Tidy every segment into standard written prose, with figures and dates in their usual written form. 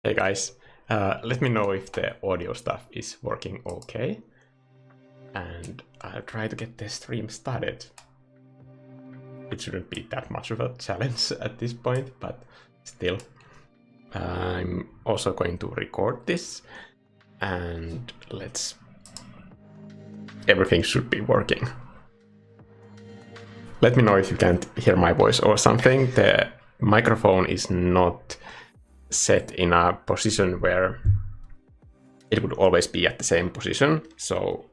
Hey guys, let me know if the audio stuff is working okay, and I'll try to get the stream started. It shouldn't be that much of a challenge at this point, but still. I'm also going to record this, and everything should be working. Let me know if you can't hear my voice or something. The microphone is not set in a position where it would always be at the same position, so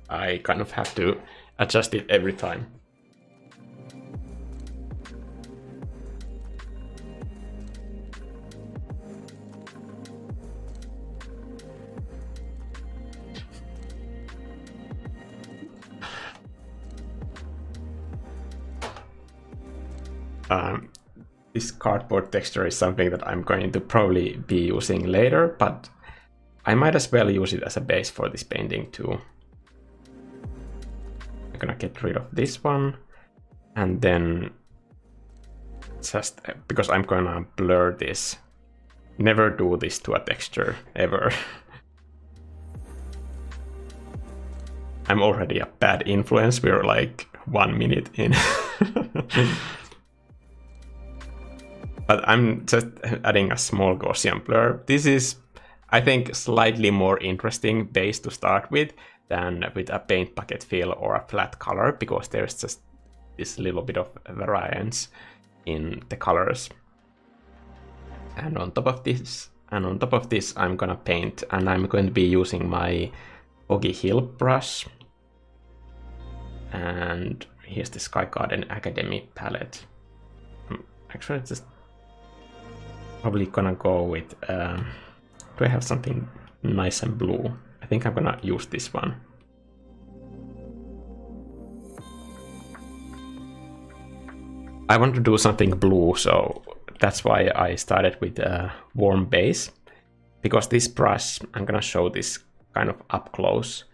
I kind of have to adjust it every time. This cardboard texture is something that I'm going to probably be using later, but I might as well use it as a base for this painting too. I'm gonna get rid of this one, and then just because I'm gonna blur this. Never do this to a texture, ever. I'm already a bad influence, we're like 1 minute in. But I'm just adding a small Gaussian blur. This is, I think, slightly more interesting base to start with than with a paint bucket fill or a flat color, because there's just this little bit of variance in the colors. And on top of this, I'm gonna paint, and I'm going to be using my Foggy Hill-brush. And here's the Sky Garden Academy palette. Actually, it's just probably gonna go with, do I have something nice and blue? I think I'm gonna use this one. I want to do something blue, so that's why I started with a warm base. Because this brush, I'm gonna show this kind of up close.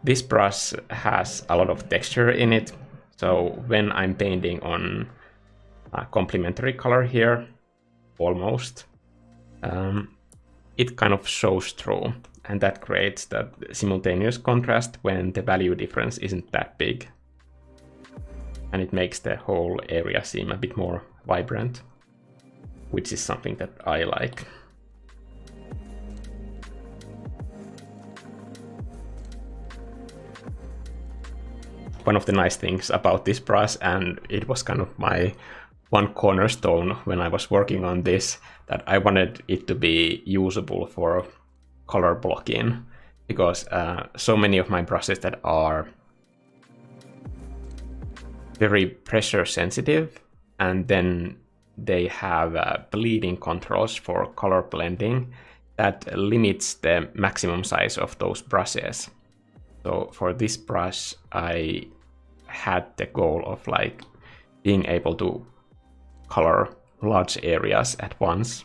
This brush has a lot of texture in it, so when I'm painting on a complementary color here, almost, it kind of shows through, and that creates that simultaneous contrast when the value difference isn't that big, and it makes the whole area seem a bit more vibrant, which is something that I like. One of the nice things about this brush, and it was kind of my one cornerstone when I was working on this, that I wanted it to be usable for color blocking, because so many of my brushes that are very pressure sensitive, and then they have bleeding controls for color blending that limits the maximum size of those brushes. So for this brush, I had the goal of like being able to color large areas at once.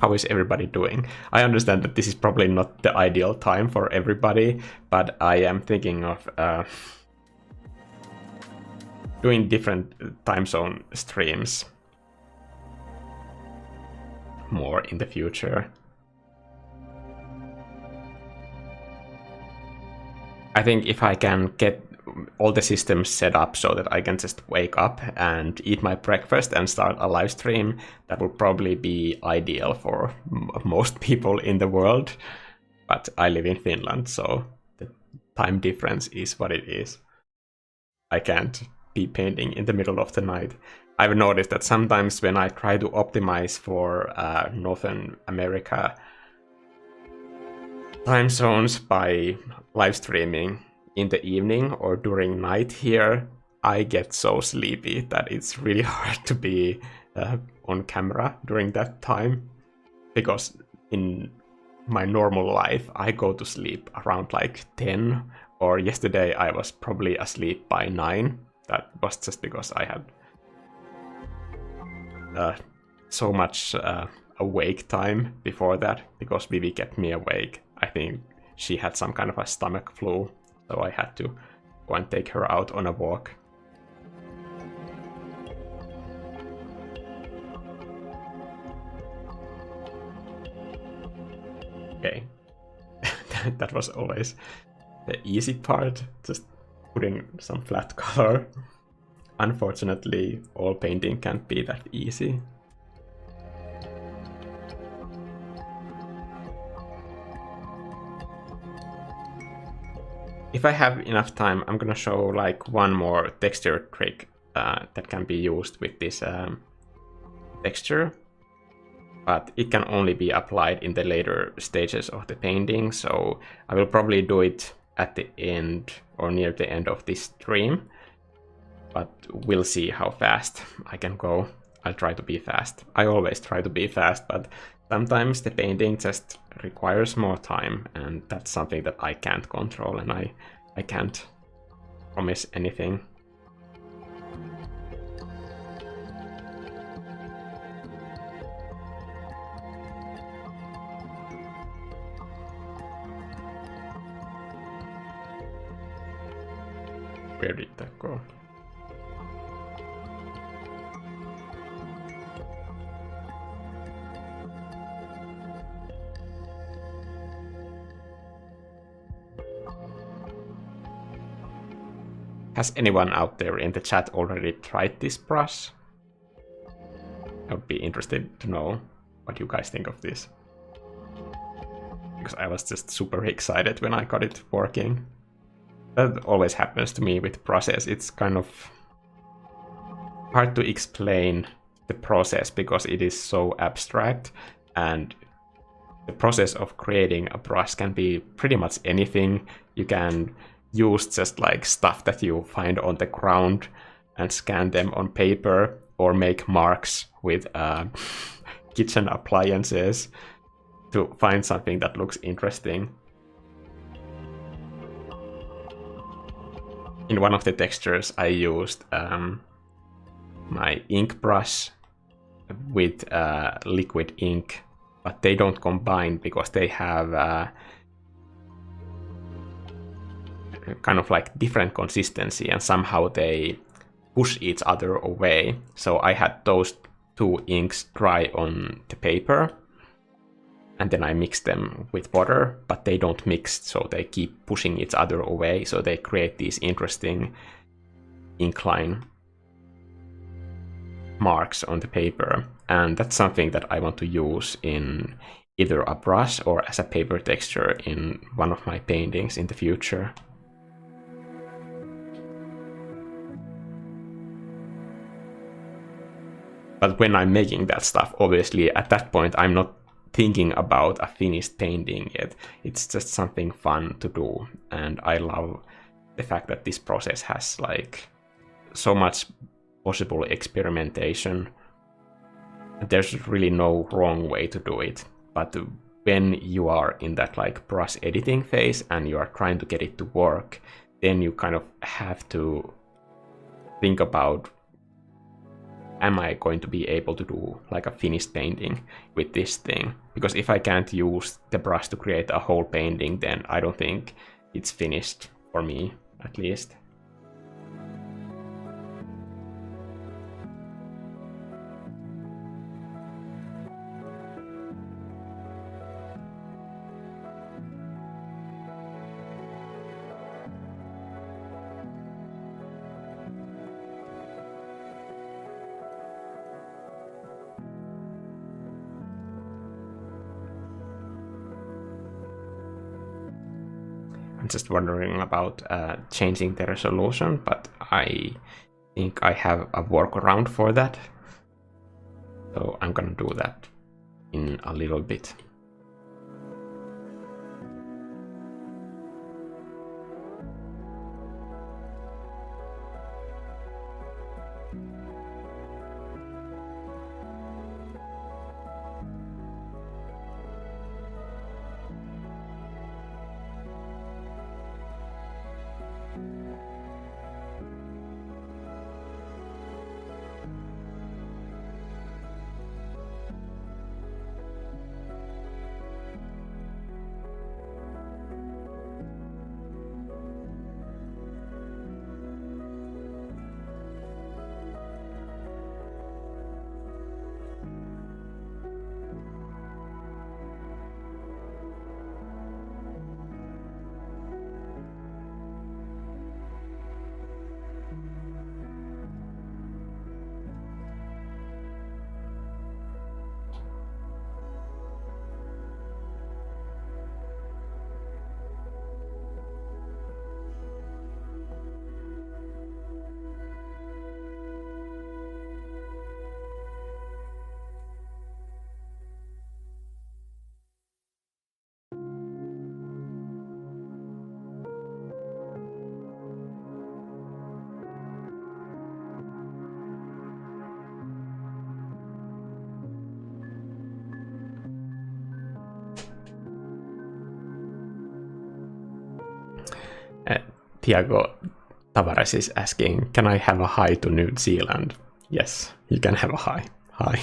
How is everybody doing? I understand that this is probably not the ideal time for everybody, but I am thinking of doing different time zone streams more in the future. I think if I can get all the systems set up so that I can just wake up and eat my breakfast and start a live stream, that will probably be ideal for most people in the world. But I live in Finland, so the time difference is what it is. I can't be painting in the middle of the night. I've noticed that sometimes when I try to optimize for Northern America time zones by live streaming in the evening or during night here, I get so sleepy that it's really hard to be on camera during that time, because in my normal life I go to sleep around like 10, or yesterday I was probably asleep by 9. That was just because I had so much awake time before that, because Vivi kept me awake. I think she had some kind of a stomach flu, so I had to go and take her out on a walk. Okay, that was always the easy part, just putting some flat color. Unfortunately, all painting can't be that easy. If I have enough time, I'm gonna show like one more texture trick that can be used with this texture, but it can only be applied in the later stages of the painting, so I will probably do it at the end or near the end of this stream, but we'll see how fast I can go. I'll try to be fast. I always try to be fast, but sometimes the painting just requires more time, and that's something that I can't control, and I can't promise anything. Where did that go? Has anyone out there in the chat already tried this brush? I would be interested to know what you guys think of this. Because I was just super excited when I got it working. That always happens to me with process. It's kind of hard to explain the process because it is so abstract, and the process of creating a brush can be pretty much anything. You can use just like stuff that you find on the ground and scan them on paper, or make marks with kitchen appliances to find something that looks interesting. In one of the textures I used my ink brush with liquid ink, but they don't combine because they have kind of like different consistency, and somehow they push each other away. So I had those two inks dry on the paper, and then I mixed them with water, but they don't mix, so they keep pushing each other away, so they create these interesting incline marks on the paper. And that's something that I want to use in either a brush or as a paper texture in one of my paintings in the future. But when I'm making that stuff, obviously at that point I'm not thinking about a finished painting yet. It's just something fun to do, and I love the fact that this process has like so much possible experimentation. There's really no wrong way to do it, but when you are in that like brush editing phase and you are trying to get it to work, then you kind of have to think about, am I going to be able to do like a finished painting with this thing? Because if I can't use the brush to create a whole painting, then I don't think it's finished, for me at least. I'm just wondering about changing the resolution, but I think I have a workaround for that. So I'm gonna do that in a little bit. Tiago Tavares is asking, can I have a hi to New Zealand? Yes, you can have a hi. Hi.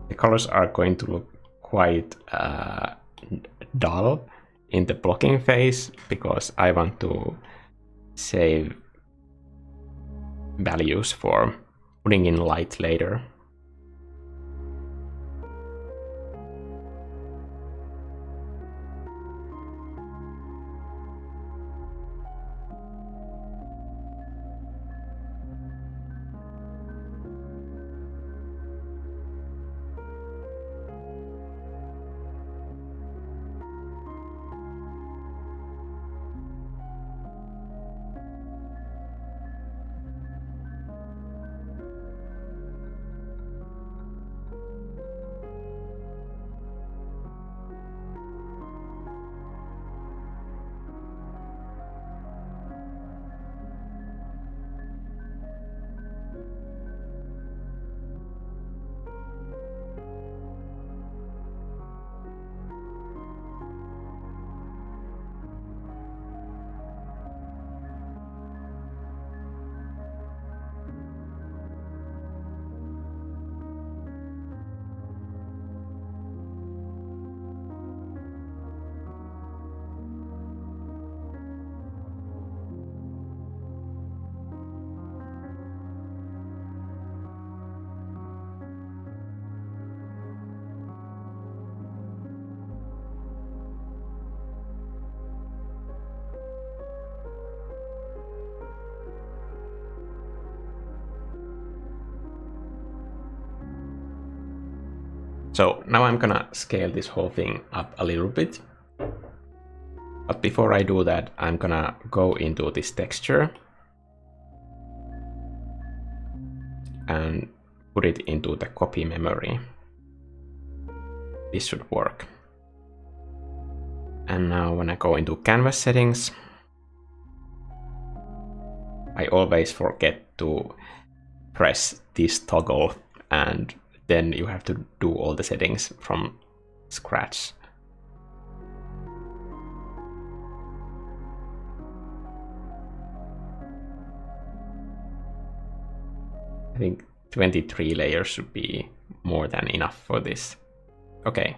The colors are going to look quite dull in the blocking phase because I want to save values for putting in light later. So now I'm gonna scale this whole thing up a little bit. But before I do that, I'm gonna go into this texture and put it into the copy memory. This should work. And now when I go into canvas settings, I always forget to press this toggle, and then you have to do all the settings from scratch. I think 23 layers should be more than enough for this. Okay.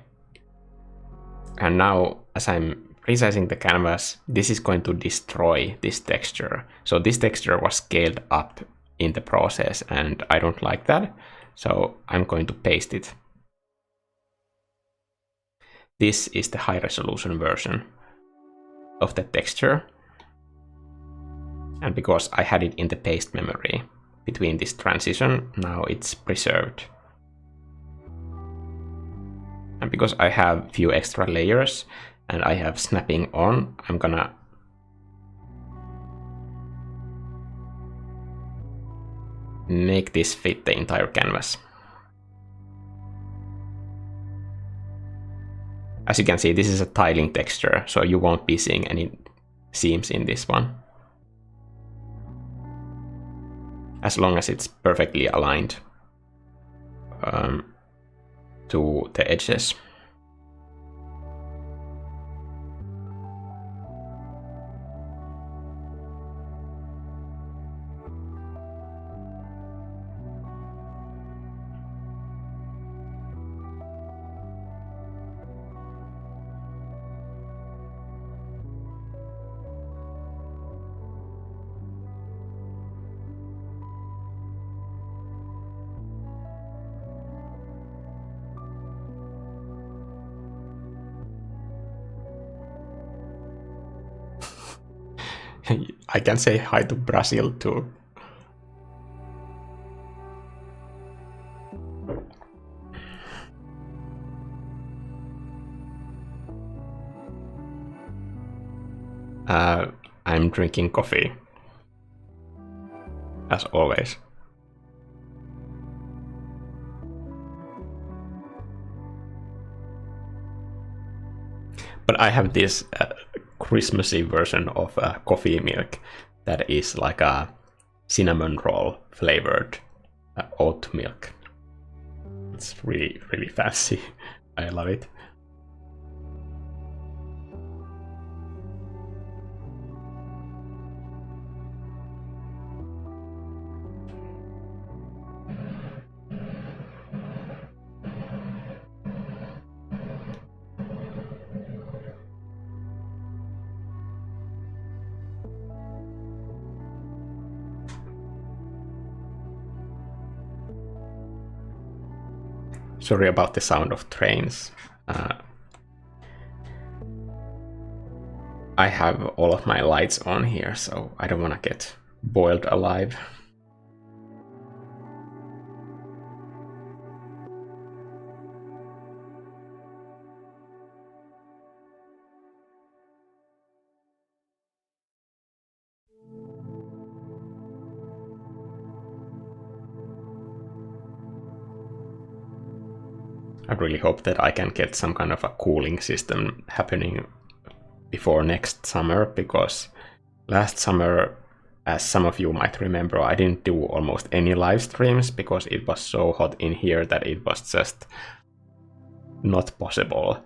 And now, as I'm resizing the canvas, this is going to destroy this texture. So this texture was scaled up in the process, and I don't like that. So I'm going to paste it. This is the high resolution version of the texture. And because I had it in the paste memory between this transition, now it's preserved. And because I have few extra layers and I have snapping on, I'm gonna make this fit the entire canvas. As you can see, this is a tiling texture, so you won't be seeing any seams in this one, as long as it's perfectly aligned to the edges. I can say hi to Brazil too. I'm drinking coffee, as always. But I have this Christmassy version of coffee milk that is like a cinnamon roll flavored oat milk. It's really, really fancy. I love it. Sorry about the sound of trains. I have all of my lights on here, so I don't want to get boiled alive. I really hope that I can get some kind of a cooling system happening before next summer, because last summer, as some of you might remember, I didn't do almost any live streams because it was so hot in here that it was just not possible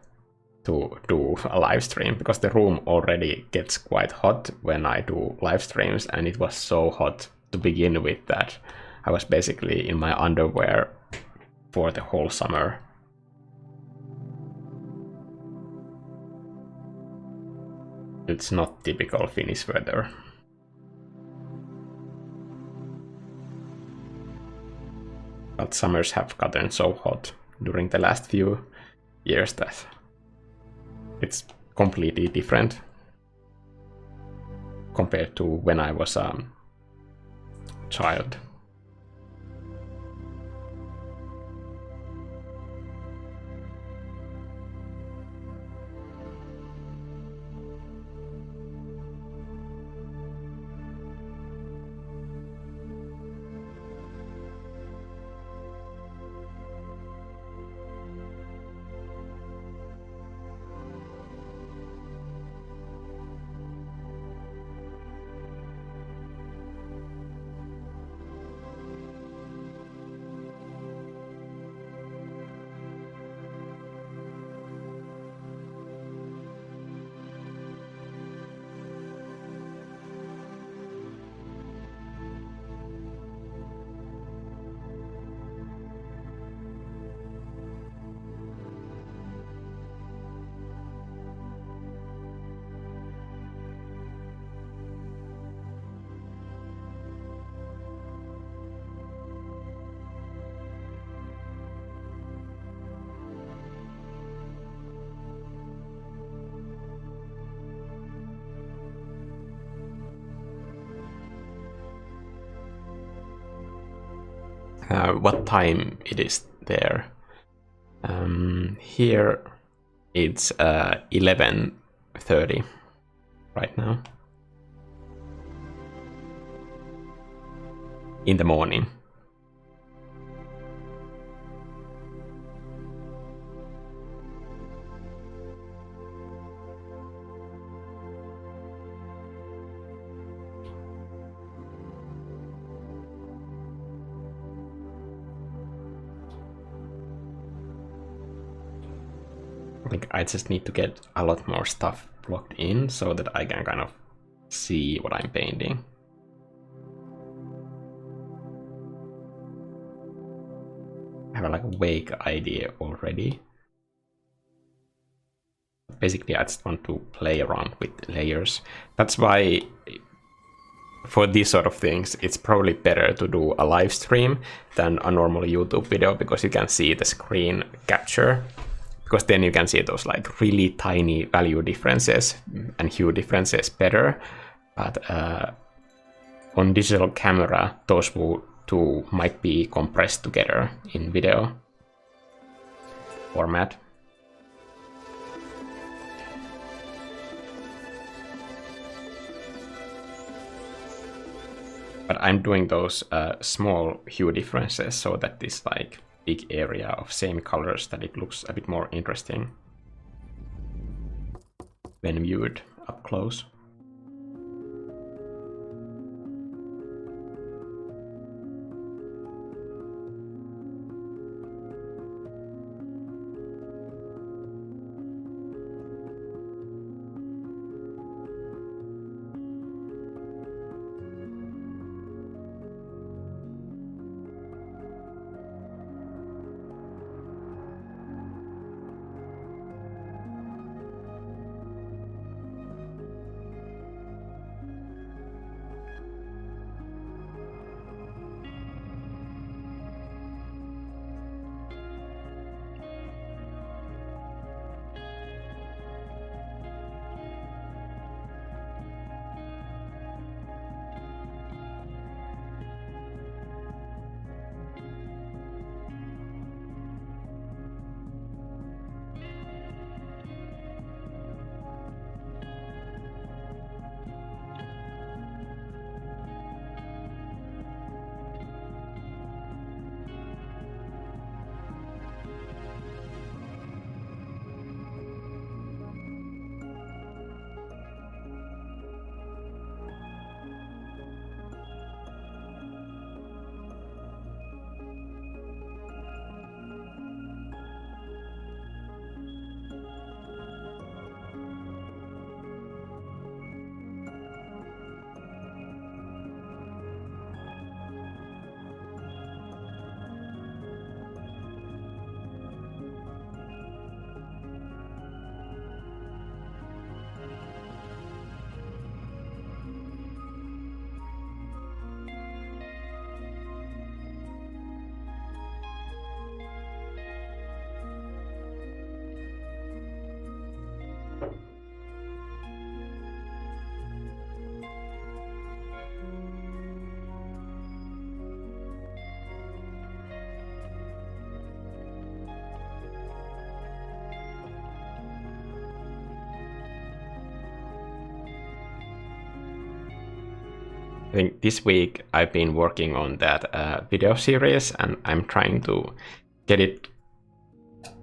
to do a live stream, because the room already gets quite hot when I do live streams, and it was so hot to begin with that I was basically in my underwear for the whole summer. It's not typical Finnish weather. But summers have gotten so hot during the last few years that it's completely different compared to when I was a child. What time it is there? Here it's 11:30 right now in the morning. I just need to get a lot more stuff blocked in so that I can kind of see what I'm painting. I have like a vague idea already. Basically, I just want to play around with layers. That's why for these sort of things, it's probably better to do a live stream than a normal YouTube video, because you can see the screen capture. Because then you can see those like really tiny value differences and hue differences better. But on digital camera, those two might be compressed together in video format. But I'm doing those small hue differences so that this like big area of same colors, that it looks a bit more interesting. when viewed up close. I think this week I've been working on that video series, and I'm trying to get it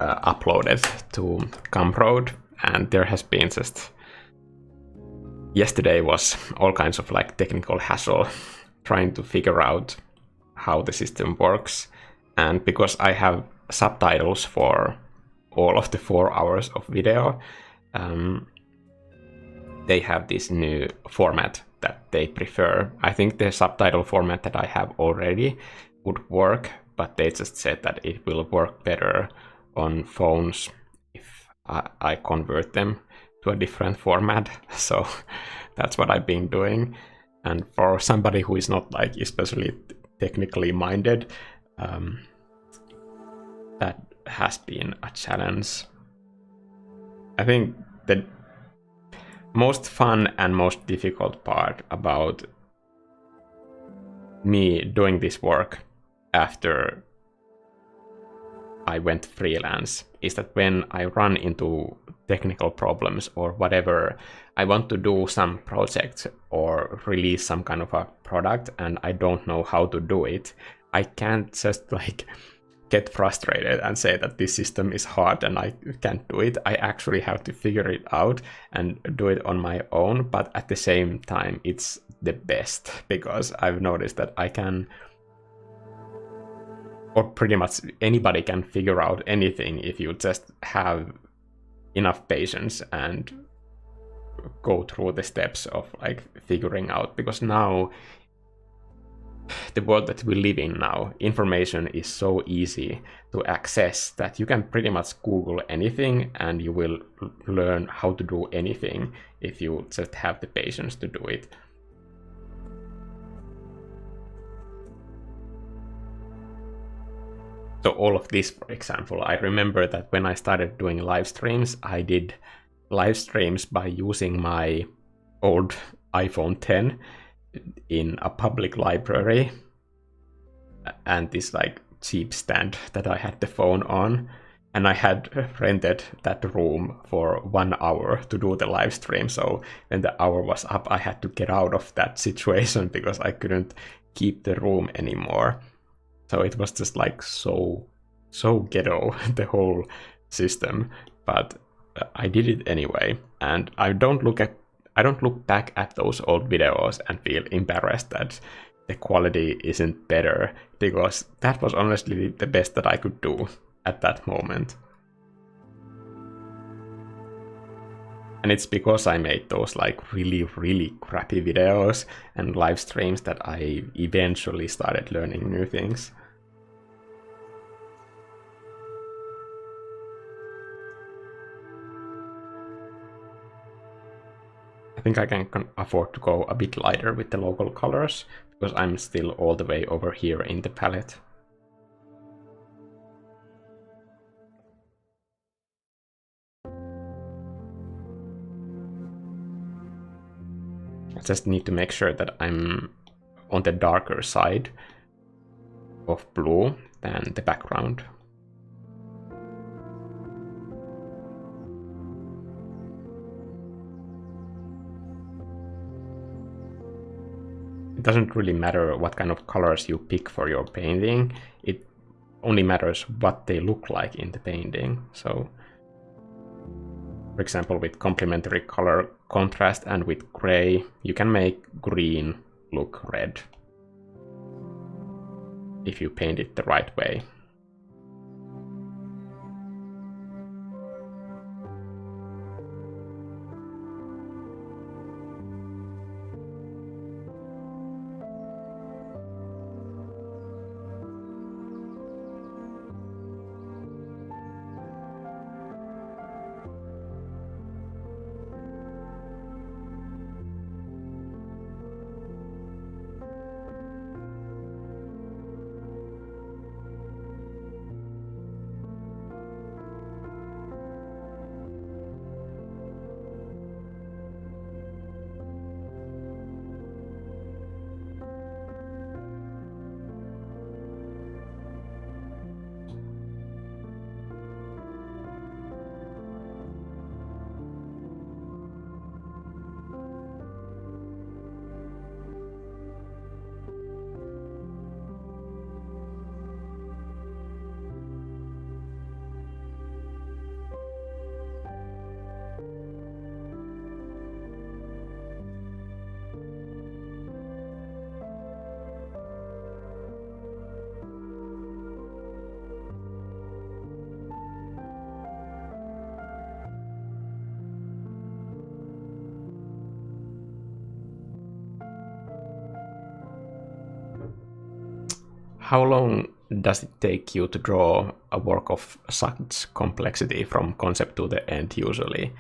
uploaded to Gumroad, and there has been just... Yesterday was all kinds of like technical hassle trying to figure out how the system works, and because I have subtitles for all of the 4 hours of video, they have this new format that they prefer. I think the subtitle format that I have already would work, but they just said that it will work better on phones if I convert them to a different format. So that's what I've been doing. And for somebody who is not like especially technically minded, that has been a challenge. I think the most fun and most difficult part about me doing this work after I went freelance is that when I run into technical problems or whatever, I want to do some project or release some kind of a product and I don't know how to do it, I can't just like get frustrated and say that this system is hard and I can't do it. I actually have to figure it out and do it on my own, but at the same time it's the best because I've noticed that I can, or pretty much anybody can figure out anything if you just have enough patience and go through the steps of like figuring out, because now the world that we live in now, information is so easy to access that you can pretty much Google anything and you will learn how to do anything if you just have the patience to do it. So all of this, for example, I remember that when I started doing live streams, I did live streams by using my old iPhone 10 in a public library and this like cheap stand that I had the phone on, and I had rented that room for 1 hour to do the live stream. So when the hour was up, I had to get out of that situation because I couldn't keep the room anymore. So it was just like so ghetto, the whole system. But I did it anyway, and I don't look back at those old videos and feel embarrassed that the quality isn't better, because that was honestly the best that I could do at that moment. And it's because I made those like really crappy videos and live streams that I eventually started learning new things. I think I can afford to go a bit lighter with the local colors, because I'm still all the way over here in the palette. I just need to make sure that I'm on the darker side of blue than the background. It doesn't really matter what kind of colors you pick for your painting, it only matters what they look like in the painting. So, for example, with complementary color contrast and with gray, you can make green look red if you paint it the right way. How long does it take you to draw a work of such complexity from concept to the end usually?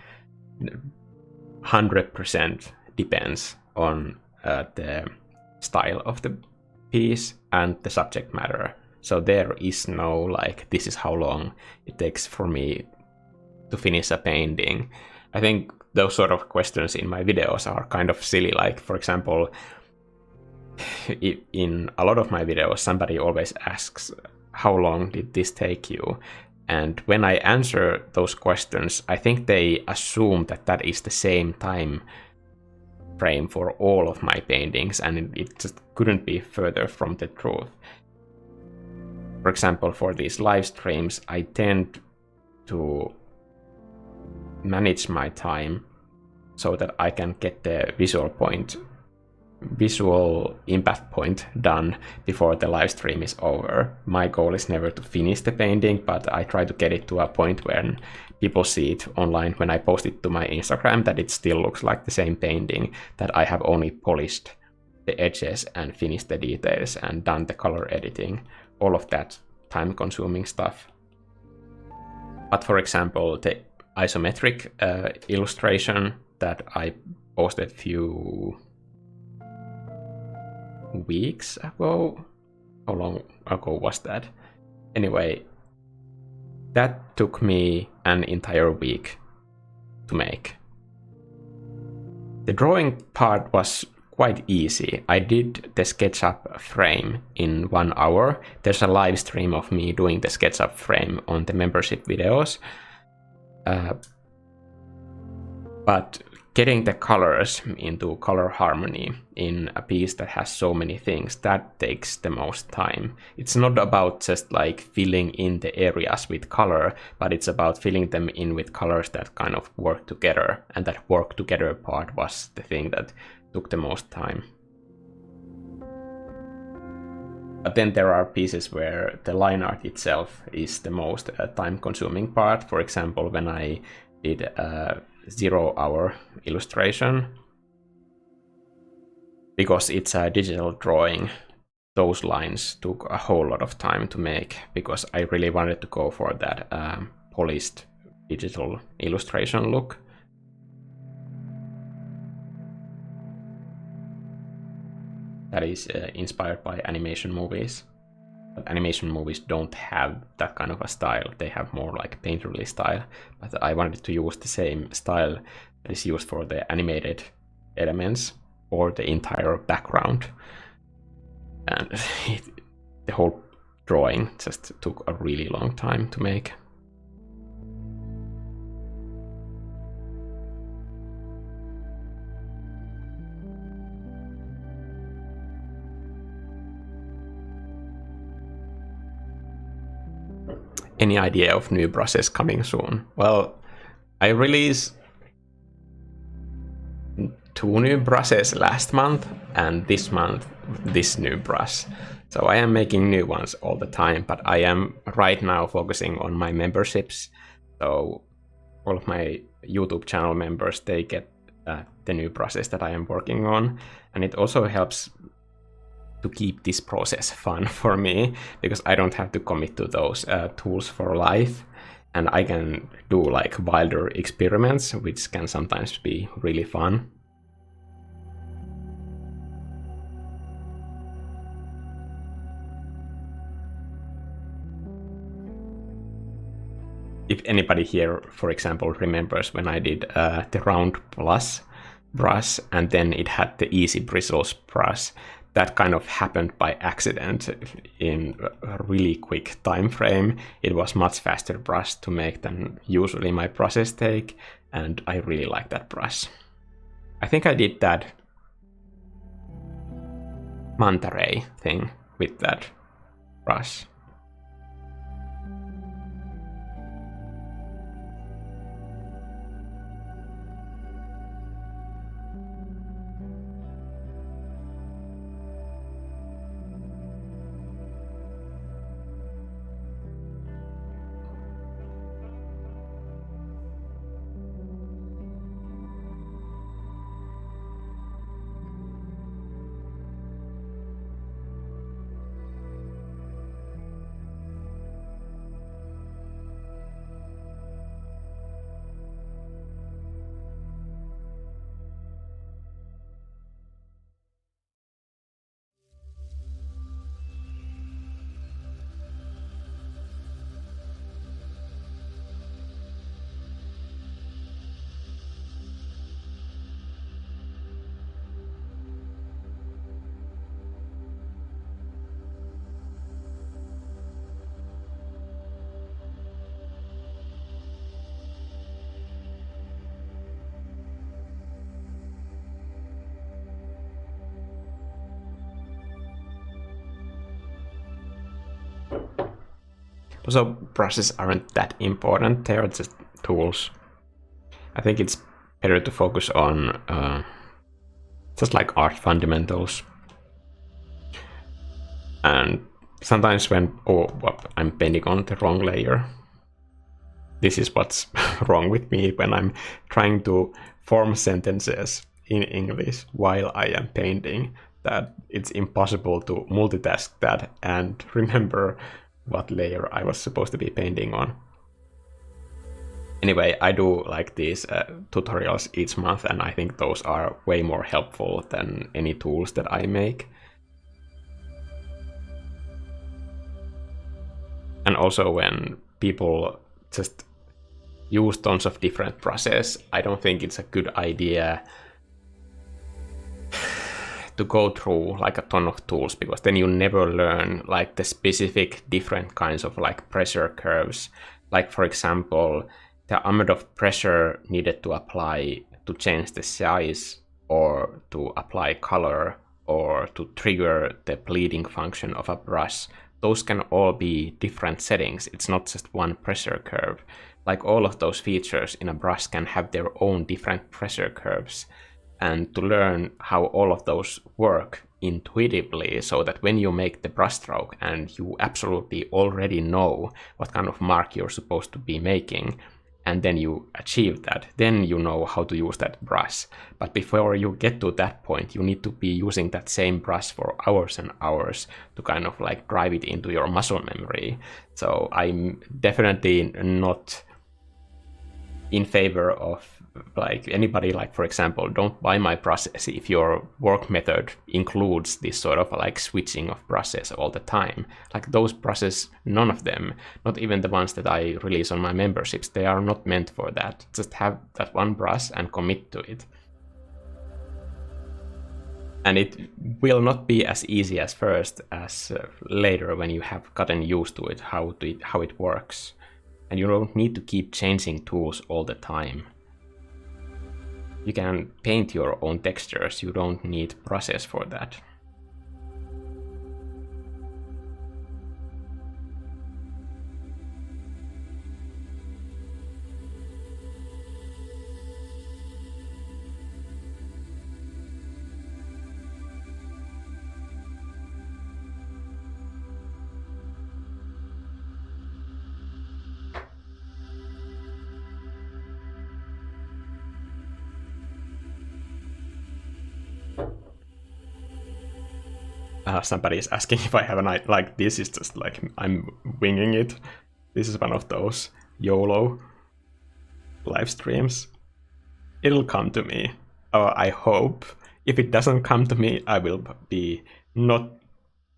100% depends on the style of the piece and the subject matter. So there is no like, this is how long it takes for me to finish a painting. I think those sort of questions in my videos are kind of silly. Like, for example, in a lot of my videos, somebody always asks, how long did this take you? And when I answer those questions, I think they assume that that is the same time frame for all of my paintings, and it just couldn't be further from the truth. For example, for these live streams, I tend to manage my time so that I can get the visual impact point done before the live stream is over. My goal is never to finish the painting, but I try to get it to a point when people see it online when I post it to my Instagram that it still looks like the same painting, that I have only polished the edges and finished the details and done the color editing, all of that time-consuming stuff. But for example, the isometric illustration that I posted a few weeks ago. How long ago was that? Anyway, that took me an entire week to make. The drawing part was quite easy. I did the SketchUp frame in 1 hour. There's a live stream of me doing the SketchUp frame on the membership videos. But getting the colors into color harmony in a piece that has so many things, that takes the most time. It's not about just like filling in the areas with color, but it's about filling them in with colors that kind of work together. And that work together part was the thing that took the most time. But then there are pieces where the line art itself is the most time-consuming part. For example, when I did a 0-hour illustration, because it's a digital drawing, those lines took a whole lot of time to make, because I really wanted to go for that polished digital illustration look. That is inspired by animation movies. But animation movies don't have that kind of a style. They have more like painterly style. But I wanted to use the same style that is used for the animated elements or the entire background. And the whole drawing just took a really long time to make. Any idea of new brushes coming soon? Well, I released 2 new brushes last month, and this month this new brush. So I am making new ones all the time, but I am right now focusing on my memberships. So all of my YouTube channel members, they get the new brushes that I am working on, and it also helps to keep this process fun for me, because I don't have to commit to those tools for life, and I can do like wilder experiments, which can sometimes be really fun. If anybody here, for example, remembers when I did the round plus brush, and then it had the easy bristles brush, that kind of happened by accident in a really quick time frame. It was much faster brush to make than usually my brushes take, and I really like that brush. I think I did that manta ray thing with that brush. So brushes aren't that important, they are just tools. I think it's better to focus on just like art fundamentals. And sometimes when I'm painting on the wrong layer, this is what's wrong with me when I'm trying to form sentences in English while I am painting, that it's impossible to multitask that and remember what layer I was supposed to be painting on. Anyway, I do like these tutorials each month, and I think those are way more helpful than any tools that I make. And also when people just use tons of different brushes, I don't think it's a good idea to go through like a ton of tools, because then you never learn like the specific different kinds of like pressure curves. Like for example, the amount of pressure needed to apply to change the size or to apply color or to trigger the bleeding function of a brush, those can all be different settings. It's not just one pressure curve. Like all of those features in a brush can have their own different pressure curves. And to learn how all of those work intuitively, so that when you make the brushstroke and you absolutely already know what kind of mark you're supposed to be making, and then you achieve that, then you know how to use that brush. But before you get to that point, you need to be using that same brush for hours and hours to kind of like drive it into your muscle memory. So I'm definitely not in favor of like anybody, like for example, don't buy my process if your work method includes this sort of like switching of brushes all the time. Like those brushes, none of them, not even the ones that I release on my memberships, they are not meant for that. Just have that one brush and commit to it. And it will not be as easy as first as later when you have gotten used to it, how it works. And you don't need to keep changing tools all the time. You can paint your own textures, you don't need brushes for that. Somebody is asking if I have an idea. Like, this is just like, I'm winging it. This is one of those YOLO live streams. It'll come to me. I hope. If it doesn't come to me, I will be not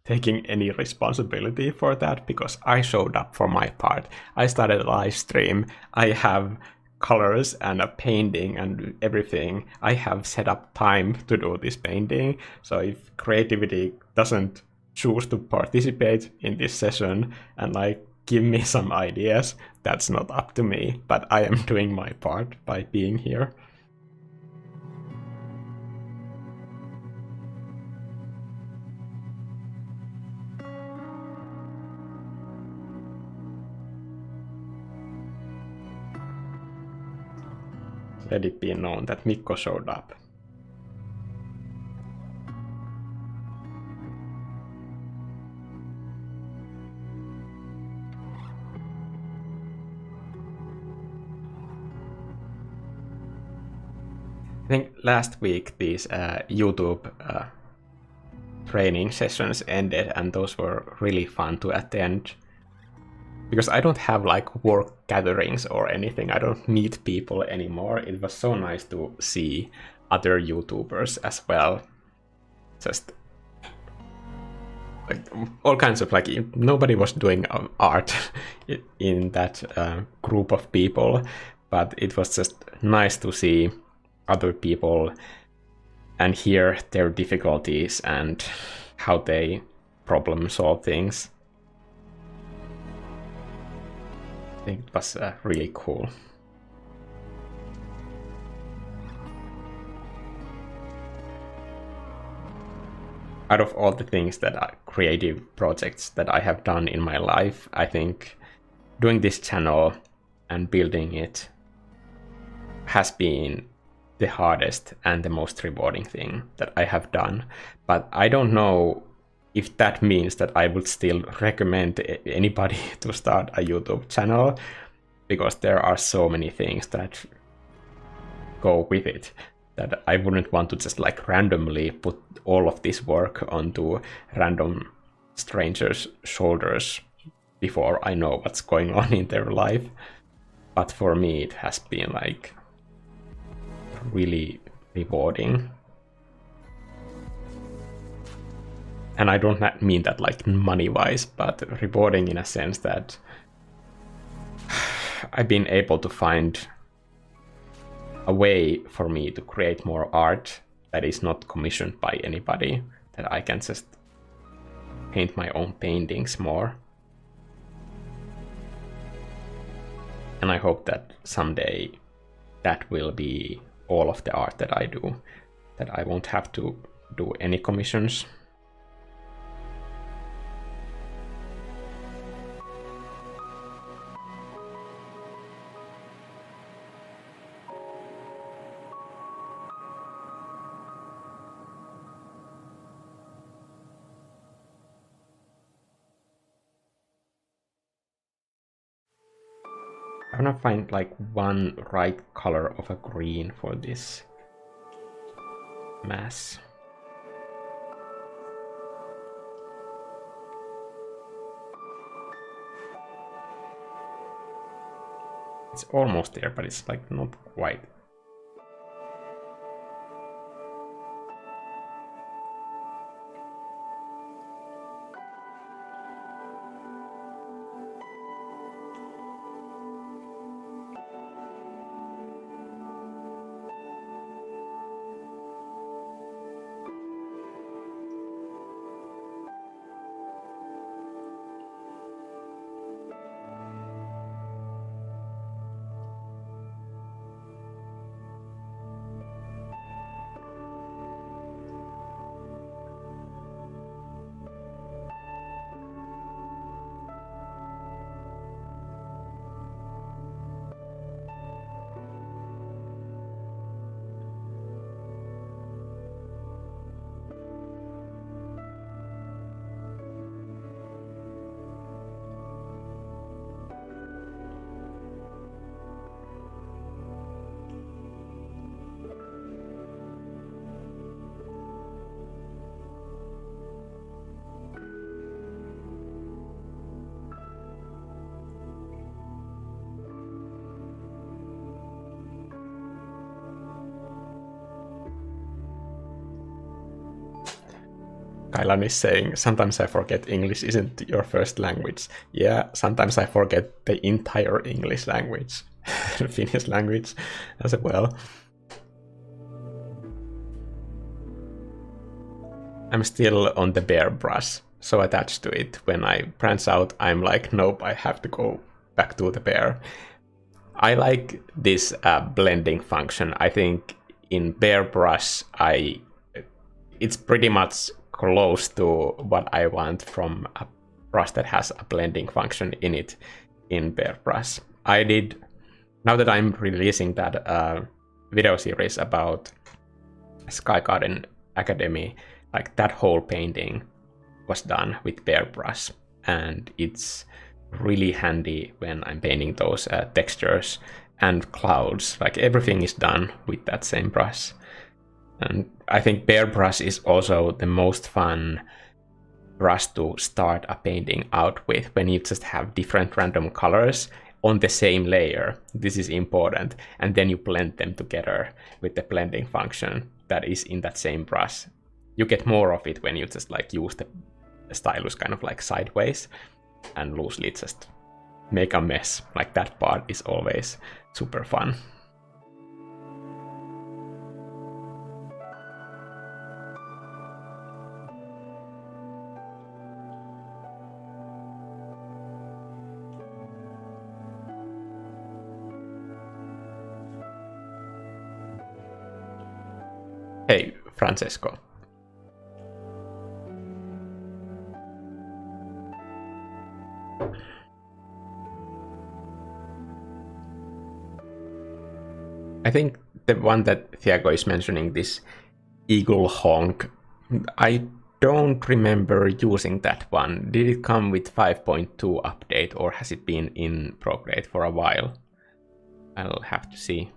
taking any responsibility for that, because I showed up for my part. I started a live stream. I have colors and a painting and everything. I have set up time to do this painting. So if creativity doesn't choose to participate in this session and like give me some ideas, that's not up to me, but I am doing my part by being here. Let it be known that Mikko showed up. I think last week these YouTube training sessions ended, and those were really fun to attend. Because I don't have like work gatherings or anything, I don't meet people anymore. It was so nice to see other YouTubers as well. Just like all kinds of like, nobody was doing art in that group of people, but it was just nice to see other people and hear their difficulties and how they problem solve things. I think it was really cool. Out of all the things that are creative projects that I have done in my life, I think doing this channel and building it has been the hardest and the most rewarding thing that I have done. But I don't know if that means that I would still recommend anybody to start a YouTube channel, because there are so many things that go with it that I wouldn't want to just like randomly put all of this work onto random strangers' shoulders before I know what's going on in their life. But for me, it has been like really rewarding. And I don't mean that like money-wise, but rewarding in a sense that I've been able to find a way for me to create more art that is not commissioned by anybody, that I can just paint my own paintings more. And I hope that someday that will be all of the art that I do, that I won't have to do any commissions. I'm gonna find like one right color of a green for this mass. It's almost there, but it's like not quite. Kailan is saying, sometimes I forget English isn't your first language. Yeah, sometimes I forget the entire English language, Finnish language as well. I'm still on the bear brush, so attached to it. When I branch out, I'm like, nope, I have to go back to the bear. I like this blending function. I think in bear brush, it's pretty much close to what I want from a brush that has a blending function in it in bear brush. Now that I'm releasing that video series about Sky Garden Academy, like that whole painting was done with bear brush, and it's really handy when I'm painting those textures and clouds. Like everything is done with that same brush. And I think bear brush is also the most fun brush to start a painting out with, when you just have different random colors on the same layer. This is important. And then you blend them together with the blending function that is in that same brush. You get more of it when you just like use the stylus kind of like sideways and loosely just make a mess. Like that part is always super fun. Hey, Francesco. I think the one that Thiago is mentioning, this eagle honk, I don't remember using that one. Did it come with 5.2 update, or has it been in Procreate for a while? I'll have to see.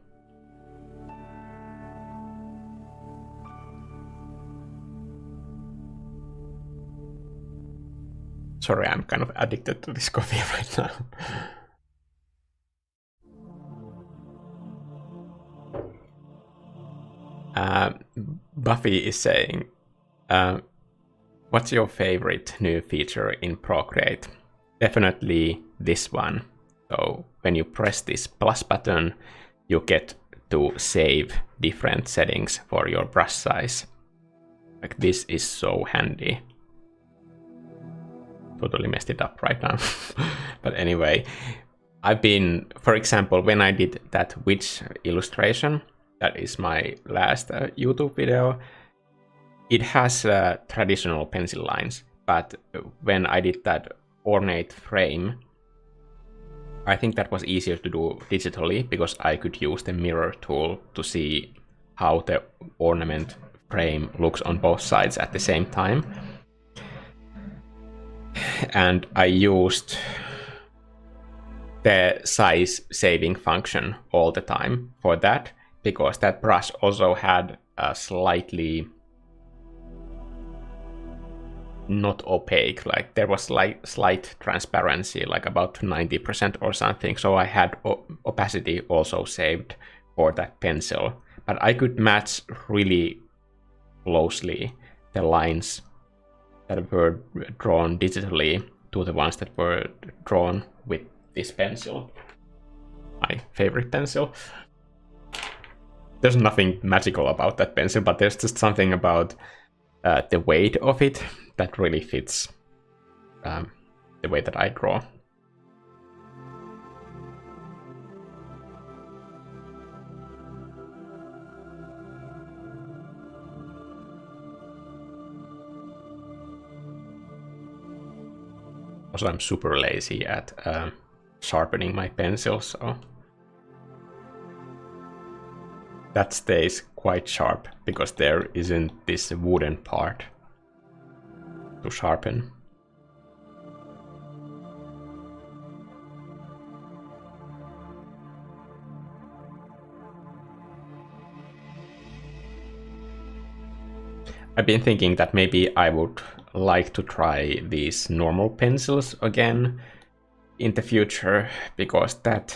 Sorry, I'm kind of addicted to this coffee right now. Buffy is saying, what's your favorite new feature in Procreate? Definitely this one. So when you press this plus button, you get to save different settings for your brush size. Like this is so handy. Totally messed it up right now. But anyway, I've been, for example, when I did that witch illustration, that is my last YouTube video, it has traditional pencil lines, but when I did that ornate frame, I think that was easier to do digitally because I could use the mirror tool to see how the ornament frame looks on both sides at the same time. And I used the size saving function all the time for that, because that brush also had a slightly not opaque, like there was slight transparency, like about 90% or something, so I had opacity also saved for that pencil, but I could match really closely the lines that were drawn digitally to the ones that were drawn with this pencil, my favorite pencil. There's nothing magical about that pencil, but there's just something about the weight of it that really fits the way that I draw. Also, I'm super lazy at sharpening my pencil, so that stays quite sharp because there isn't this wooden part to sharpen. I've been thinking that maybe I would like to try these normal pencils again in the future, because that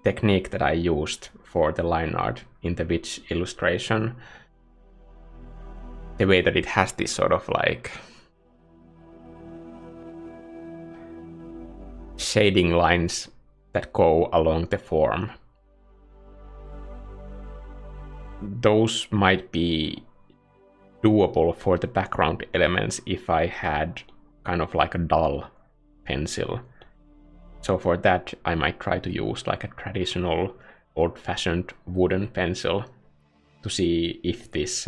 technique that I used for the line art in the witch illustration, the way that it has this sort of like shading lines that go along the form, those might be doable for the background elements if I had kind of like a dull pencil. So for that I might try to use like a traditional old-fashioned wooden pencil to see if this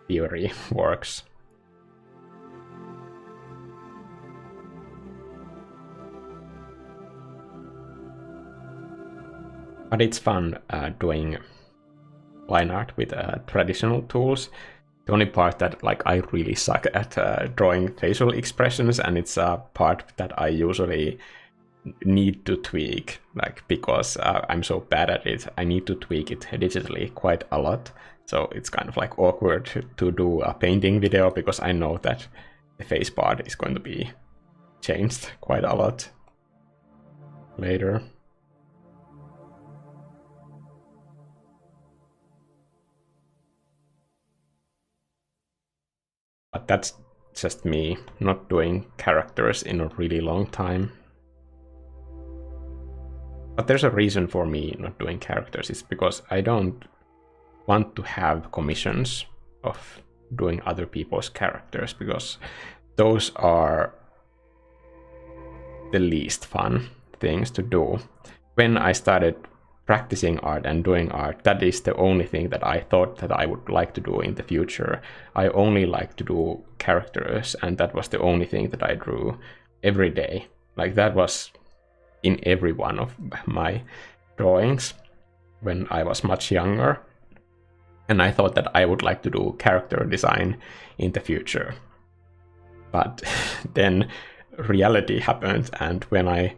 theory works. But it's fun doing line art with traditional tools. The only part that like I really suck at drawing facial expressions, and it's a part that I usually need to tweak, like because I'm so bad at it, I need to tweak it digitally quite a lot. So it's kind of like awkward to do a painting video because I know that the face part is going to be changed quite a lot later. But that's just me not doing characters in a really long time. But there's a reason for me not doing characters. It's because I don't want to have commissions of doing other people's characters, because those are the least fun things to do. When I started practicing art and doing art, that is the only thing that I thought that I would like to do in the future. I only like to do characters, and that was the only thing that I drew every day. Like that was in every one of my drawings when I was much younger. And I thought that I would like to do character design in the future. But then reality happened, and when I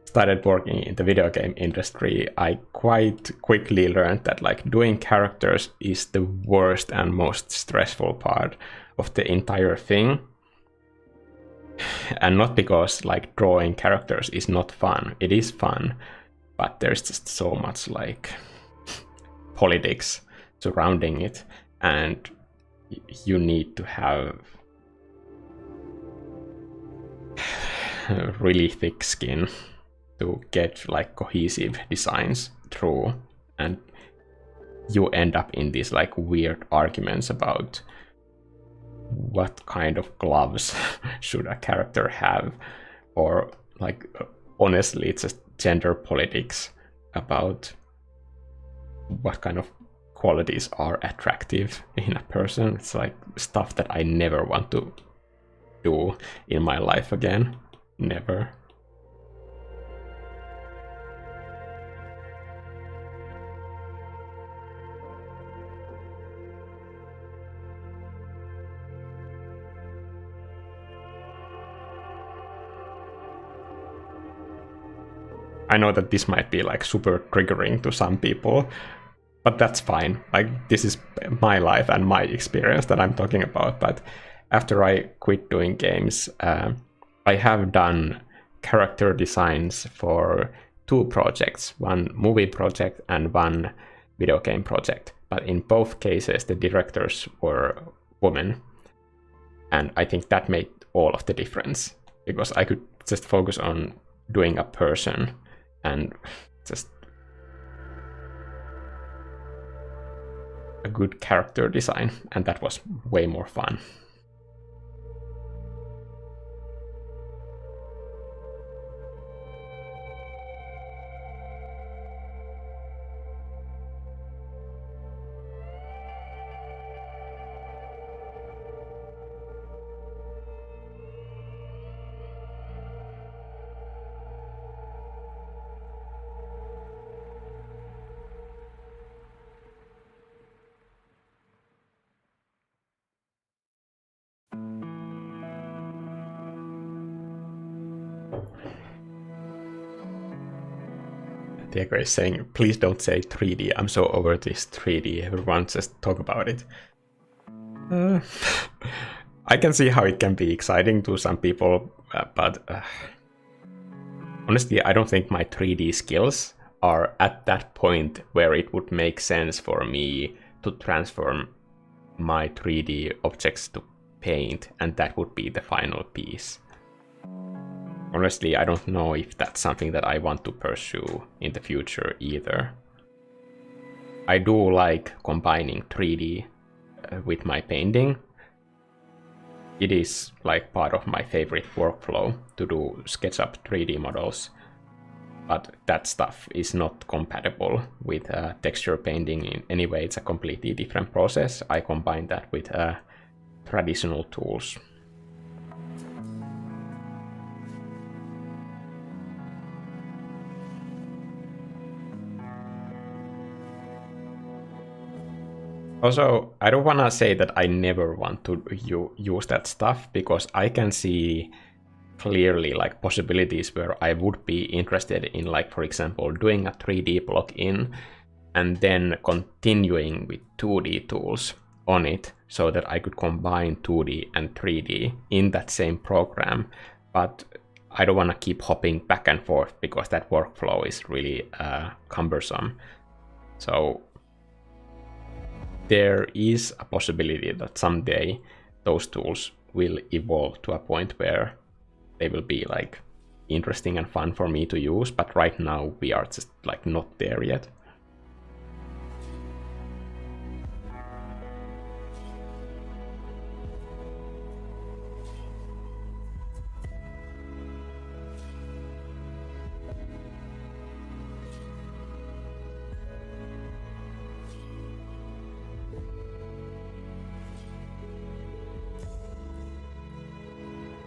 started working in the video game industry, I quite quickly learned that like doing characters is the worst and most stressful part of the entire thing. And not because like drawing characters is not fun, it is fun, but there's just so much like politics surrounding it, and you need to have really thick skin to get like cohesive designs through, and you end up in these like weird arguments about what kind of gloves should a character have, or like honestly it's just gender politics about what kind of qualities are attractive in a person. It's like stuff that I never want to do in my life again. Never. I know that this might be like super triggering to some people, but that's fine. Like, this is my life and my experience that I'm talking about. But after I quit doing games, I have done character designs for 2 projects, one movie project and one video game project. But in both cases, the directors were women. And I think that made all of the difference, because I could just focus on doing a person and just a good character design, and that was way more fun. Diego is saying, please don't say 3D. I'm so over this 3D. Everyone just talk about it. I can see how it can be exciting to some people, but honestly, I don't think my 3D skills are at that point where it would make sense for me to transform my 3D objects to paint, and that would be the final piece. Honestly, I don't know if that's something that I want to pursue in the future either. I do like combining 3D with my painting. It is like part of my favorite workflow to do SketchUp 3D models, but that stuff is not compatible with texture painting in any way. It's a completely different process. I combine that with traditional tools. Also, I don't want to say that I never want to use that stuff, because I can see clearly like possibilities where I would be interested in, like, for example, doing a 3D block in and then continuing with 2D tools on it so that I could combine 2D and 3D in that same program. But I don't want to keep hopping back and forth because that workflow is really cumbersome. So there is a possibility that someday those tools will evolve to a point where they will be like interesting and fun for me to use, but right now we are just like not there yet.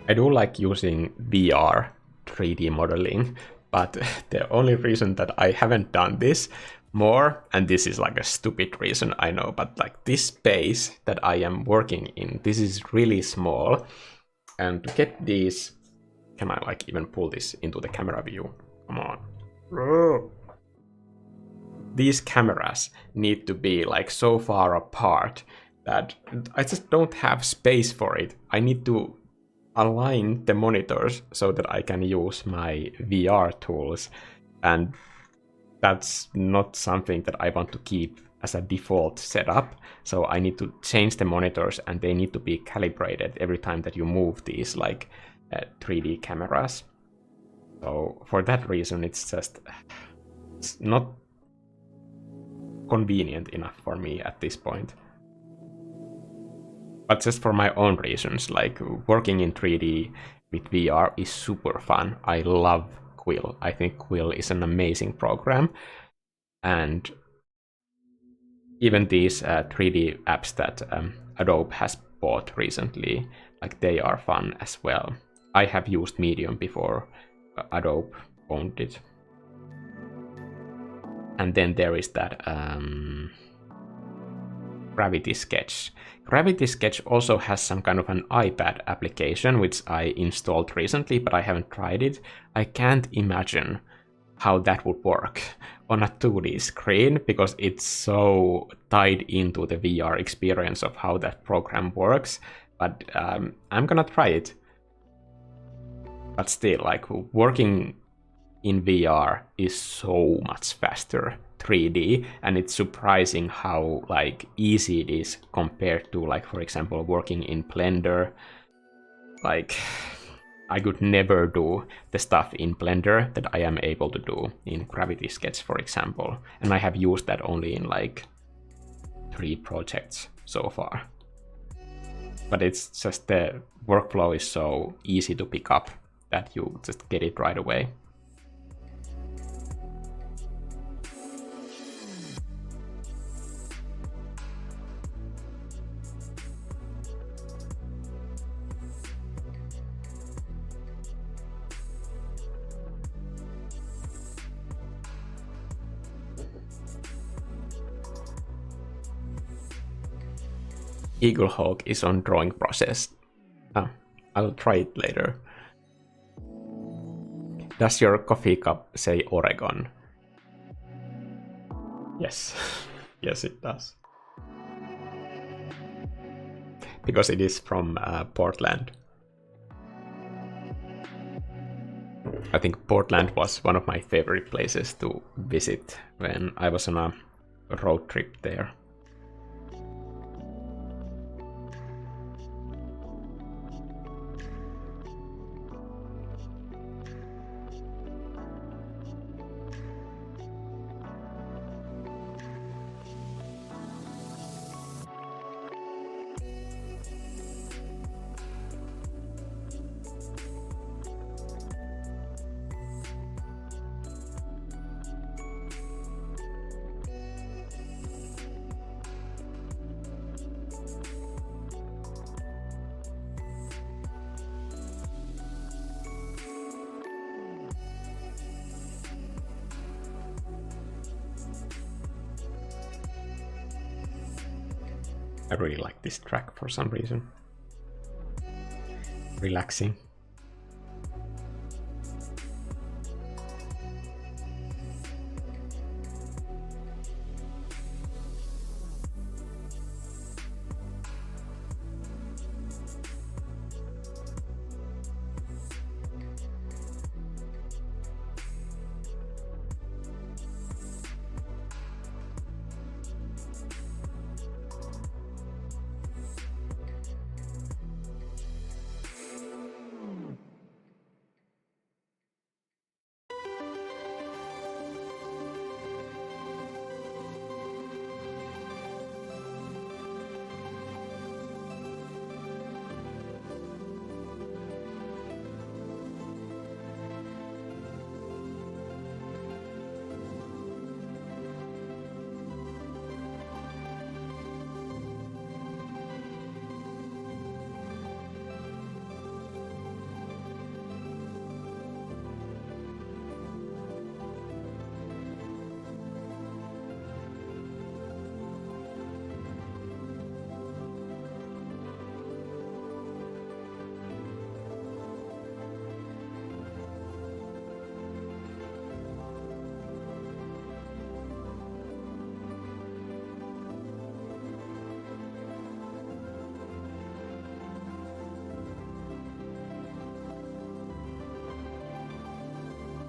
I do like using VR 3D modeling, but the only reason that I haven't done this more, and this is like a stupid reason, I know, but like this space that I am working in, this is really small, and to get these, can I like even pull this into the camera view? Come on. These cameras need to be like so far apart that I just don't have space for it. I need to align the monitors so that I can use my VR tools, and that's not something that I want to keep as a default setup. So I need to change the monitors, and they need to be calibrated every time that you move these like 3D cameras. So for that reason, it's not convenient enough for me at this point. But just for my own reasons, like working in 3D with VR is super fun. I love Quill. I think Quill is an amazing program. And even these 3D apps that Adobe has bought recently, like they are fun as well. I have used Medium before Adobe owned it. And then there is that Gravity Sketch. Gravity Sketch also has some kind of an iPad application, which I installed recently, but I haven't tried it. I can't imagine how that would work on a 2D screen, because it's so tied into the VR experience of how that program works. But I'm gonna try it. But still, like, working in VR is so much faster 3D, and it's surprising how like easy it is compared to, like, for example, working in Blender. Like, I could never do the stuff in Blender that I am able to do in Gravity Sketch, for example. And I have used that only in like 3 projects so far. But it's just the workflow is so easy to pick up that you just get it right away. Eaglehawk is on drawing process. I'll try it later. Does your coffee cup say Oregon? Yes. Yes, it does. Because it is from Portland. I think Portland was one of my favorite places to visit when I was on a road trip there. I really like this track for some reason. Relaxing.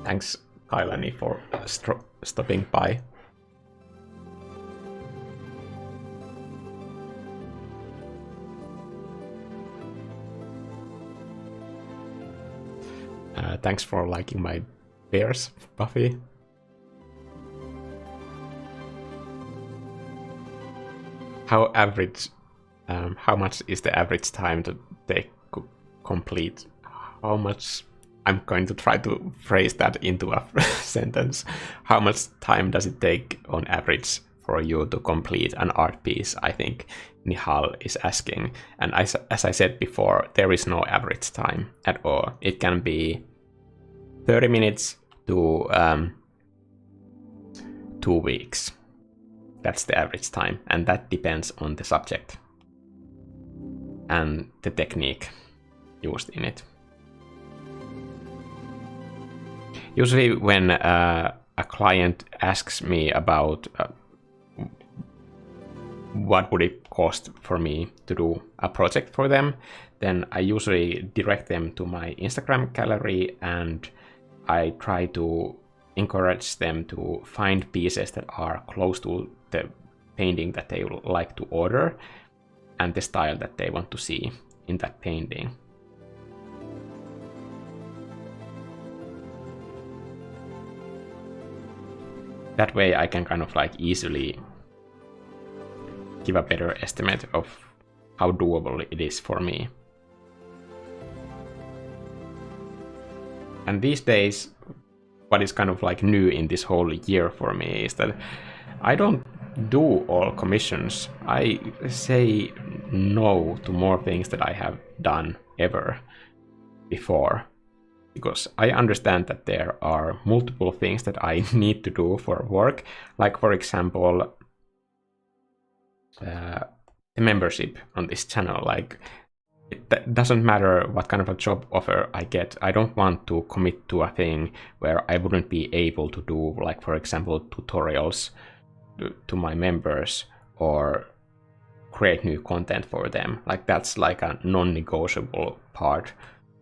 Thanks, Kailani, for stopping by. Thanks for liking my bears, Buffy. How much is the average time to take complete? How much? I'm going to try to phrase that into a sentence. How much time does it take on average for you to complete an art piece, I think Nihal is asking. And as I said before, there is no average time at all. It can be 30 minutes to 2 weeks. That's the average time, and that depends on the subject and the technique used in it. Usually when a client asks me about what would it cost for me to do a project for them, then I usually direct them to my Instagram gallery, and I try to encourage them to find pieces that are close to the painting that they would like to order and the style that they want to see in that painting. That way I can kind of like easily give a better estimate of how doable it is for me. And these days, what is kind of like new in this whole year for me is that I don't do all commissions. I say no to more things that I have done ever before, because I understand that there are multiple things that I need to do for work. Like, for example, the membership on this channel. Like, it doesn't matter what kind of a job offer I get. I don't want to commit to a thing where I wouldn't be able to do, like, for example, tutorials to my members or create new content for them. Like, that's like a non-negotiable part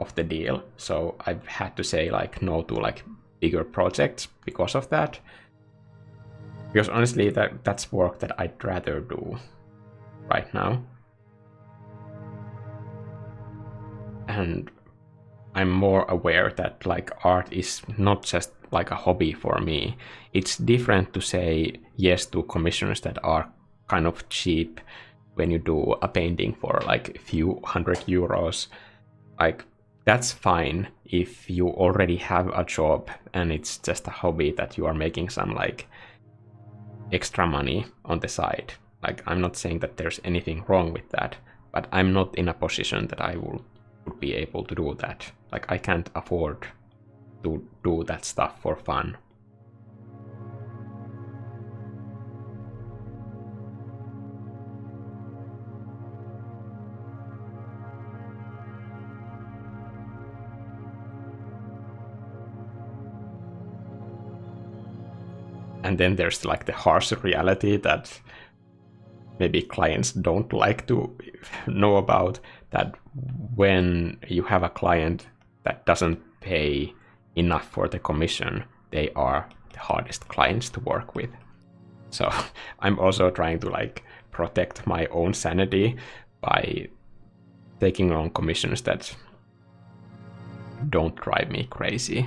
of the deal. So I've had to say like no to like bigger projects because of that. Because honestly, that's work that I'd rather do right now. And I'm more aware that like art is not just like a hobby for me. It's different to say yes to commissions that are kind of cheap when you do a painting for like a few €100. Like, that's fine if you already have a job and it's just a hobby that you are making some like extra money on the side. Like, I'm not saying that there's anything wrong with that, but I'm not in a position that I would be able to do that. Like, I can't afford to do that stuff for fun. And then there's like the harsh reality that maybe clients don't like to know about, that when you have a client that doesn't pay enough for the commission, they are the hardest clients to work with. So I'm also trying to like protect my own sanity by taking on commissions that don't drive me crazy.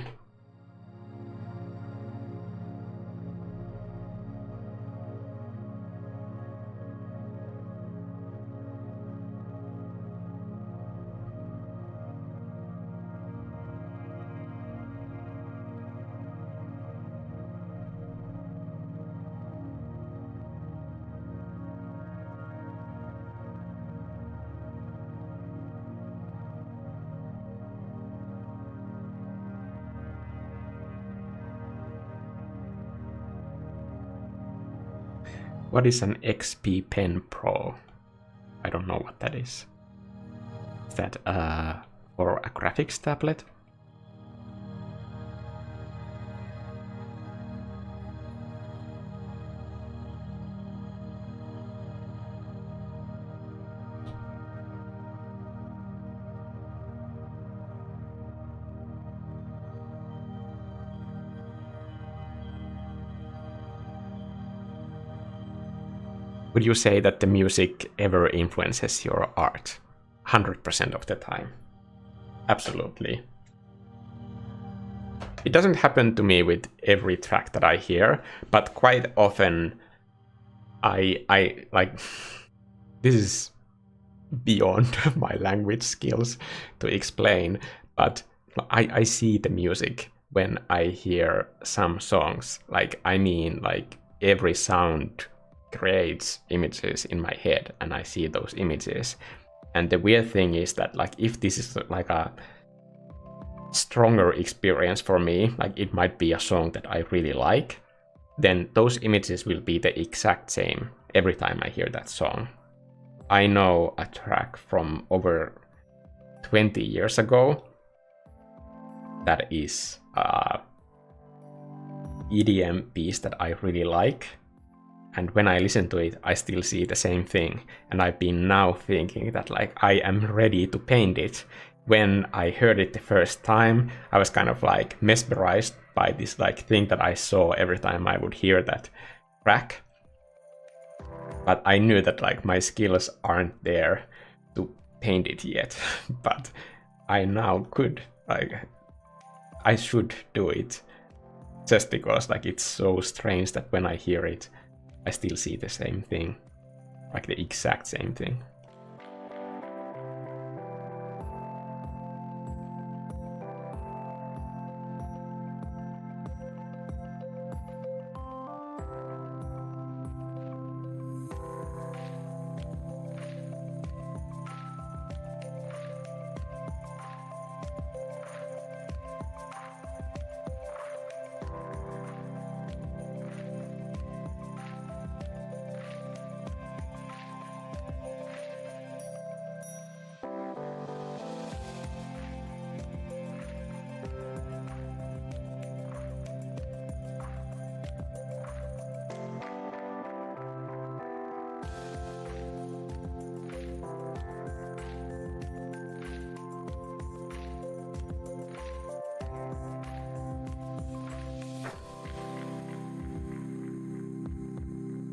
What is an XP Pen Pro? I don't know what that is. Is that for a graphics tablet? Would you say that the music ever influences your art? 100% of the time. Absolutely. It doesn't happen to me with every track that I hear, but quite often I like, this is beyond my language skills to explain, but I see the music when I hear some songs. Like, I mean, like every sound creates images in my head, and I see those images. And the weird thing is that like if this is like a stronger experience for me, like it might be a song that I really like, then those images will be the exact same every time I hear that song. I know a track from over 20 years ago that is a EDM piece that I really like, and when I listen to it I still see the same thing, and I've been now thinking that like I am ready to paint it. When I heard it the first time, I was kind of like mesmerized by this like thing that I saw every time I would hear that track. But I knew that like my skills aren't there to paint it yet. But I now could, like, I should do it. Just because like it's so strange that when I hear it, I still see the same thing. Like the exact same thing.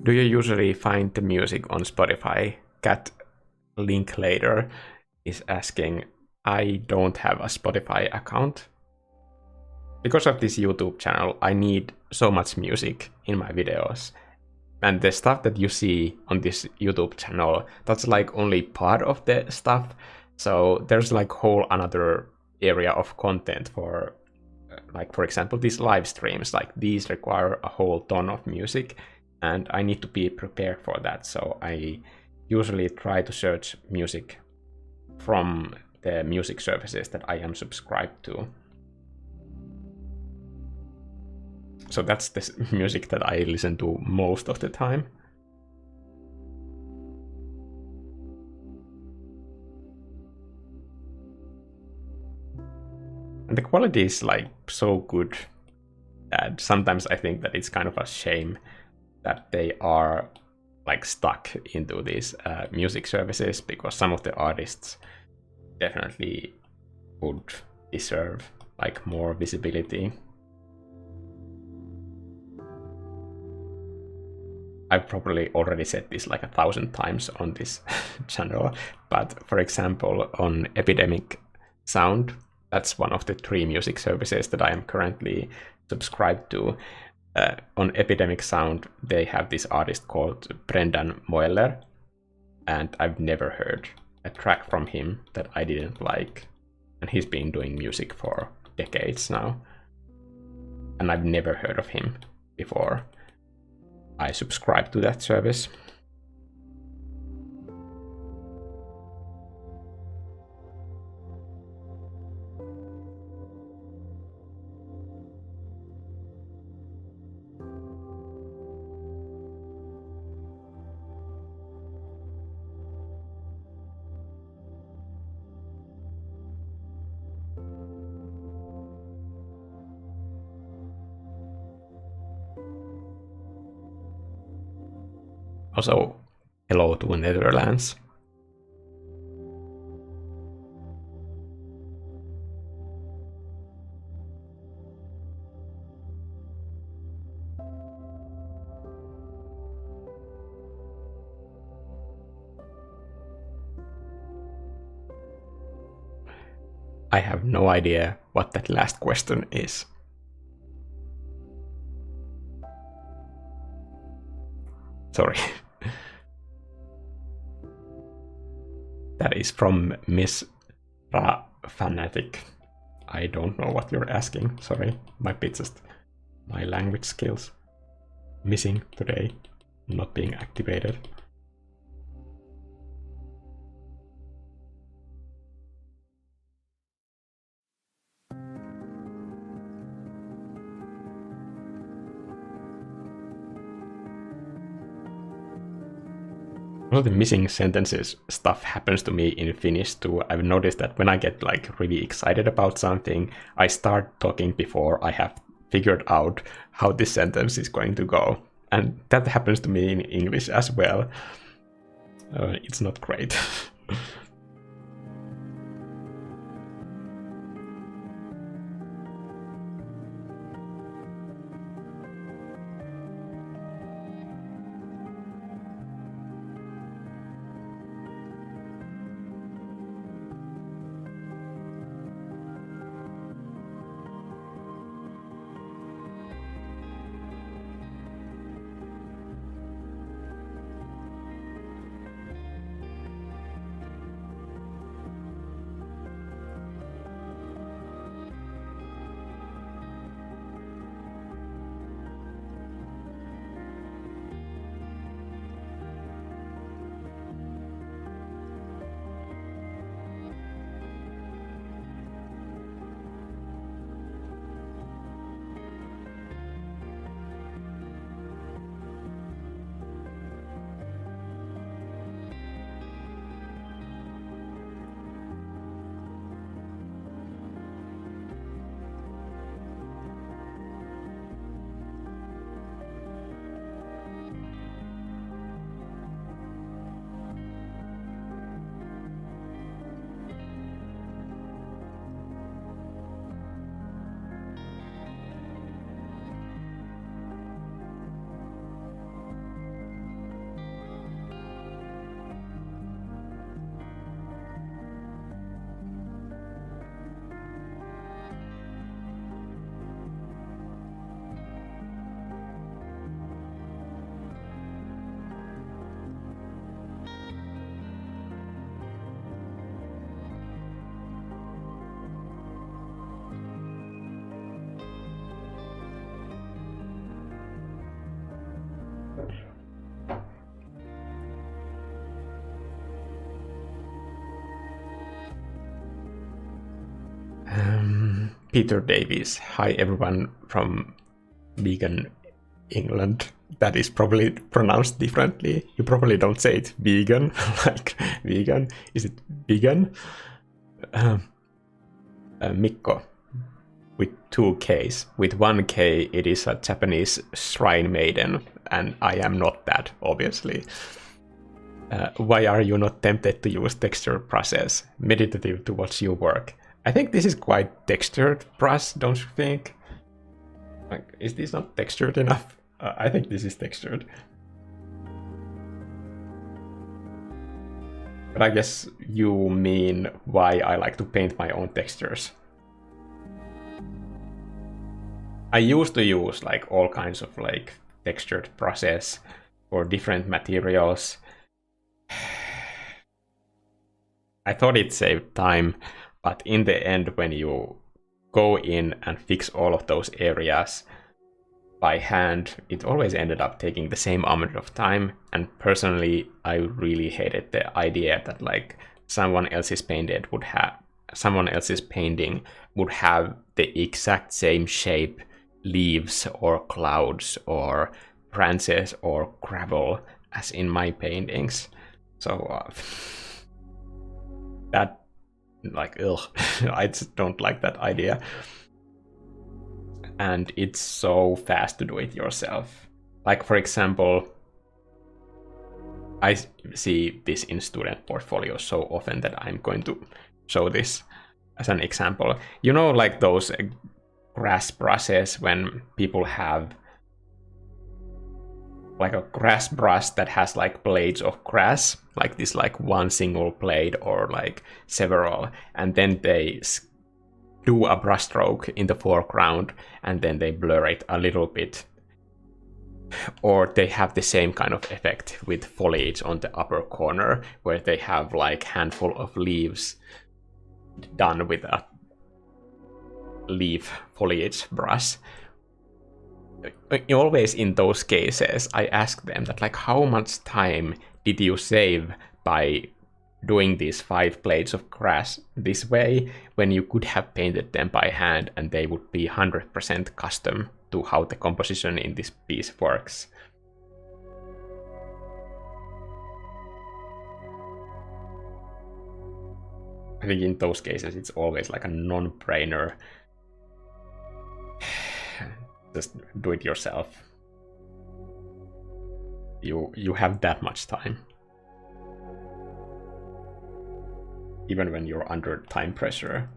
Do you usually find the music on Spotify? Cat Linklater is asking. I don't have a Spotify account. Because of this YouTube channel, I need so much music in my videos. And the stuff that you see on this YouTube channel, that's like only part of the stuff. So there's like whole another area of content for, like for example, these live streams. Like these require a whole ton of music, and I need to be prepared for that. So I usually try to search music from the music services that I am subscribed to. So that's the music that I listen to most of the time. And the quality is like so good that sometimes I think that it's kind of a shame that they are like stuck into these music services, because some of the artists definitely would deserve like more visibility. I've probably already said this like 1,000 times on this channel, but for example on Epidemic Sound, that's one of the 3 music services that I am currently subscribed to. On Epidemic Sound, they have this artist called Brendan Moeller, and I've never heard a track from him that I didn't like. And he's been doing music for decades now. And I've never heard of him before I subscribed to that service. Also, hello to Netherlands. I have no idea what that last question is. Sorry. That is from Miss Fanatic. I don't know what you're asking. Sorry. Might be just my language skills missing today. not being activated. All the missing sentences stuff happens to me in Finnish too. I've noticed that when I get like really excited about something, I start talking before I have figured out how this sentence is going to go. And that happens to me in English as well. It's not great. Peter Davies. Hi everyone from vegan England. That is probably pronounced differently. You probably don't say it vegan, like vegan. Is it vegan? Mikko, with 2 Ks. With 1 K, it is a Japanese shrine maiden, and I am not that, obviously. Why are you not tempted to use texture process? Meditative to watch you work. I think this is quite textured brush, don't you think? Like, is this not textured enough? I think this is textured. But I guess you mean why I like to paint my own textures. I used to use like all kinds of like textured process for different materials. I thought it saved time. But in the end, when you go in and fix all of those areas by hand, it always ended up taking the same amount of time. And personally, I really hated the idea that like someone else's painting would have the exact same shape, leaves or clouds or branches or gravel as in my paintings. So that, like, ugh, I just don't like that idea. And it's so fast to do it yourself. Like, for example, I see this in student portfolios so often that I'm going to show this as an example. You know, like those grass brushes when people have like a grass brush that has like blades of grass, like this, like one single blade or like several, and then they do a brush stroke in the foreground and then they blur it a little bit. Or they have the same kind of effect with foliage on the upper corner where they have like handful of leaves done with a leaf foliage brush. always in those cases, I ask them that, like, how much time did you save by doing these 5 blades of grass this way when you could have painted them by hand and they would be 100% custom to how the composition in this piece works. I think in those cases it's always like a non-brainer. Just do it yourself. You have that much time. Even when you're under time pressure.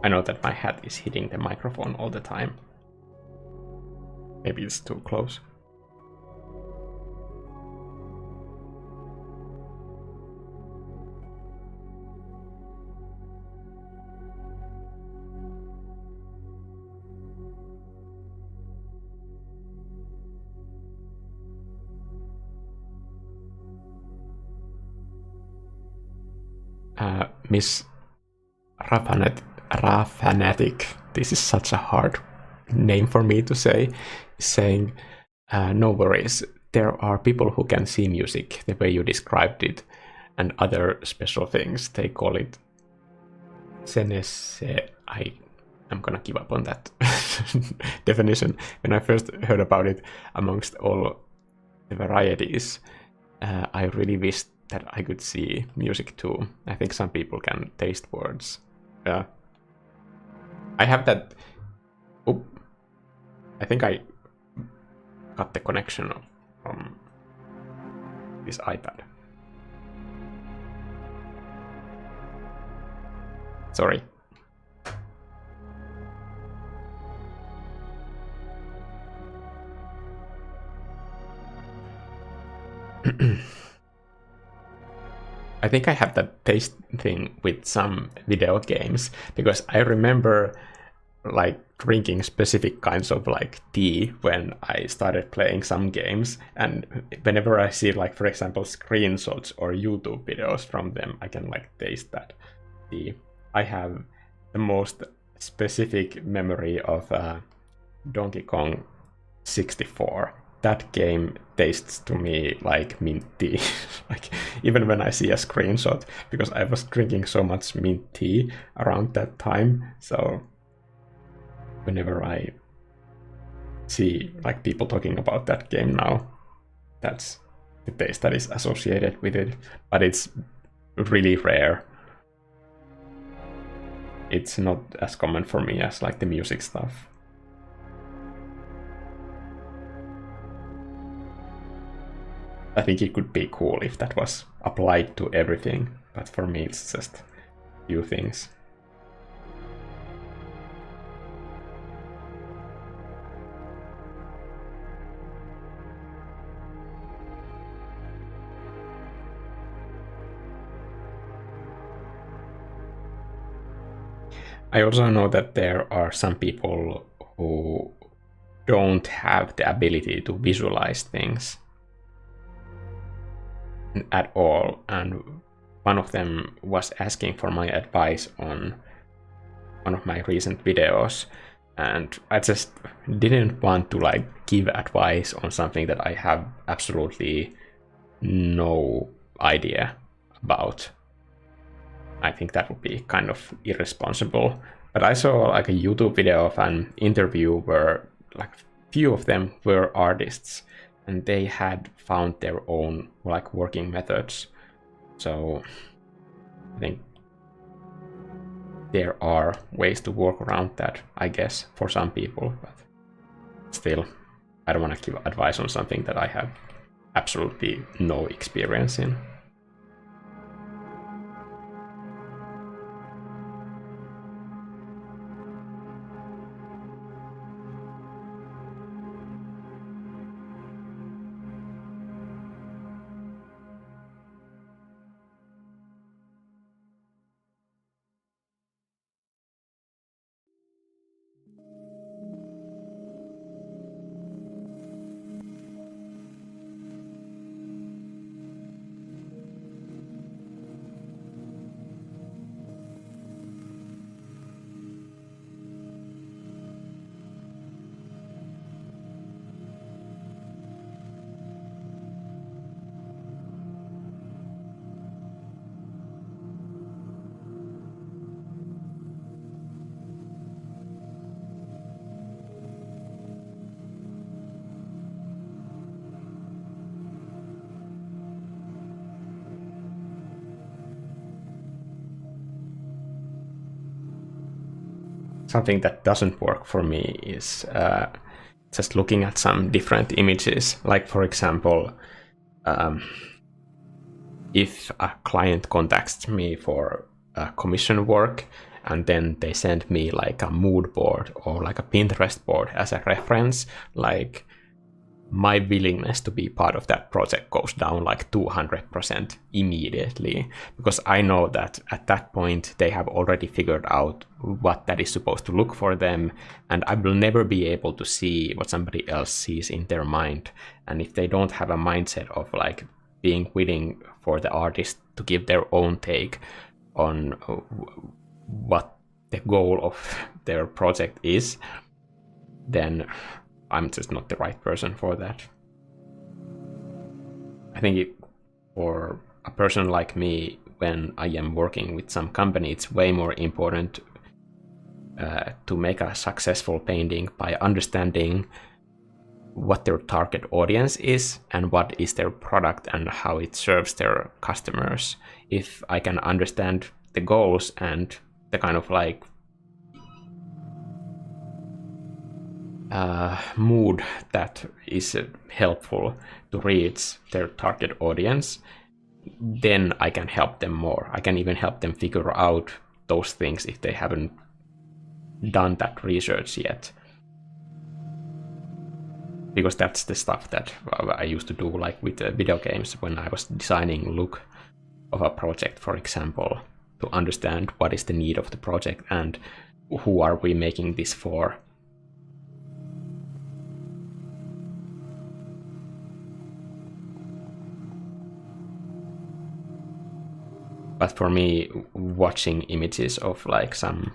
I know that my hat is hitting the microphone all the time. Maybe it's too close. Miss Rafanatic, this is such a hard name for me to say, is saying, no worries, there are people who can see music the way you described it, and other special things. They call it Synesthesia. I'm gonna give up on that definition. When I first heard about it, amongst all the varieties, I really wished that I could see music too. I think some people can taste words. I have that. Oh, I think I got the connection from this iPad. Sorry. I think I have that taste thing with some video games, because I remember like drinking specific kinds of like tea when I started playing some games, and whenever I see, like, for example, screenshots or YouTube videos from them, I can like taste that tea. I have the most specific memory of Donkey Kong 64. That game tastes to me like mint tea. Like, even when I see a screenshot, because I was drinking so much mint tea around that time. So whenever I see like people talking about that game now, that's the taste that is associated with it. But it's really rare. It's not as common for me as like the music stuff. I think it could be cool if that was applied to everything, but for me it's just a few things. I also know that there are some people who don't have the ability to visualize things at all, and one of them was asking for my advice on one of my recent videos, And I just didn't want to like give advice on something that I have absolutely no idea about. I think that would be kind of irresponsible. But I saw like a YouTube video of an interview where like few of them were artists and they had found their own like working methods. So I think there are ways to work around that, I guess, for some people, but still, I don't want to give advice on something that I have absolutely no experience in. Something that doesn't work for me is just looking at some different images. Like, for example, if a client contacts me for commission work and then they send me like a mood board or like a Pinterest board as a reference, like my willingness to be part of that project goes down like 200% immediately, because I know that at that point they have already figured out what that is supposed to look for them, and I will never be able to see what somebody else sees in their mind. And if they don't have a mindset of like being willing for the artist to give their own take on what the goal of their project is, then I'm just not the right person for that. I think for a person like me, when I am working with some company, it's way more important to make a successful painting by understanding what their target audience is and what is their product and how it serves their customers. If I can understand the goals and the kind of like mood that is helpful to reach their target audience, then I can help them more. I can even help them figure out those things if they haven't done that research yet. Because that's the stuff that I used to do, like with video games, when I was designing look of a project, for example, to understand what is the need of the project and who are we making this for. But for me, watching images of like some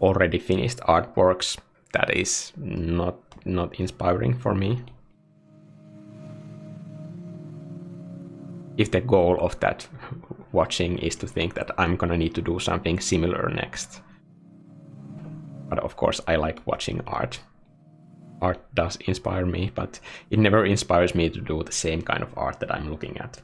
already finished artworks, that is not inspiring for me. If the goal of that watching is to think that I'm gonna need to do something similar next. But of course, I like watching art. Art does inspire me, but it never inspires me to do the same kind of art that I'm looking at.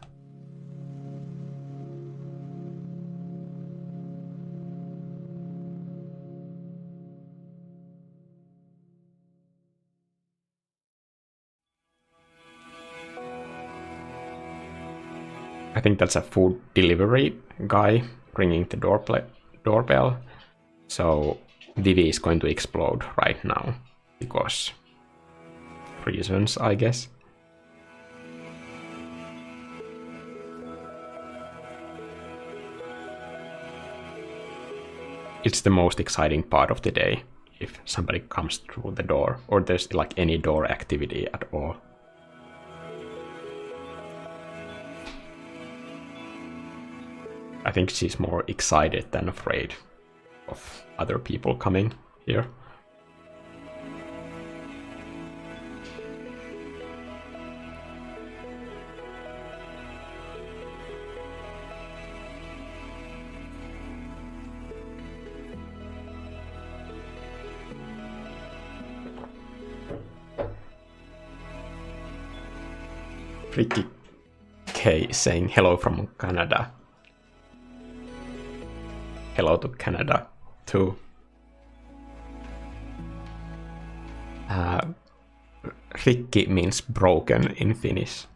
I think that's a food delivery guy ringing the doorbell. So Vivi is going to explode right now because reasons, I guess. It's the most exciting part of the day if somebody comes through the door or there's like any door activity at all. I think she's more excited than afraid of other people coming here. Ricky K saying hello from Canada. Hello to Canada too. Rikki means broken in Finnish.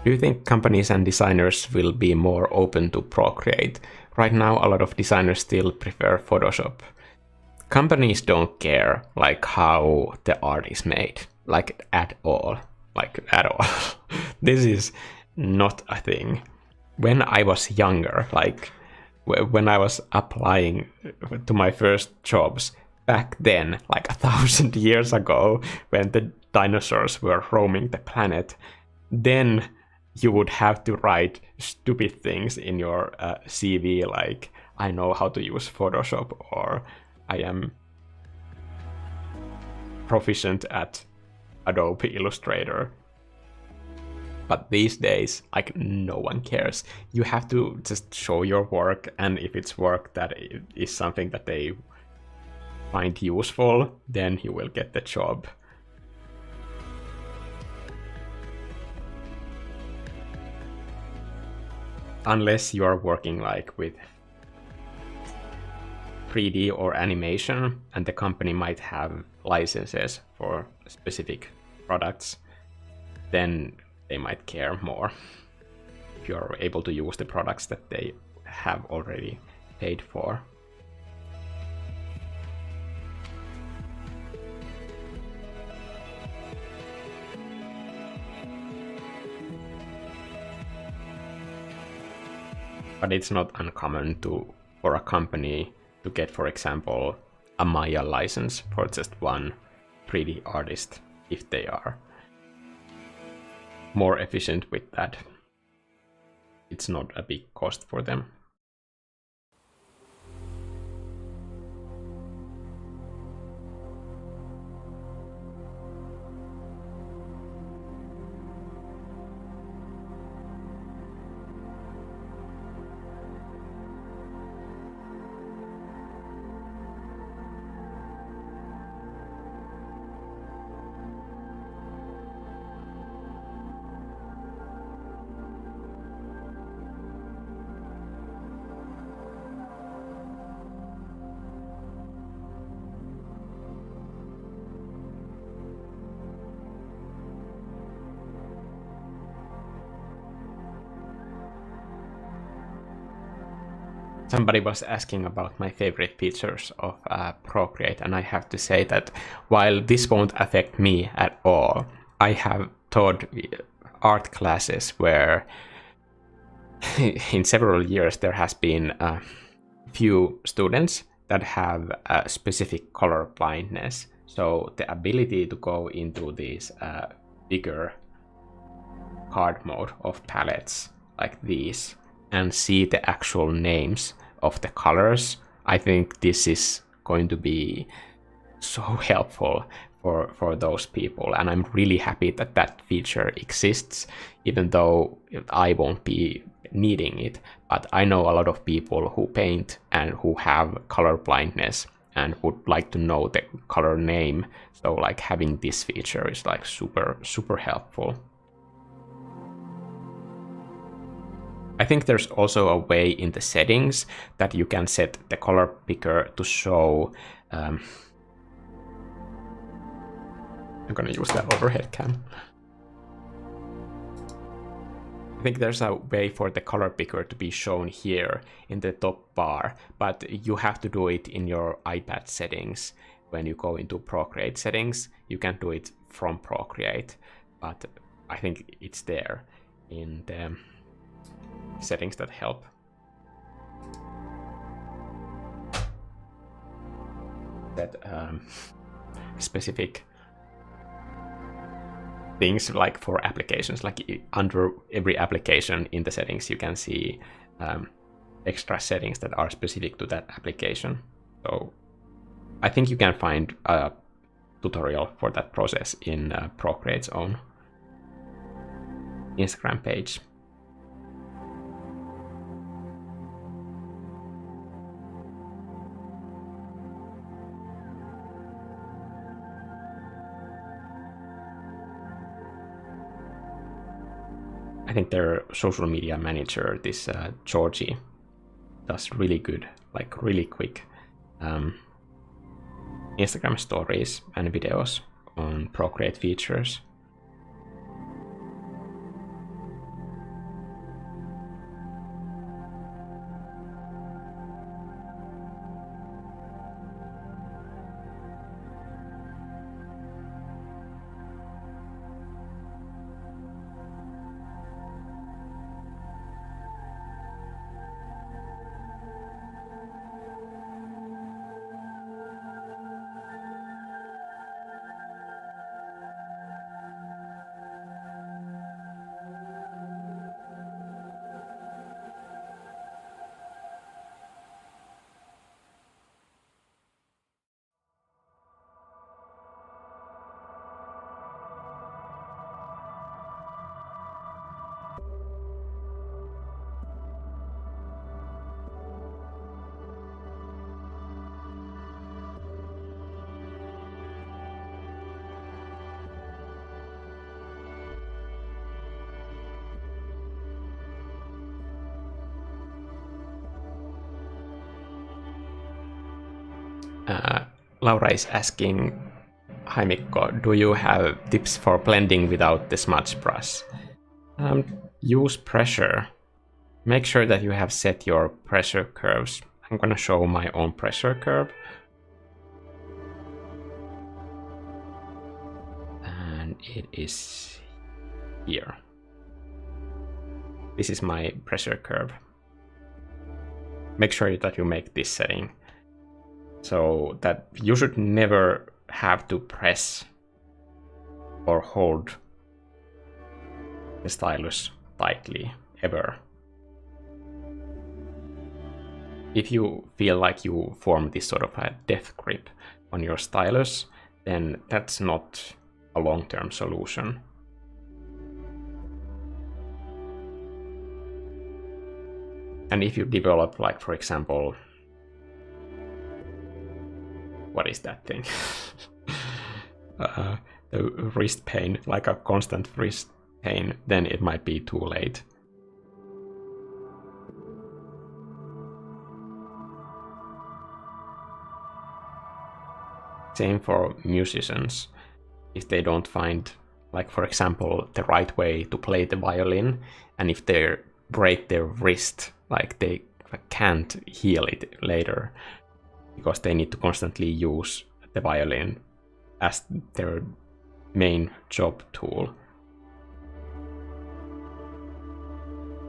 Do you think companies and designers will be more open to Procreate? Right now, a lot of designers still prefer Photoshop. Companies don't care like how the art is made, like at all. This is not a thing. When I was younger, like when I was applying to my first jobs, back then, like 1,000 years ago, when the dinosaurs were roaming the planet, then you would have to write stupid things in your CV, like I know how to use Photoshop, or I am proficient at Adobe Illustrator. But these days, like, no one cares. You have to just show your work, and if it's work that is something that they find useful, then you will get the job. Unless you are working like with 3D or animation, and the company might have licenses for specific products, then they might care more if you're able to use the products that they have already paid for. But it's not uncommon for a company to get, for example, a Maya license for just one 3D artist if they are more efficient with that. It's not a big cost for them. Somebody was asking about my favorite features of Procreate, and I have to say that while this won't affect me at all, I have taught art classes where in several years there has been a few students that have a specific color blindness. So the ability to go into these bigger card mode of palettes like these and see the actual names of the colors, I think this is going to be so helpful for those people, and I'm really happy that that feature exists, even though I won't be needing it. But I know a lot of people who paint and who have color blindness and would like to know the color name, so like having this feature is like super helpful. I think there's also a way in the settings that you can set the color picker to show. I'm gonna use that overhead cam. I think there's a way for the color picker to be shown here in the top bar, but you have to do it in your iPad settings. When you go into Procreate settings, you can do it from Procreate, but I think it's there in the settings that help. That specific things like for applications, like under every application in the settings you can see extra settings that are specific to that application. So I think you can find a tutorial for that process in Procreate's own Instagram page. I think their social media manager, this Georgie, does really good, like really quick Instagram stories and videos on Procreate features. Laura is asking, hi Mikko, do you have tips for blending without the smudge brush? Use pressure. Make sure that you have set your pressure curves. I'm gonna show my own pressure curve. And it is here. This is my pressure curve. Make sure that you make this setting, so that you should never have to press or hold the stylus tightly, ever. If you feel like you form this sort of a death grip on your stylus, then that's not a long-term solution. And if you develop, like, for example, what is that thing? The wrist pain, like a constant wrist pain, then it might be too late. Same for musicians. If they don't find, like, for example, the right way to play the violin, and if they break their wrist, like, they can't heal it later, because they need to constantly use the violin as their main job tool.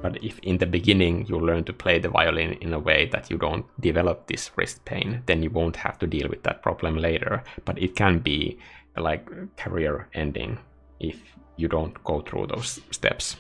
But if in the beginning you learn to play the violin in a way that you don't develop this wrist pain, then you won't have to deal with that problem later. But it can be like career ending if you don't go through those steps.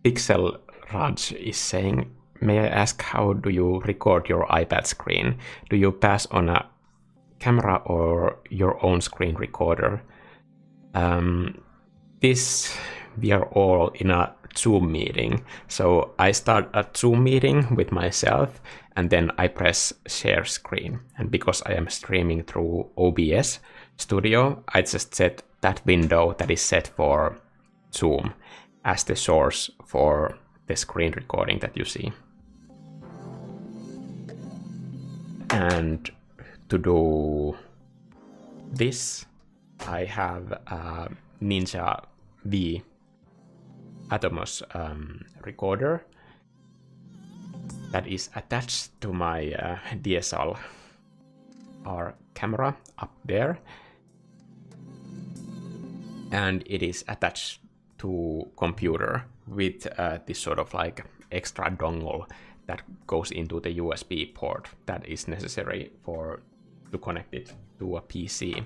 Pixel Raj is saying, may I ask, how do you record your iPad screen? Do you pass on a camera or your own screen recorder? This we are all in a Zoom meeting. So I start a Zoom meeting with myself, and then I press share screen. And because I am streaming through OBS Studio, I just set that window that is set for Zoom as the source for the screen recording that you see. And to do this, I have a Ninja V Atomos recorder that is attached to my DSLR camera up there, and it is attached to computer with this sort of like extra dongle that goes into the USB port that is necessary to connect it to a PC.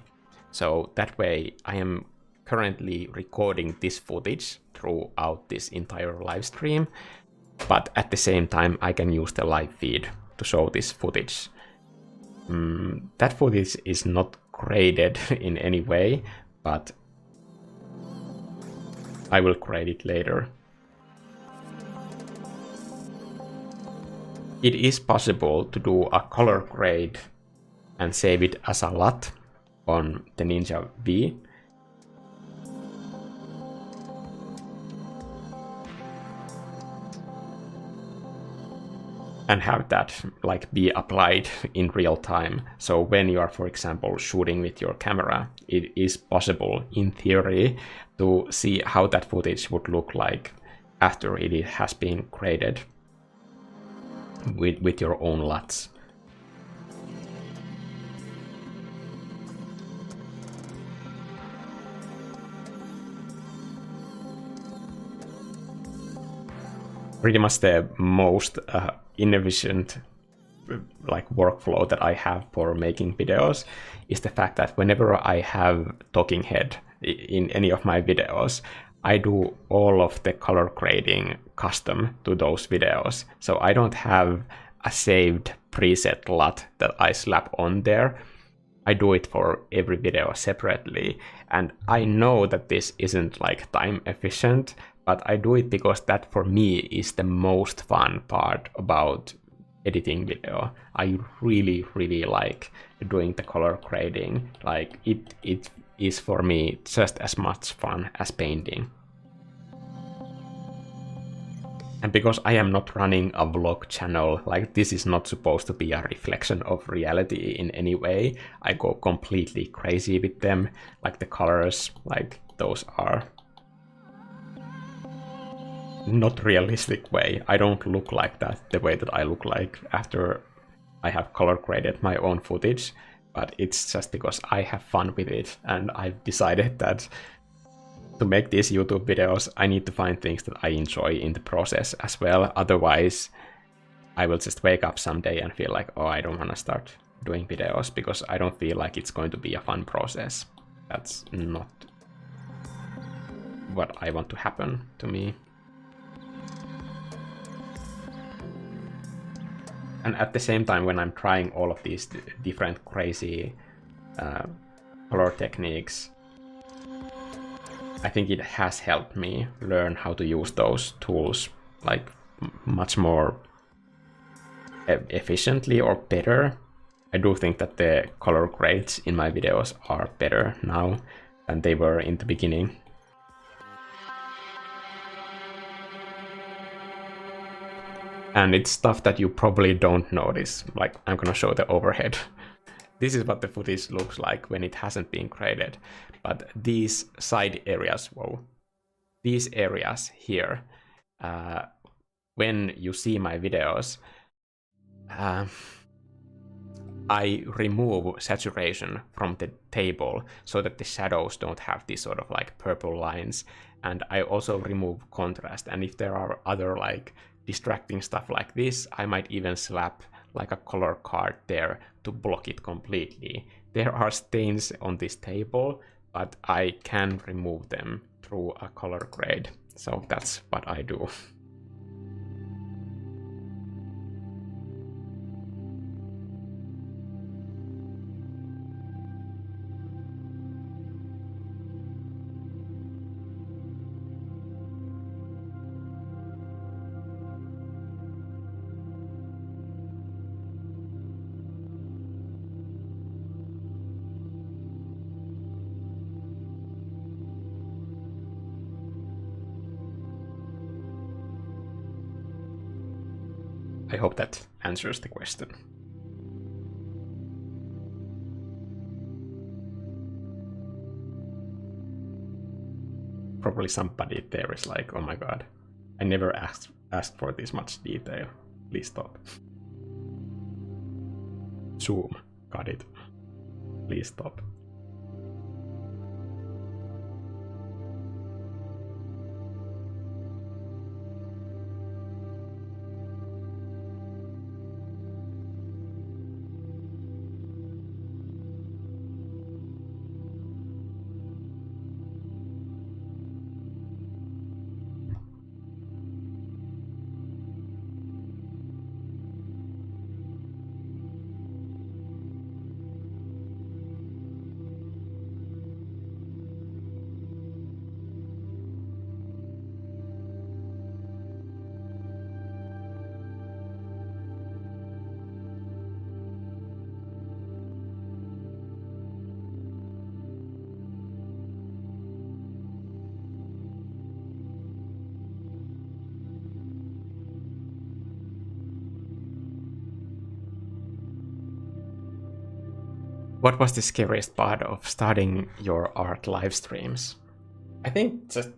So that way I am currently recording this footage throughout this entire live stream, but at the same time I can use the live feed to show this footage. That footage is not graded in any way, but I will grade it later. It is possible to do a color grade and save it as a LUT on the Ninja V. And have that like be applied in real time. So when you are, for example, shooting with your camera, it is possible in theory to see how that footage would look like after it has been graded with your own LUTs. Pretty much the most inefficient like workflow that I have for making videos is the fact that whenever I have talking head in any of my videos, I do all of the color grading custom to those videos. So I don't have a saved preset LUT that I slap on there. I do it for every video separately. And I know that this isn't like time efficient, but I do it because that for me is the most fun part about editing video. I really, really like doing the color grading. Like it is for me just as much fun as painting. And because I am not running a vlog channel, like this is not supposed to be a reflection of reality in any way. I go completely crazy with them. Like the colors, like those are not realistic way. I don't look like that the way that I look like after I have color graded my own footage, but it's just because I have fun with it, and I've decided that to make these YouTube videos I need to find things that I enjoy in the process as well. Otherwise I will just wake up someday and feel like, oh, I don't want to start doing videos because I don't feel like it's going to be a fun process. That's not what I want to happen to me. And at the same time, when I'm trying all of these different crazy color techniques, I think it has helped me learn how to use those tools like much more efficiently or better. I do think that the color grades in my videos are better now than they were in the beginning. And it's stuff that you probably don't notice. Like, I'm gonna show the overhead. This is what the footage looks like when it hasn't been graded. But these side areas, whoa, these areas here, when you see my videos, I remove saturation from the table so that the shadows don't have these sort of like purple lines. And I also remove contrast. And if there are other like distracting stuff like this, I might even slap like a color card there to block it completely. There are stains on this table, but I can remove them through a color grade. So that's what I do. I hope that answers the question. Probably somebody there is like, oh my god, I never asked for this much detail. Please stop. Zoom, got it. Please stop. What was the scariest part of starting your art live streams? I think just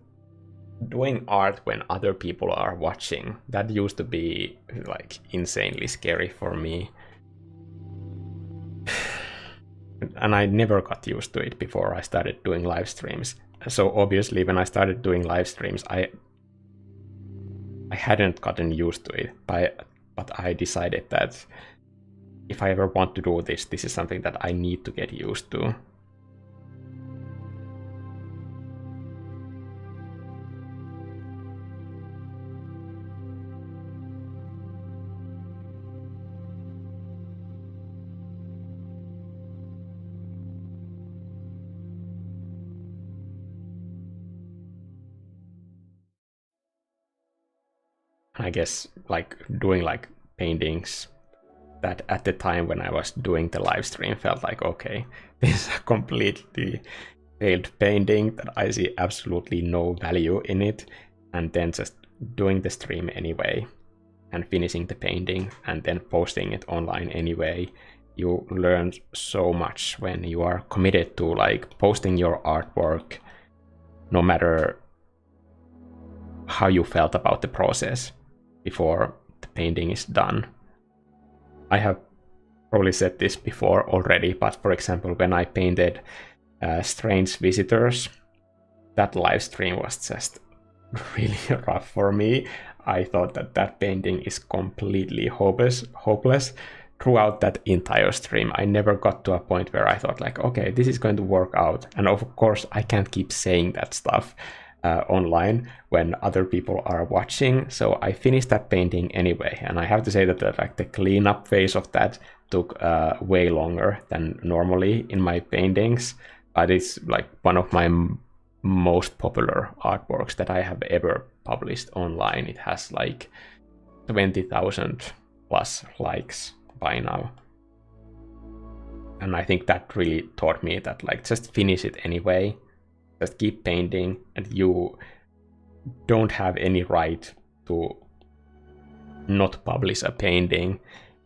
doing art when other people are watching, that used to be like insanely scary for me. And I never got used to it before I started doing live streams. So obviously when I started doing live streams, I hadn't gotten used to it, but I decided that if I ever want to do this, this is something that I need to get used to. I guess like doing like paintings that at the time when I was doing the live stream felt like, okay, this is a completely failed painting that I see absolutely no value in it, and then just doing the stream anyway and finishing the painting and then posting it online anyway. You learn so much when you are committed to like posting your artwork, no matter how you felt about the process before the painting is done. I have probably said this before already, but for example, when I painted Strange Visitors, that live stream was just really rough for me. I thought that that painting is completely hopeless throughout that entire stream. I never got to a point where I thought like, okay, this is going to work out. And of course, I can't keep saying that stuff online when other people are watching. So I finished that painting anyway. And I have to say that like the cleanup phase of that took way longer than normally in my paintings. But it's like one of my most popular artworks that I have ever published online. It has like 20,000 plus likes by now. And I think that really taught me that like just finish it anyway. Just keep painting, and you don't have any right to not publish a painting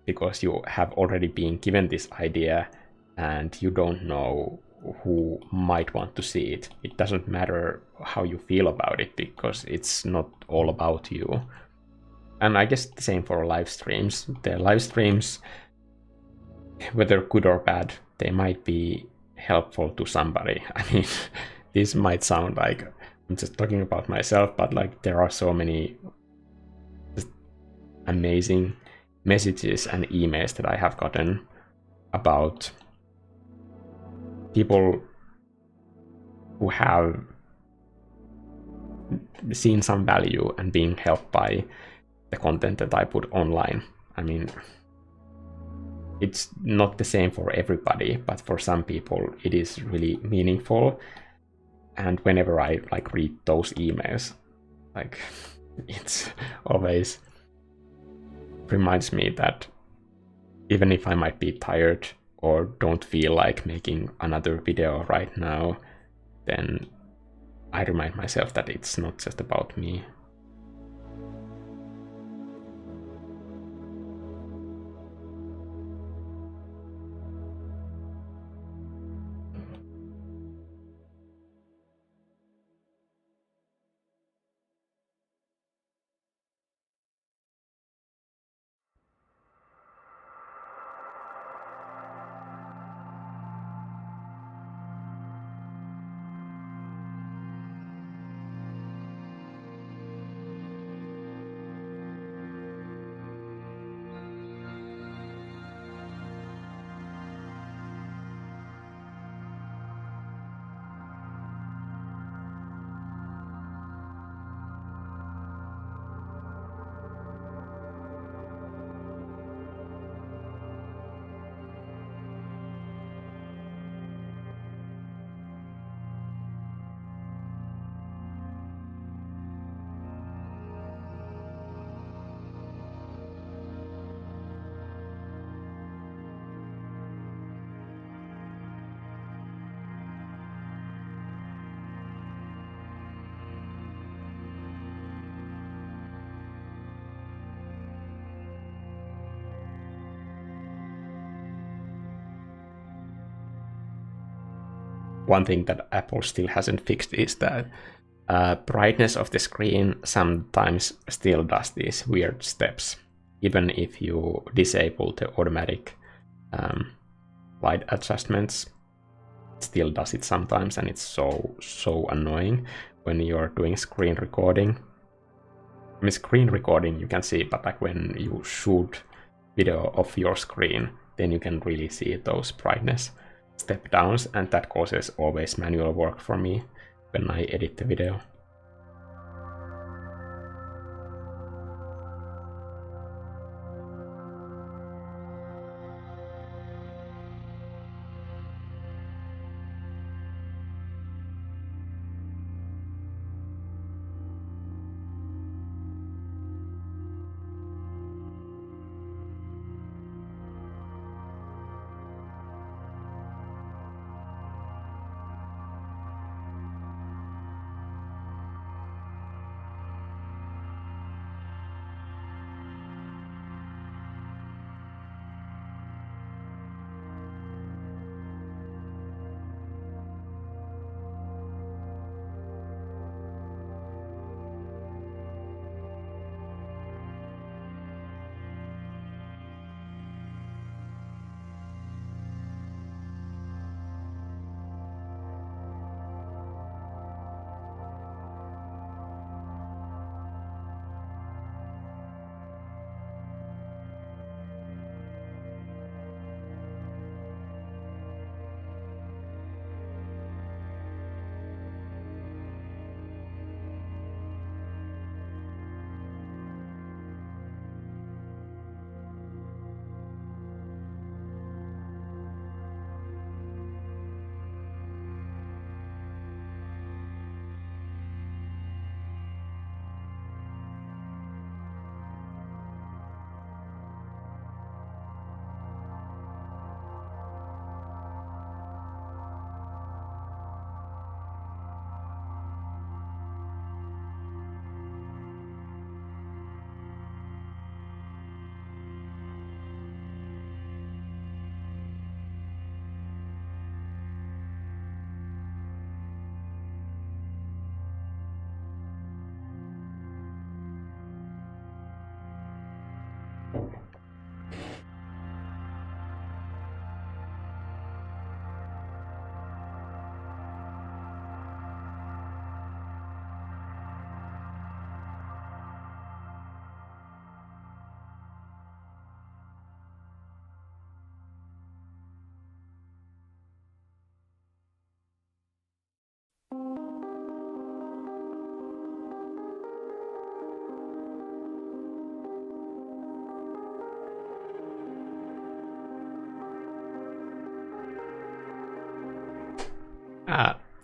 because you have already been given this idea and you don't know who might want to see it. It doesn't matter how you feel about it because it's not all about you. And I guess the same for live streams. The live streams, whether good or bad, they might be helpful to somebody. I mean, this might sound like I'm just talking about myself, but like there are so many amazing messages and emails that I have gotten about people who have seen some value and being helped by the content that I put online. I mean, it's not the same for everybody, but for some people it is really meaningful. And whenever I like read those emails, like it's always reminds me that even if I might be tired or don't feel like making another video right now, then I remind myself that it's not just about me. one thing that Apple still hasn't fixed is that brightness of the screen sometimes still does these weird steps, even if you disable the automatic light adjustments. It still does it sometimes, and it's so annoying when you're doing screen recording. I mean, screen recording you can see, but like when you shoot video of your screen, then you can really see those brightness step downs, and that causes always manual work for me when I edit the video.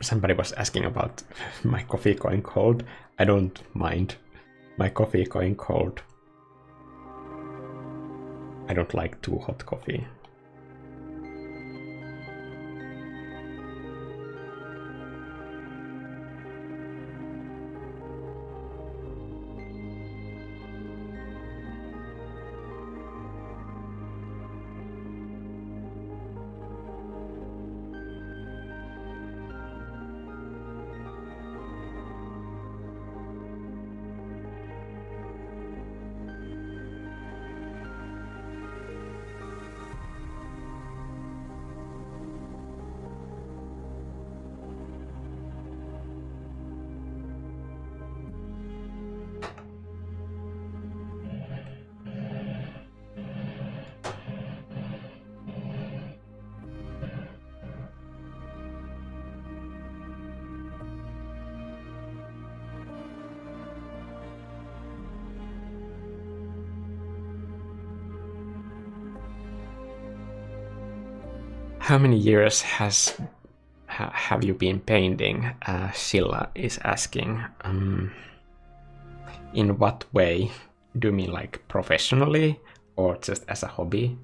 Somebody was asking about my coffee going cold. I don't mind my coffee going cold. I don't like too hot coffee. How many years have you been painting? Silla is asking. In what way? Do you mean like professionally or just as a hobby?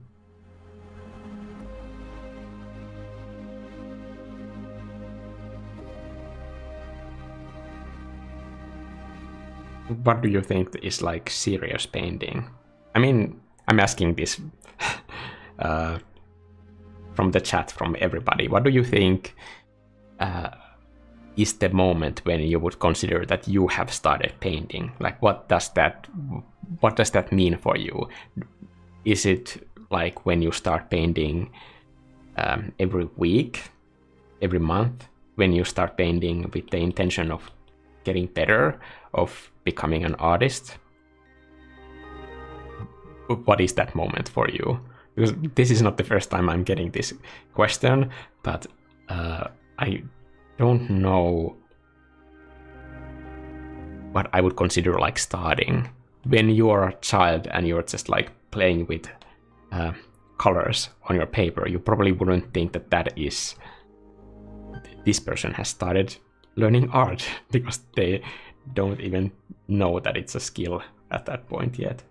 What do you think is like serious painting? I mean, I'm asking this from the chat, from everybody. What do you think is the moment when you would consider that you have started painting? Like, what does that mean for you? Is it like when you start painting every week, every month, when you start painting with the intention of getting better, of becoming an artist? What is that moment for you? Because this is not the first time I'm getting this question, but I don't know what I would consider like starting. When you are a child and you're just like playing with colors on your paper, you probably wouldn't think that this person has started learning art, because they don't even know that it's a skill at that point yet.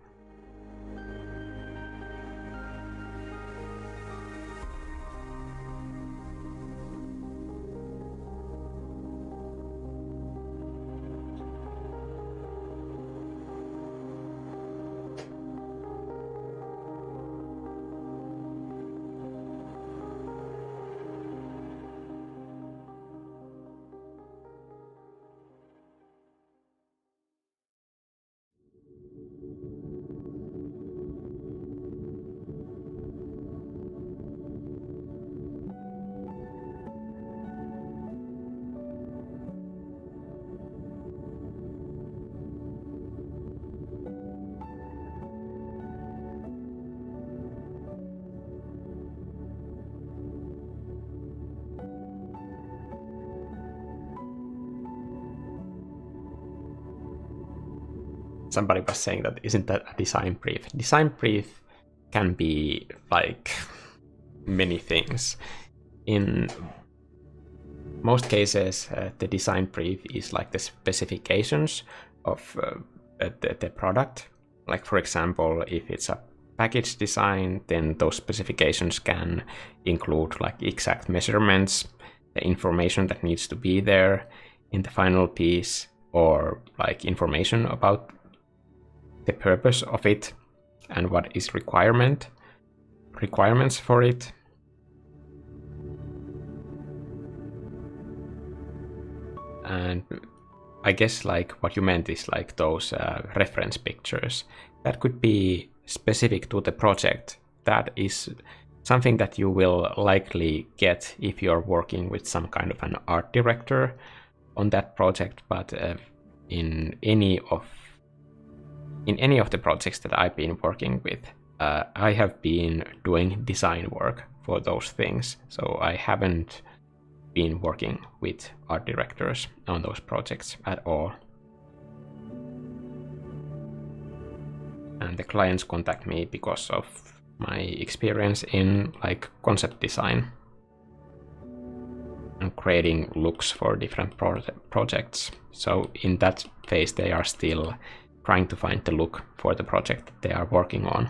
Somebody was saying that, isn't that a design brief? Design brief can be like many things. In most cases, the design brief is like the specifications of the product. Like, for example, if it's a package design, then those specifications can include like exact measurements, the information that needs to be there in the final piece, or like information about the purpose of it and what is requirements for it. And I guess like what you meant is like those reference pictures that could be specific to the project. That is something that you will likely get if you're working with some kind of an art director on that project. But in any of the projects that I've been working with, I have been doing design work for those things. So I haven't been working with art directors on those projects at all. And the clients contact me because of my experience in like concept design and creating looks for different projects. So in that phase, they are still trying to find the look for the project they are working on.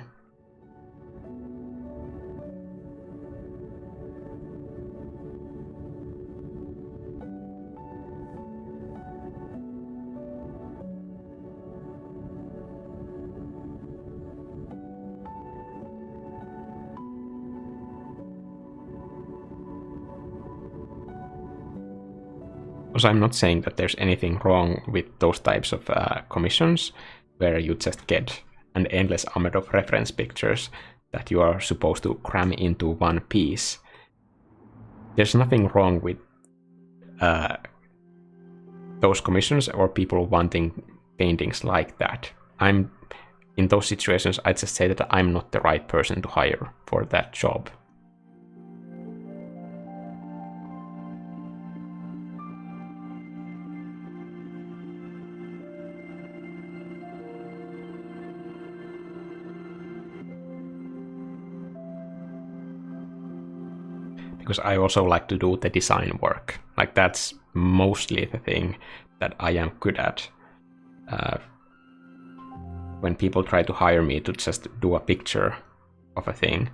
Also, I'm not saying that there's anything wrong with those types of commissions where you just get an endless amount of reference pictures that you are supposed to cram into one piece. There's nothing wrong with those commissions or people wanting paintings like that. In those situations, I just say that I'm not the right person to hire for that job. Because I also like to do the design work. Like, that's mostly the thing that I am good at. When people try to hire me to just do a picture of a thing,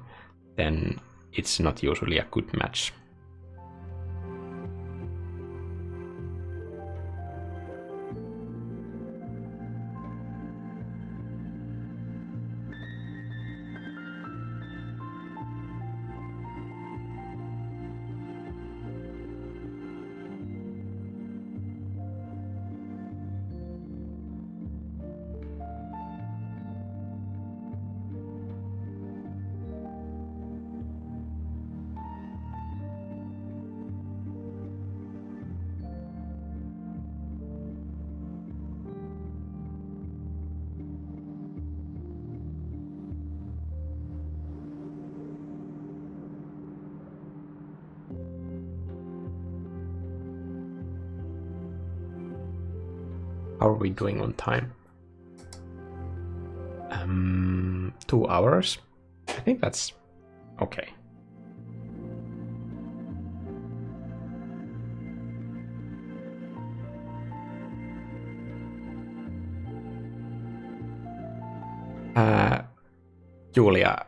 then it's not usually a good match. How are we doing on time? 2 hours. I think that's okay. Julia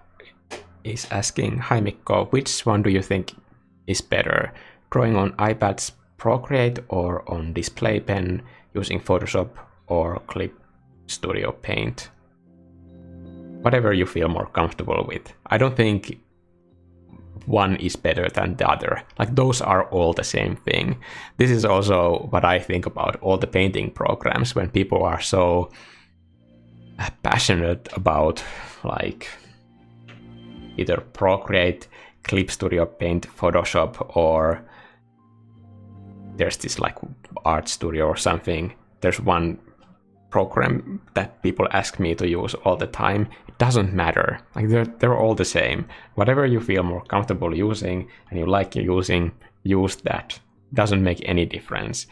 is asking, hi Mikko, which one do you think is better? Drawing on iPad's Procreate or on display pen using Photoshop or Clip Studio Paint? Whatever you feel more comfortable with. I don't think one is better than the other. Like, those are all the same thing. This is also what I think about all the painting programs when people are so passionate about like either Procreate, Clip Studio Paint, Photoshop, or there's this like art studio or something. There's one program that people ask me to use all the time. It doesn't matter. Like, they're all the same. Whatever you feel more comfortable using and you like using, use that. Doesn't make any difference.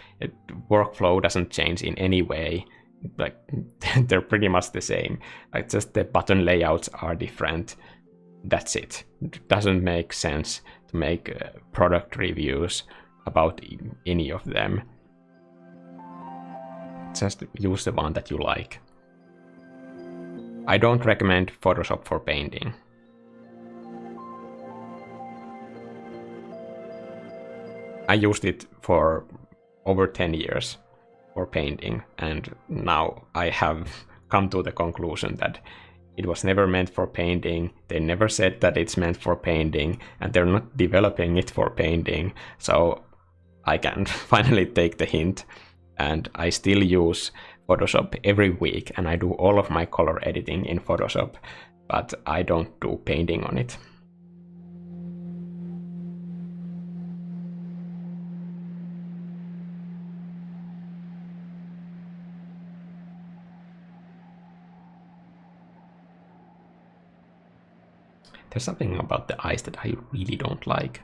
Workflow doesn't change in any way. Like, they're pretty much the same. Like, just the button layouts are different. That's it. It doesn't make sense to make product reviews about any of them. Just use the one that you like. I don't recommend Photoshop for painting. I used it for over 10 years for painting, and now I have come to the conclusion that it was never meant for painting. They never said that it's meant for painting, and they're not developing it for painting. So I can finally take the hint, and I still use Photoshop every week, and I do all of my color editing in Photoshop, but I don't do painting on it. There's something about the eyes that I really don't like.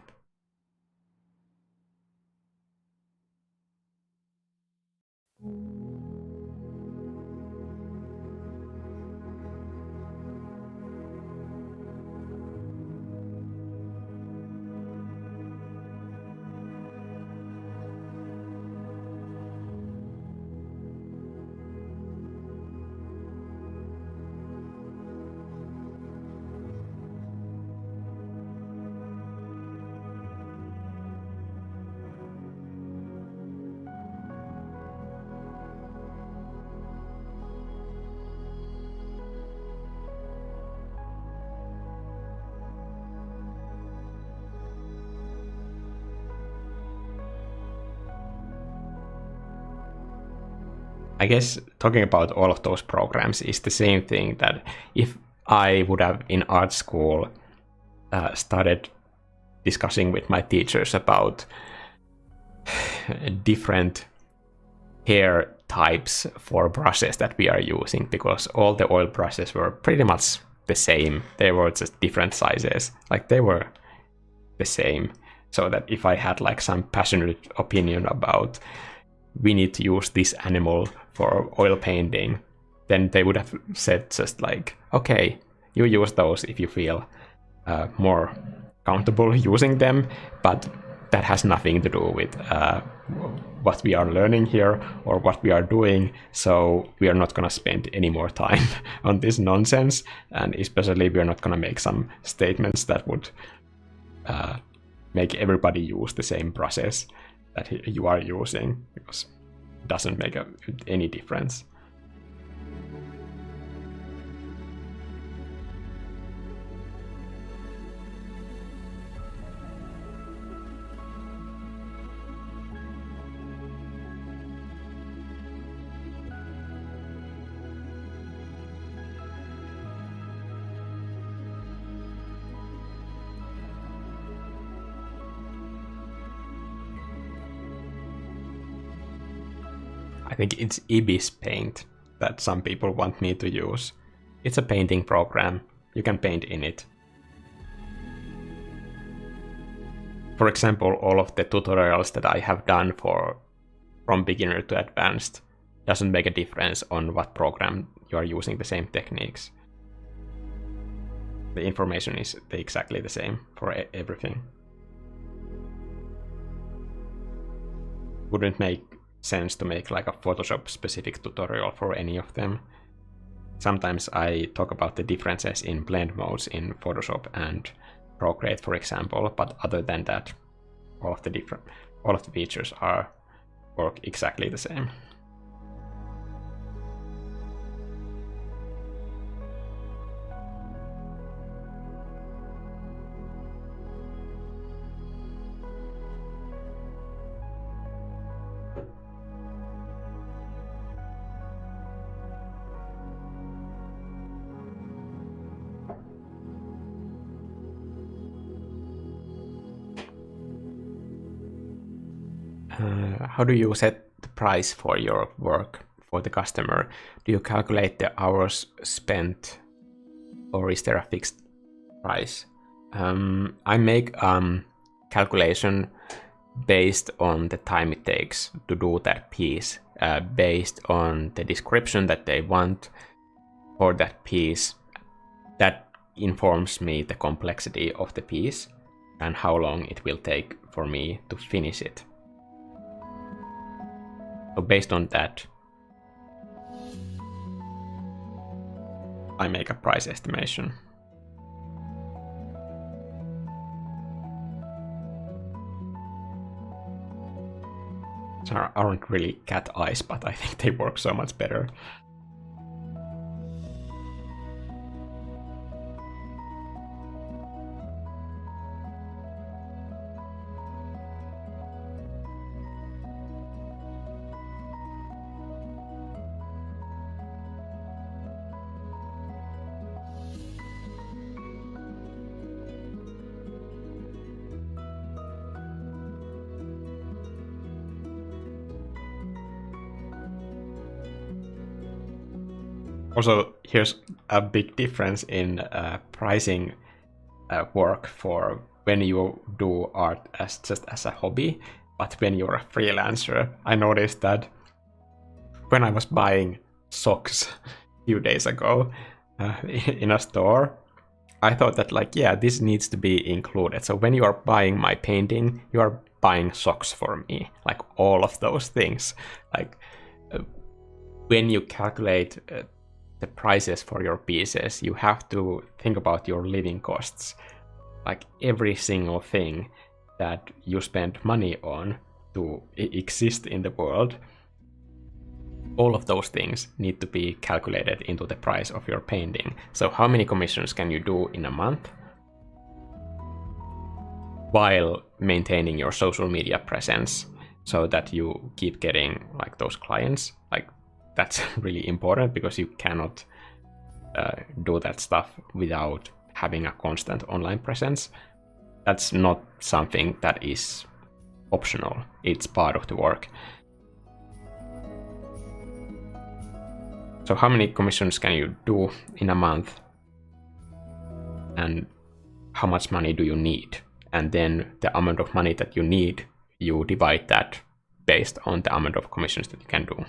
I guess talking about all of those programs is the same thing that if I would have in art school started discussing with my teachers about different hair types for brushes that we are using, because all the oil brushes were pretty much the same. They were just different sizes. Like, they were the same. So that if I had like some passionate opinion about we need to use this animal for oil painting, then they would have said just like, okay, you use those if you feel more comfortable using them, but that has nothing to do with what we are learning here or what we are doing, so we are not going to spend any more time on this nonsense, and especially we are not going to make some statements that would make everybody use the same process that you are using, because it doesn't make any difference. I think it's Ibis Paint that some people want me to use. It's a painting program. You can paint in it. For example, all of the tutorials that I have done from beginner to advanced, doesn't make a difference on what program you are using the same techniques. The information is exactly the same for everything. Wouldn't make sense to make like a Photoshop specific tutorial for any of them. Sometimes I talk about the differences in blend modes in Photoshop and Procreate, for example, but other than that, all of the features work exactly the same. How do you set the price for your work for the customer? Do you calculate the hours spent, or is there a fixed price? I make calculation based on the time it takes to do that piece, based on the description that they want for that piece. That informs me the complexity of the piece and how long it will take for me to finish it. So based on that, I make a price estimation. These aren't really cat eyes, but I think they work so much better. Also, here's a big difference in pricing work for when you do art just as a hobby, but when you're a freelancer. I noticed that when I was buying socks a few days ago in a store, I thought that like, yeah, this needs to be included. So when you are buying my painting, you are buying socks for me, like all of those things. Like when you calculate the prices for your pieces, you have to think about your living costs. Like every single thing that you spend money on to exist in the world, all of those things need to be calculated into the price of your painting. So how many commissions can you do in a month while maintaining your social media presence so that you keep getting like those clients? Like that's really important because you cannot do that stuff without having a constant online presence. That's not something that is optional. It's part of the work. So how many commissions can you do in a month? And how much money do you need? And then the amount of money that you need, you divide that based on the amount of commissions that you can do.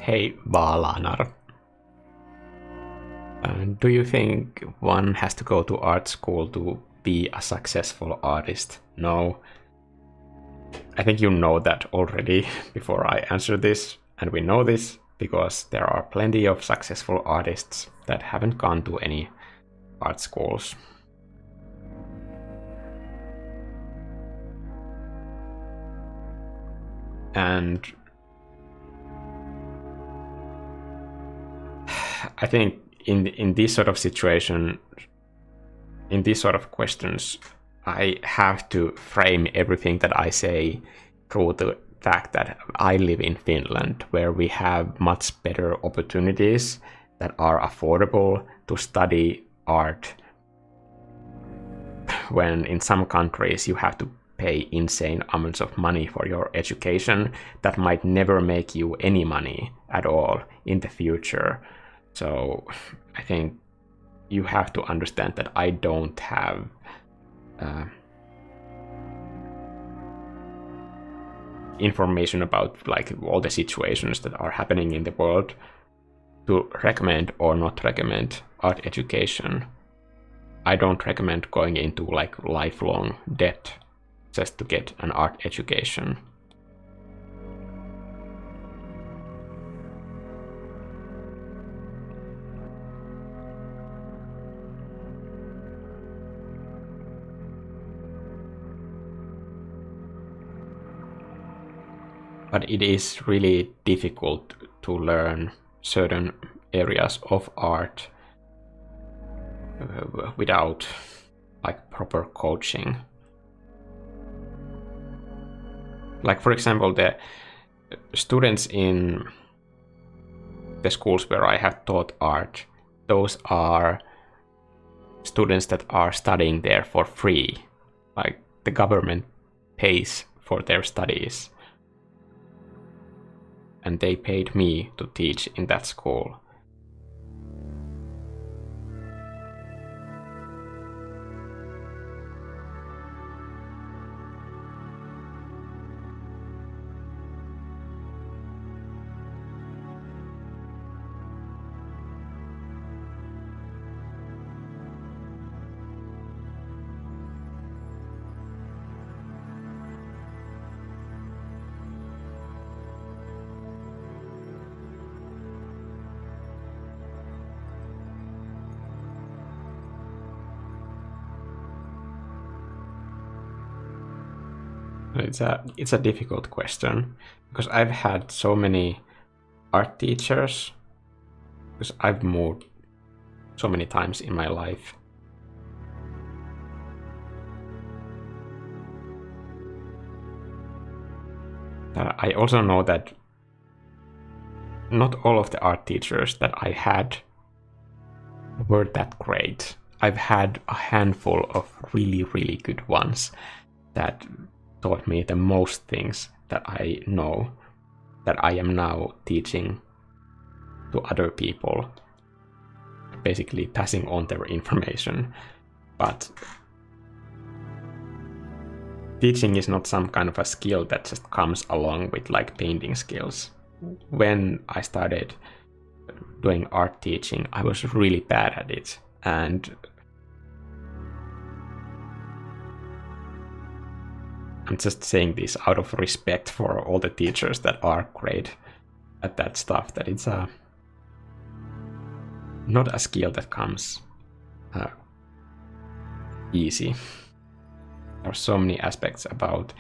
Hey, Valanar. Do you think one has to go to art school to be a successful artist? No. I think you know that already before I answer this, and we know this because there are plenty of successful artists that haven't gone to any art schools. And I think in this sort of situation, in these sort of questions, I have to frame everything that I say through the fact that I live in Finland, where we have much better opportunities that are affordable to study art, when in some countries you have to pay insane amounts of money for your education that might never make you any money at all in the future. So I think you have to understand that I don't have information about like all the situations that are happening in the world to recommend or not recommend art education. I don't recommend going into like lifelong debt just to get an art education. But it is really difficult to learn certain areas of art without like proper coaching. Like for example, the students in the schools where I have taught art, those are students that are studying there for free. Like the government pays for their studies. And they paid me to teach in that school. It's a difficult question because I've had so many art teachers, because I've moved so many times in my life. I also know that not all of the art teachers that I had were that great. I've had a handful of really, really good ones that taught me the most things that I know, that I am now teaching to other people, basically passing on their information. But teaching is not some kind of a skill that just comes along with like painting skills. When I started doing art teaching, I was really bad at it, and I'm just saying this out of respect for all the teachers that are great at that stuff, that it's not a skill that comes easy. There are so many aspects about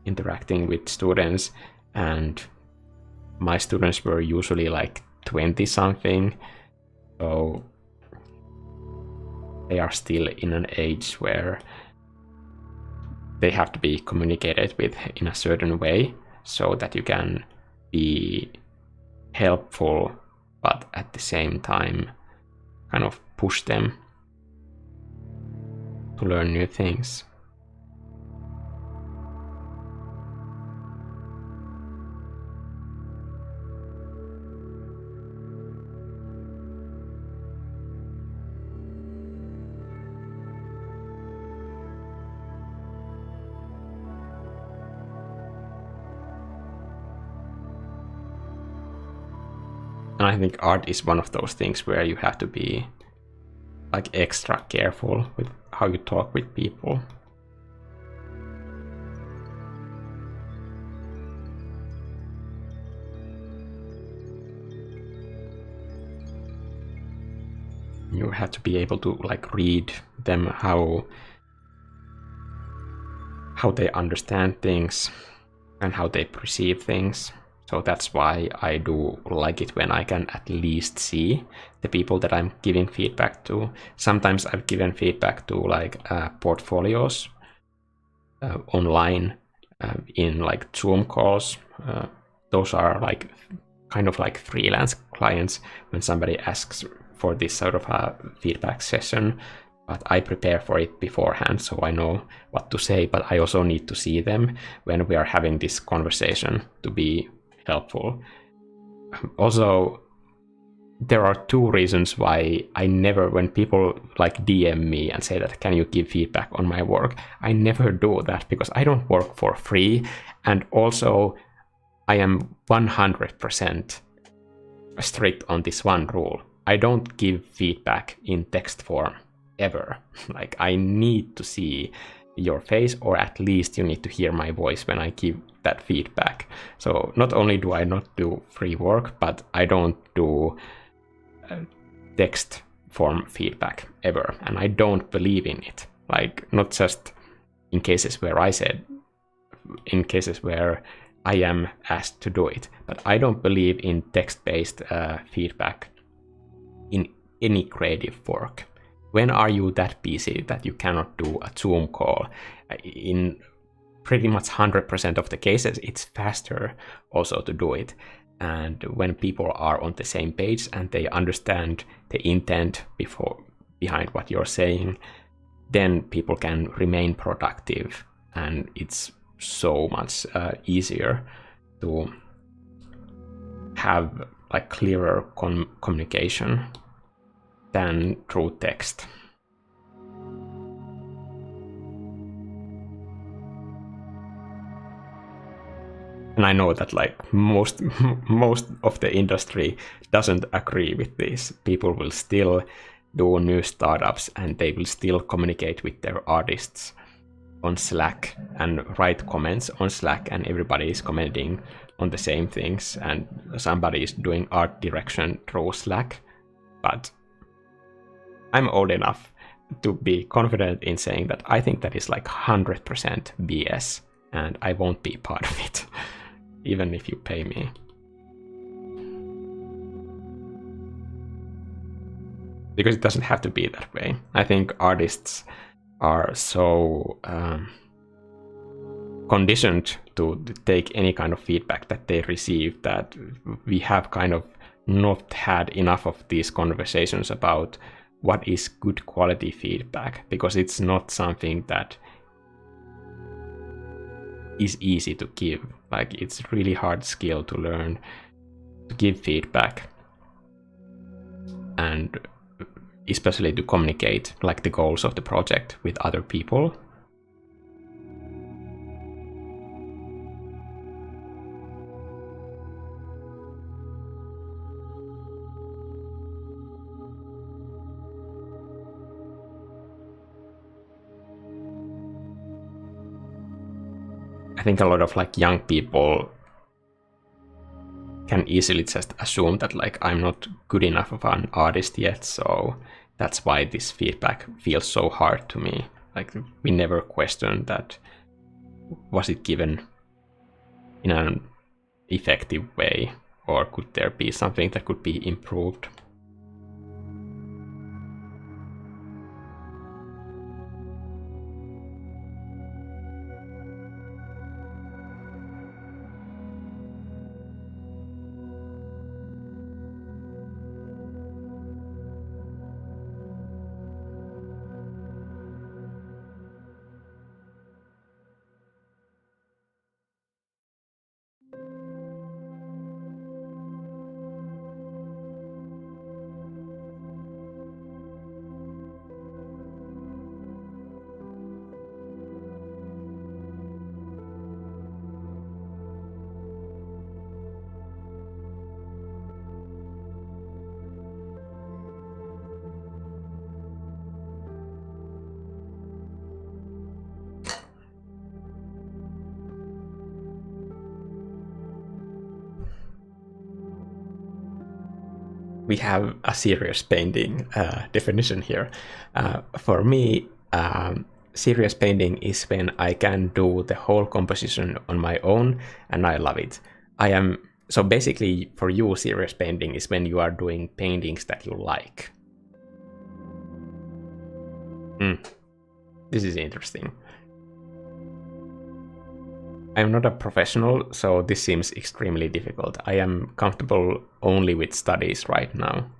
interacting with students, and my students were usually like 20 something, so they are still in an age where they have to be communicated with in a certain way so that you can be helpful, but at the same time kind of push them to learn new things. And I think art is one of those things where you have to be like extra careful with how you talk with people. You have to be able to like read them, how they understand things and how they perceive things. So that's why I do like it when I can at least see the people that I'm giving feedback to. Sometimes I've given feedback to like portfolios online in like Zoom calls. Those are like kind of like freelance clients when somebody asks for this sort of a feedback session. But I prepare for it beforehand, so I know what to say, but I also need to see them when we are having this conversation to be helpful. Also, there are two reasons why I never, when people like DM me and say that, can you give feedback on my work? I never do that because I don't work for free. And also, I am 100% strict on this one rule. I don't give feedback in text form. Ever. Like, I need to see your face, or at least you need to hear my voice when I give that feedback. So not only do I not do free work, but I don't do text form feedback ever, and I don't believe in it. Like, not just in cases where in cases where I am asked to do it, but I don't believe in text-based feedback in any creative work. When are you that busy that you cannot do a Zoom call? In pretty much 100% of the cases, it's faster also to do it. And when people are on the same page and they understand the intent behind what you're saying, then people can remain productive. And it's so much easier to have like clearer communication than through text. And I know that like most of the industry doesn't agree with this. People will still do new startups and they will still communicate with their artists on Slack and write comments on Slack, and everybody is commenting on the same things, and somebody is doing art direction through Slack. But I'm old enough to be confident in saying that I think that is like 100% BS, and I won't be part of it, even if you pay me. Because it doesn't have to be that way. I think artists are so conditioned to take any kind of feedback that they receive that we have kind of not had enough of these conversations about what is good quality feedback, because it's not something that is easy to give. Like, it's really hard skill to learn to give feedback, and especially to communicate like the goals of the project with other people. I think a lot of like young people can easily just assume that like I'm not good enough of an artist yet, so that's why this feedback feels so hard to me. Like, we never question that, was it given in an effective way, or could there be something that could be improved? we have a serious painting definition here. For me, serious painting is when I can do the whole composition on my own and I love it. So basically for you, serious painting is when you are doing paintings that you like. This is interesting. I'm not a professional, so this seems extremely difficult. I am comfortable only with studies right now.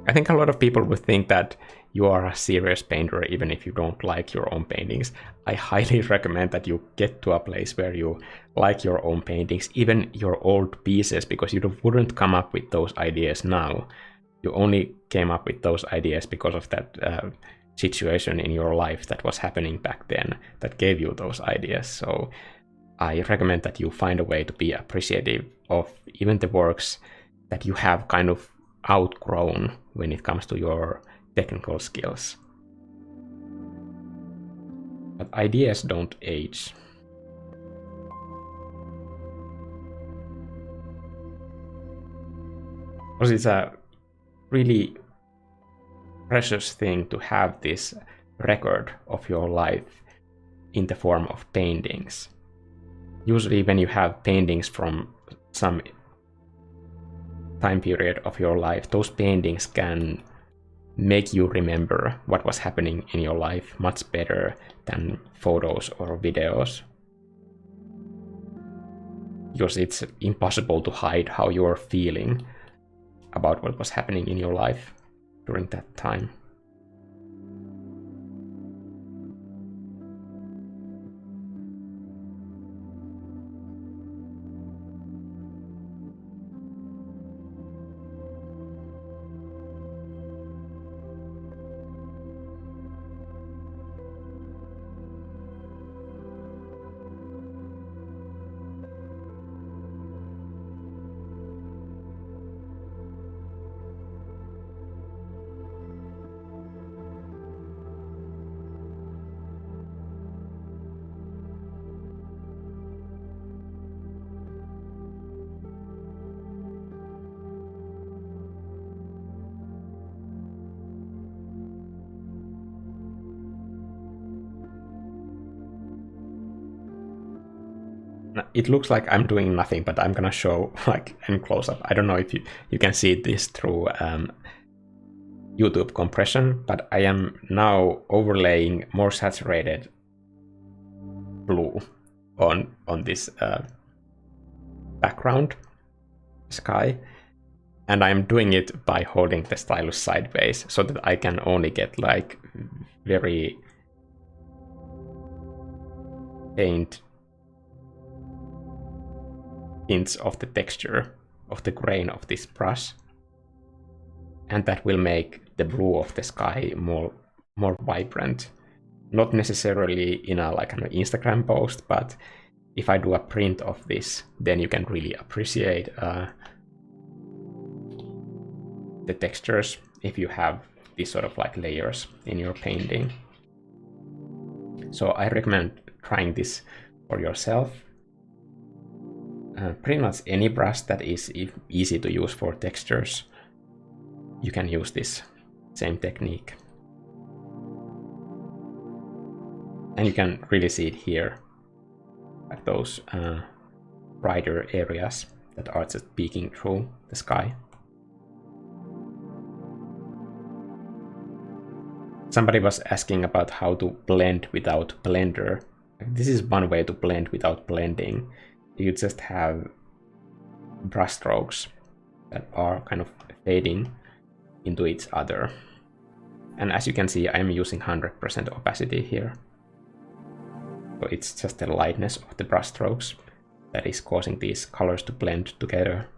I think a lot of people would think that you are a serious painter even if you don't like your own paintings. I highly recommend that you get to a place where you like your own paintings, even your old pieces, because you wouldn't come up with those ideas now. You only came up with those ideas because of that situation in your life that was happening back then that gave you those ideas. So I recommend that you find a way to be appreciative of even the works that you have kind of outgrown when it comes to your technical skills. But ideas don't age. Because it's a really precious thing to have this record of your life in the form of paintings. Usually when you have paintings from some time period of your life, those paintings can make you remember what was happening in your life much better than photos or videos. Because it's impossible to hide how you're feeling about what was happening in your life during that time. It looks like I'm doing nothing, but I'm gonna show like in close-up. I don't know if you can see this through YouTube compression, but I am now overlaying more saturated blue on this background sky, and I'm doing it by holding the stylus sideways so that I can only get like very faint hints of the texture of the grain of this brush, and that will make the blue of the sky more vibrant. Not necessarily in a like an Instagram post, but if I do a print of this, then you can really appreciate the textures if you have these sort of like layers in your painting. So I recommend trying this for yourself. Pretty much any brush that is easy to use for textures, you can use this same technique. And you can really see it here, like those brighter areas that are just peeking through the sky. Somebody was asking about how to blend without Blender. This is one way to blend without blending. You just have brush strokes that are kind of fading into each other. And as you can see, I'm using 100% opacity here. So it's just the lightness of the brush strokes that is causing these colors to blend together.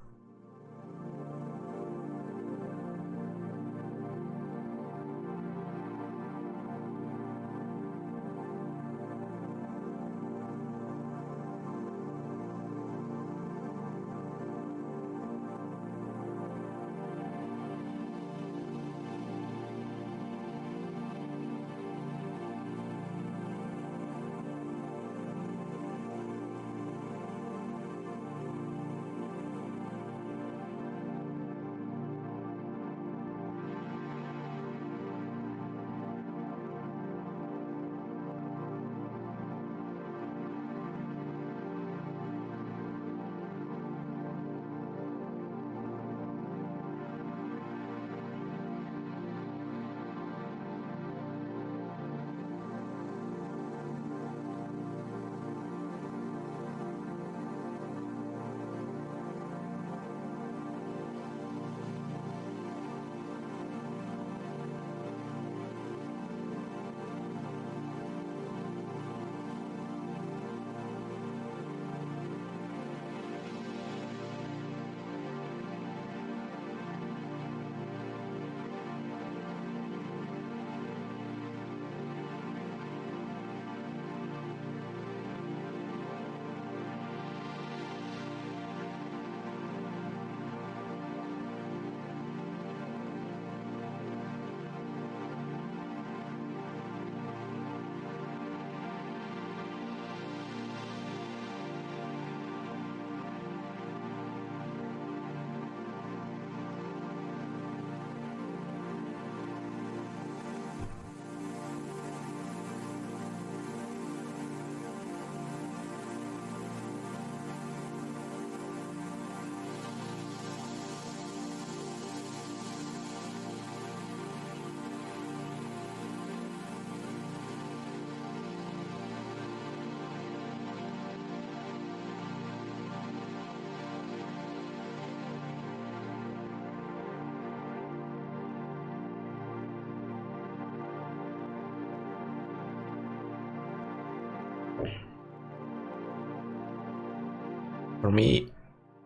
For me,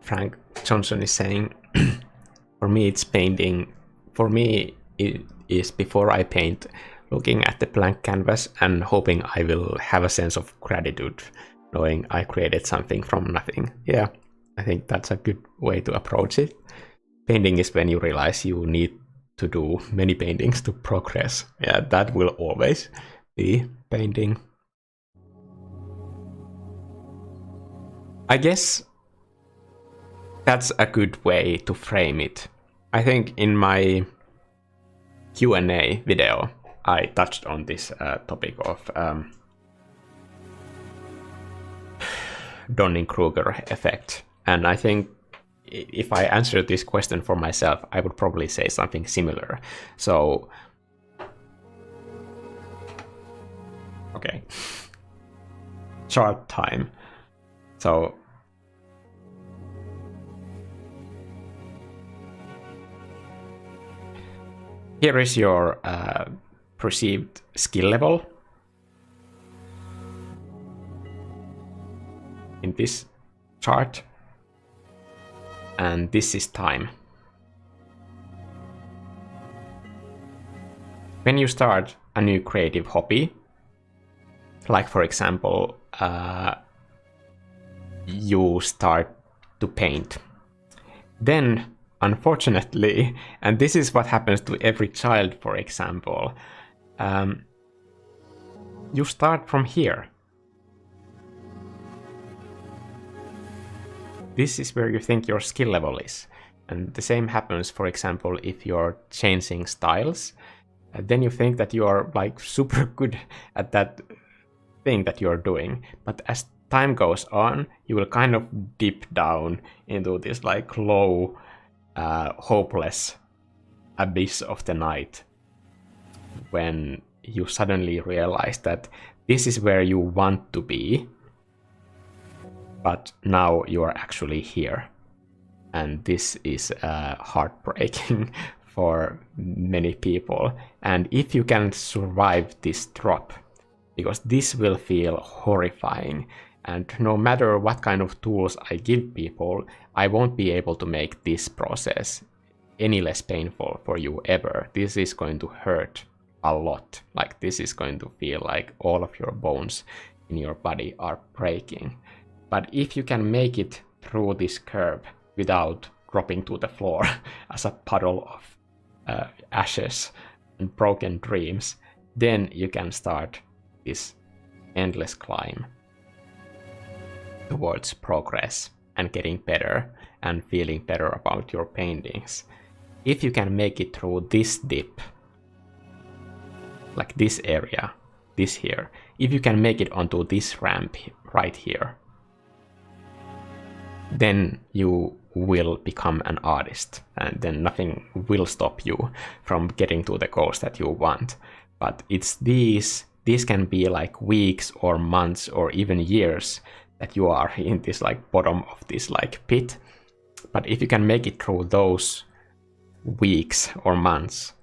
Frank Johnson is saying, for me it's painting. For me it is before I paint, looking at the blank canvas and hoping I will have a sense of gratitude, knowing I created something from nothing. Yeah, I think that's a good way to approach it. Painting is when you realize you need to do many paintings to progress. Yeah, that will always be painting. I guess that's a good way to frame it. I think in my Q&A video, I touched on this topic of Dunning-Kruger effect. And I think if I answer this question for myself, I would probably say something similar. So, okay, chart time. So, here is your perceived skill level in this chart, and this is time. When you start a new creative hobby, like for example, you start to paint, then unfortunately, and this is what happens to every child, for example, you start from here. This is where you think your skill level is. And the same happens, for example, if you're changing styles, then you think that you are like super good at that thing that you're doing. But as time goes on, you will kind of dip down into this like low, hopeless abyss of the night when you suddenly realize that this is where you want to be, but now you are actually here. And this is heartbreaking for many people. And if you can survive this drop, because this will feel horrifying, and no matter what kind of tools I give people, I won't be able to make this process any less painful for you ever. This is going to hurt a lot. Like, this is going to feel like all of your bones in your body are breaking. But if you can make it through this curve without dropping to the floor as a puddle of ashes and broken dreams, then you can start this endless climb towards progress and getting better and feeling better about your paintings. If you can make it through this dip, like this area, this here, if you can make it onto this ramp right here, then you will become an artist, and then nothing will stop you from getting to the goals that you want. But it's these can be like weeks or months or even years that you are in this like bottom of this like pit. But if you can make it through those weeks or months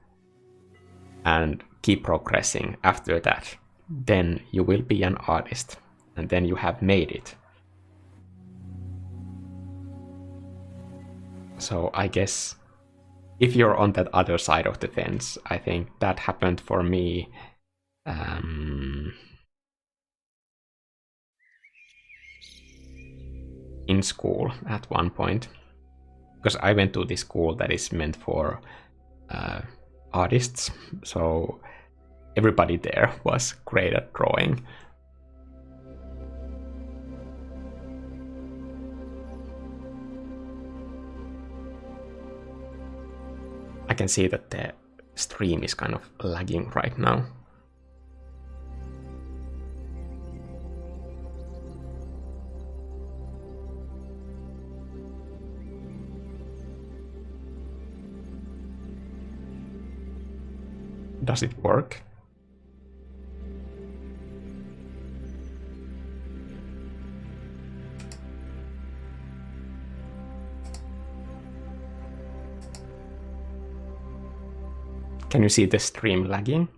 and keep progressing after that, then you will be an artist, and then you have made it. So I guess if you're on that other side of the fence, I think that happened for me in school at one point, because I went to this school that is meant for artists, so everybody there was great at drawing. I can see that the stream is kind of lagging right now. Does it work? Can you see the stream lagging?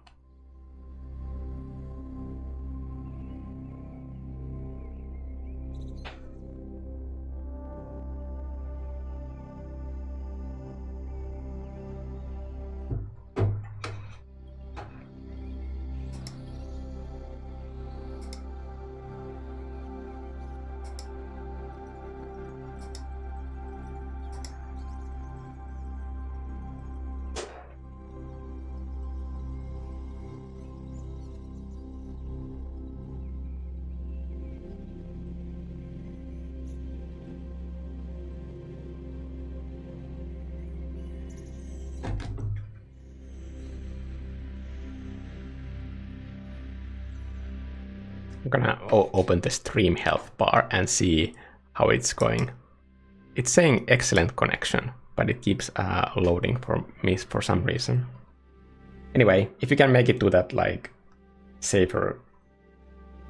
I'm gonna open the stream health bar and see how it's going. It's saying excellent connection, but it keeps loading for me for some reason. Anyway, if you can make it to that like safer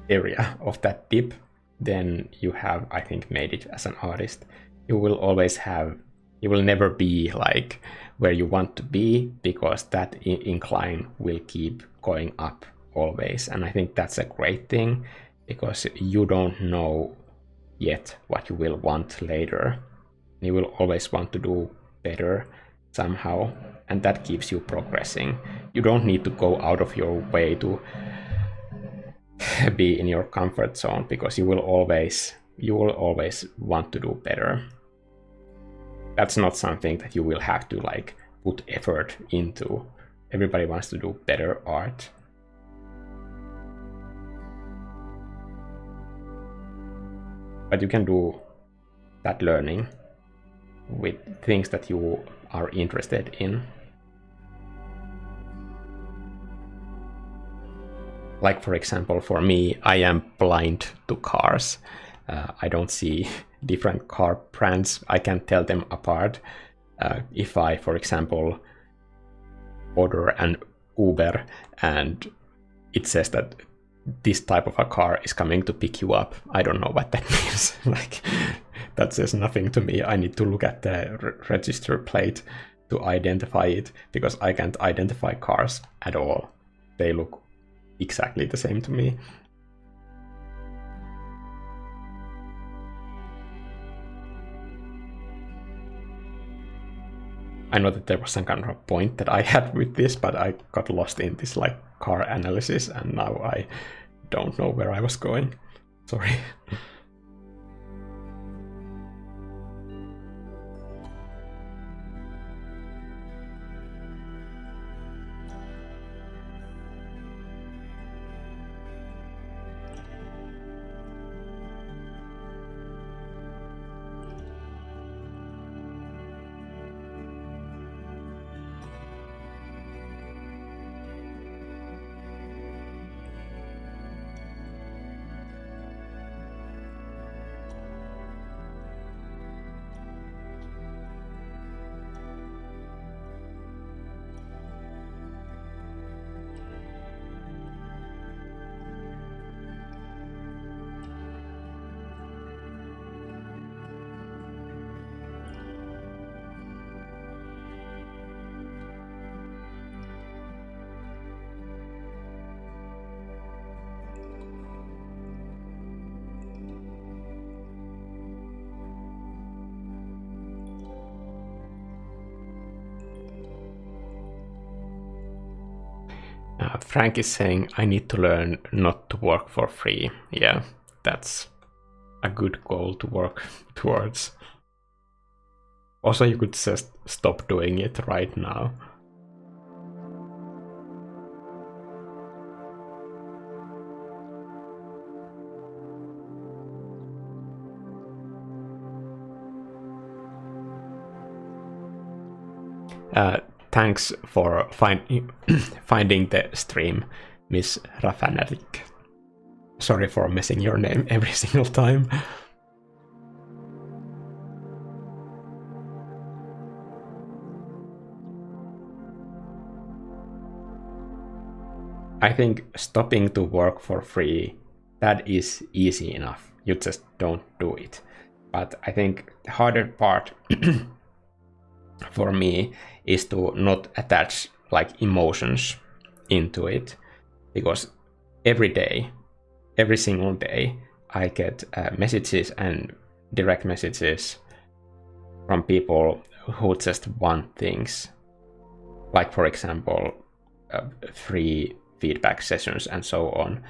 area of that dip, then you have, I think, made it as an artist. You will always have, you will never be like where you want to be, because that incline will keep going up always. And I think that's a great thing, because you don't know yet what you will want later. You will always want to do better somehow, and that keeps you progressing. You don't need to go out of your way to be in your comfort zone, because you will always want to do better. That's not something that you will have to like put effort into. Everybody wants to do better art. But you can do that learning with things that you are interested in. Like, for example, for me, I am blind to cars. I don't see different car brands. I can tell them apart. If I, for example, order an Uber and it says that this type of a car is coming to pick you up, I don't know what that means. Like, that says nothing to me. I need to look at the register plate to identify it, because I can't identify cars at all. They look exactly the same to me. I know that there was some kind of a point that I had with this, but I got lost in this like car analysis, and now I don't know where I was going. Sorry. Frank is saying, I need to learn not to work for free. Yeah, that's a good goal to work towards. Also, you could just stop doing it right now. Thanks for finding the stream, Miss Rafanatic. Sorry for messing your name every single time. I think stopping to work for free, that is easy enough. You just don't do it. But I think the harder part for me is to not attach like emotions into it, because every single day I get messages and direct messages from people who just want things, like, for example, free feedback sessions and so on.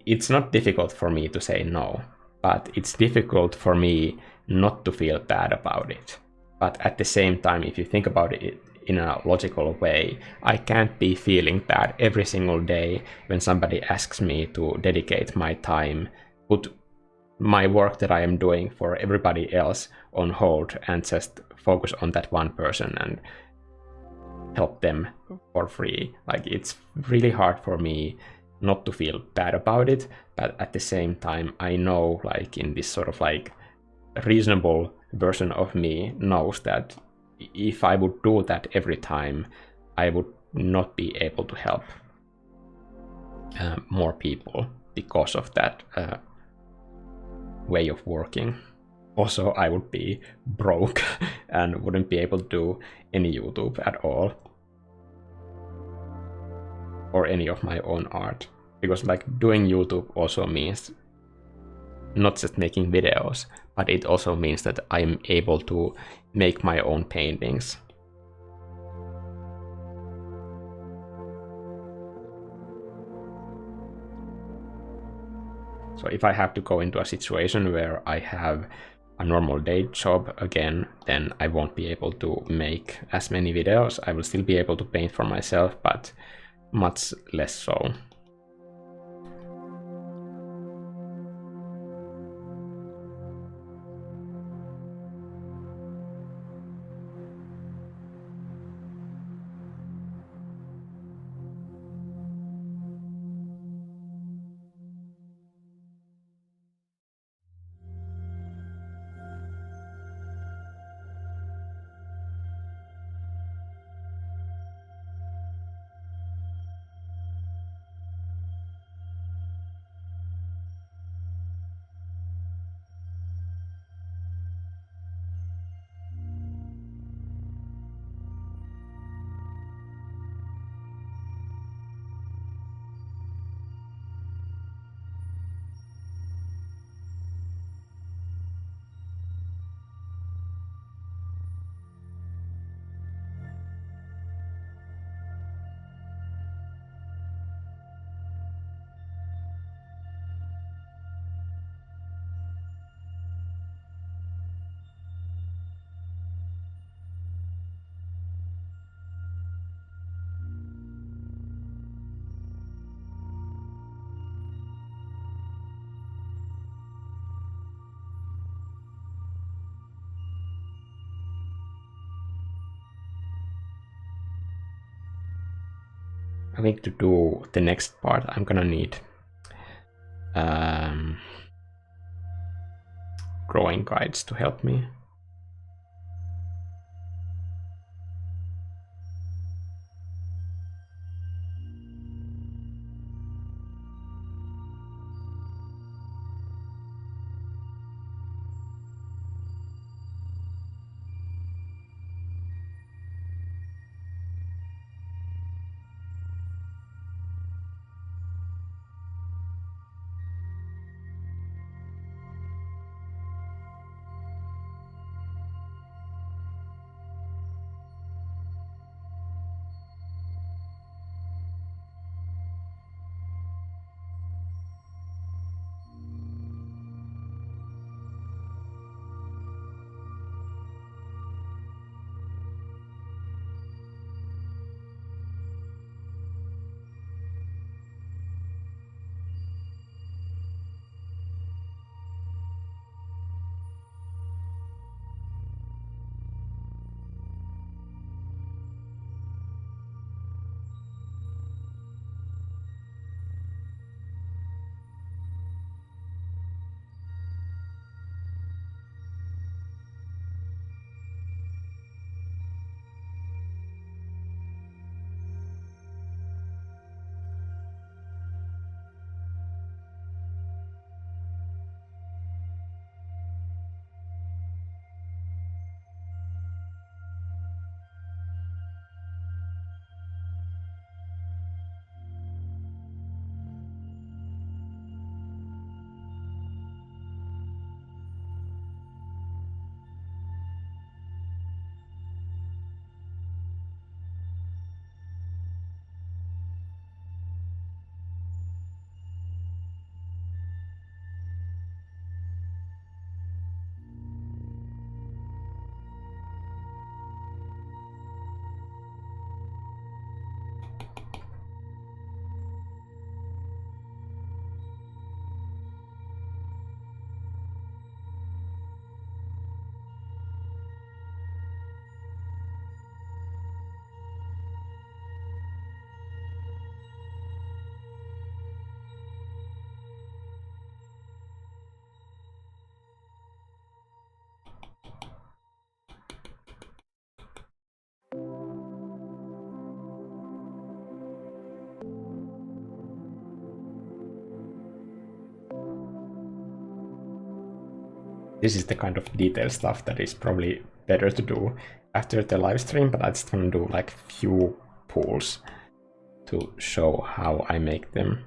It's not difficult for me to say no, but it's difficult for me not to feel bad about it. But at the same time, if you think about it in a logical way, I can't be feeling bad every single day when somebody asks me to dedicate my time, put my work that I am doing for everybody else on hold, and just focus on that one person and help them for free. Like, it's really hard for me not to feel bad about it, but at the same time, I know, like, in this sort of like reasonable version of me knows that if I would do that every time, I would not be able to help more people because of that way of working. Also, I would be broke and wouldn't be able to do any YouTube at all, or any of my own art, because like doing YouTube also means not just making videos, but it also means that I'm able to make my own paintings. So if I have to go into a situation where I have a normal day job again, then I won't be able to make as many videos. I will still be able to paint for myself, but much less so. I think to do the next part, I'm gonna need drawing guides to help me. this is the kind of detailed stuff that is probably better to do after the live stream, but I just want to do like few pulls to show how I make them.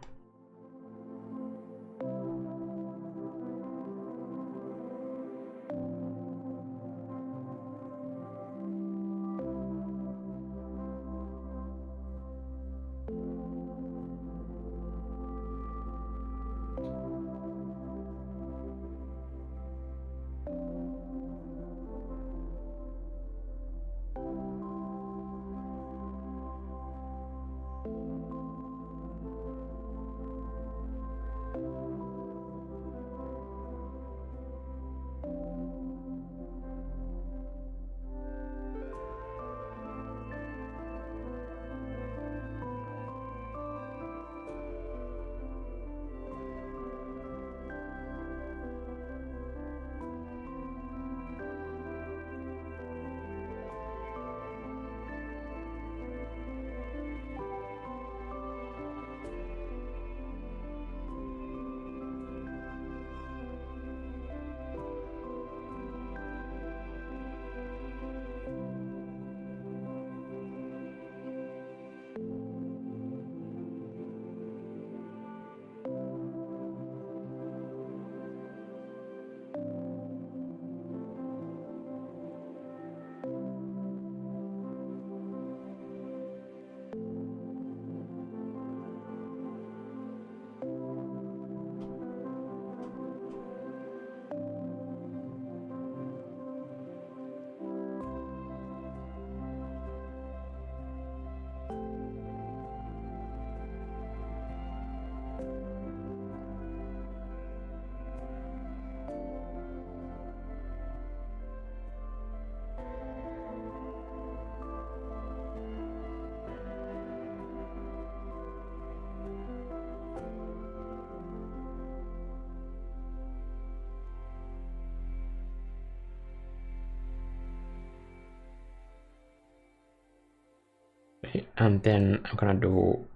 And then I'm gonna do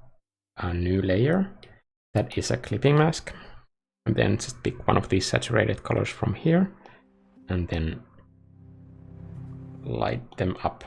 a new layer that is a clipping mask, and then just pick one of these saturated colors from here and then light them up.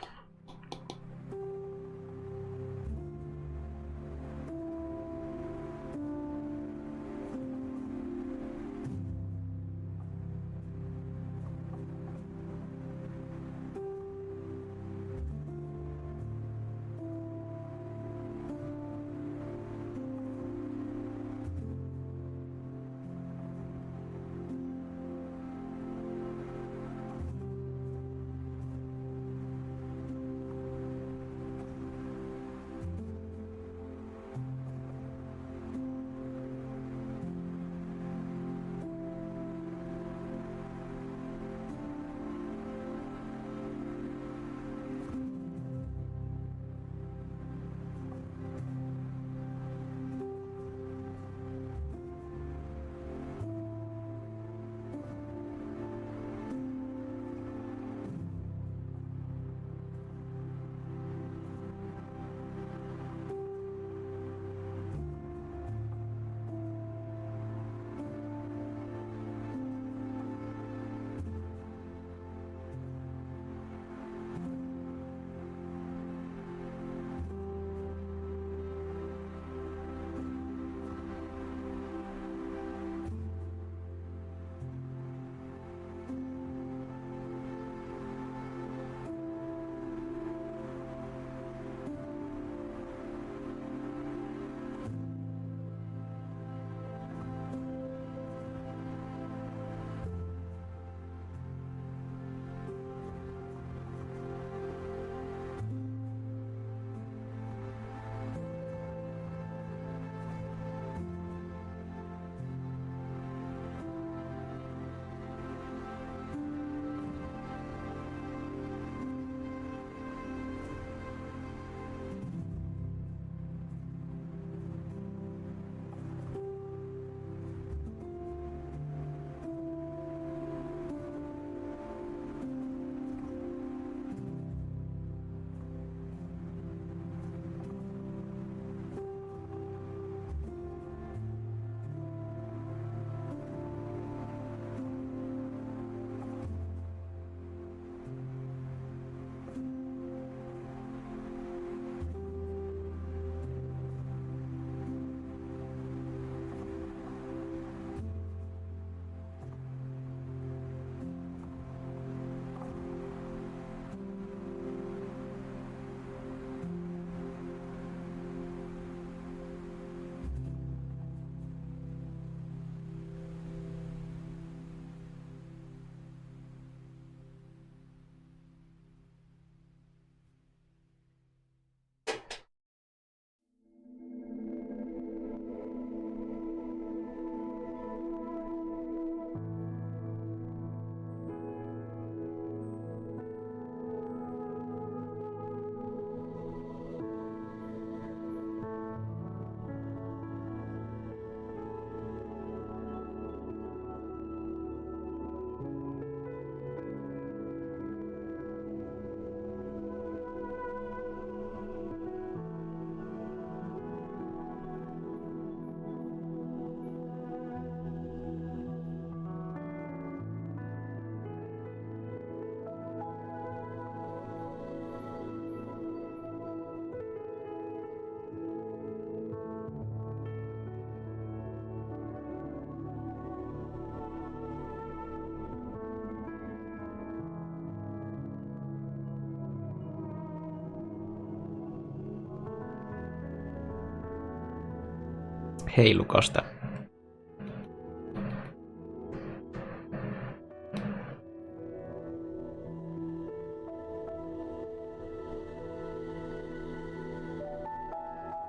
heilukosta.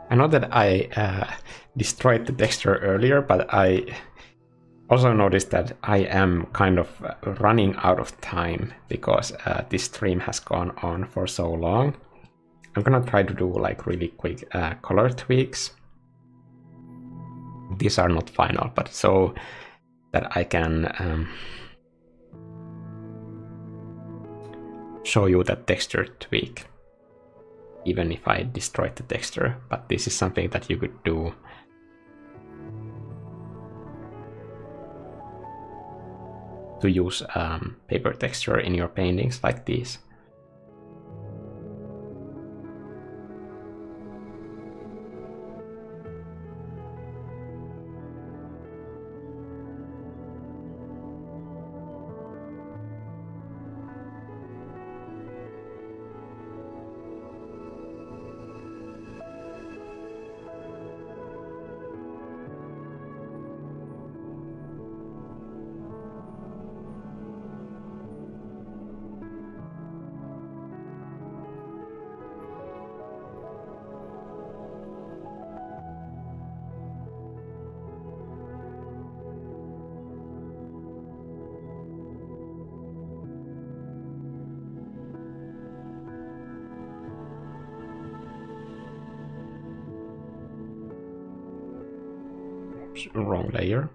I know that I destroyed the texture earlier, but I also noticed that I am kind of running out of time because this stream has gone on for so long. I'm gonna try to do like really quick color tweaks. These are not final, but so that I can show you that texture tweak, even if I destroyed the texture. But this is something that you could do to use paper texture in your paintings like these. Wrong layer.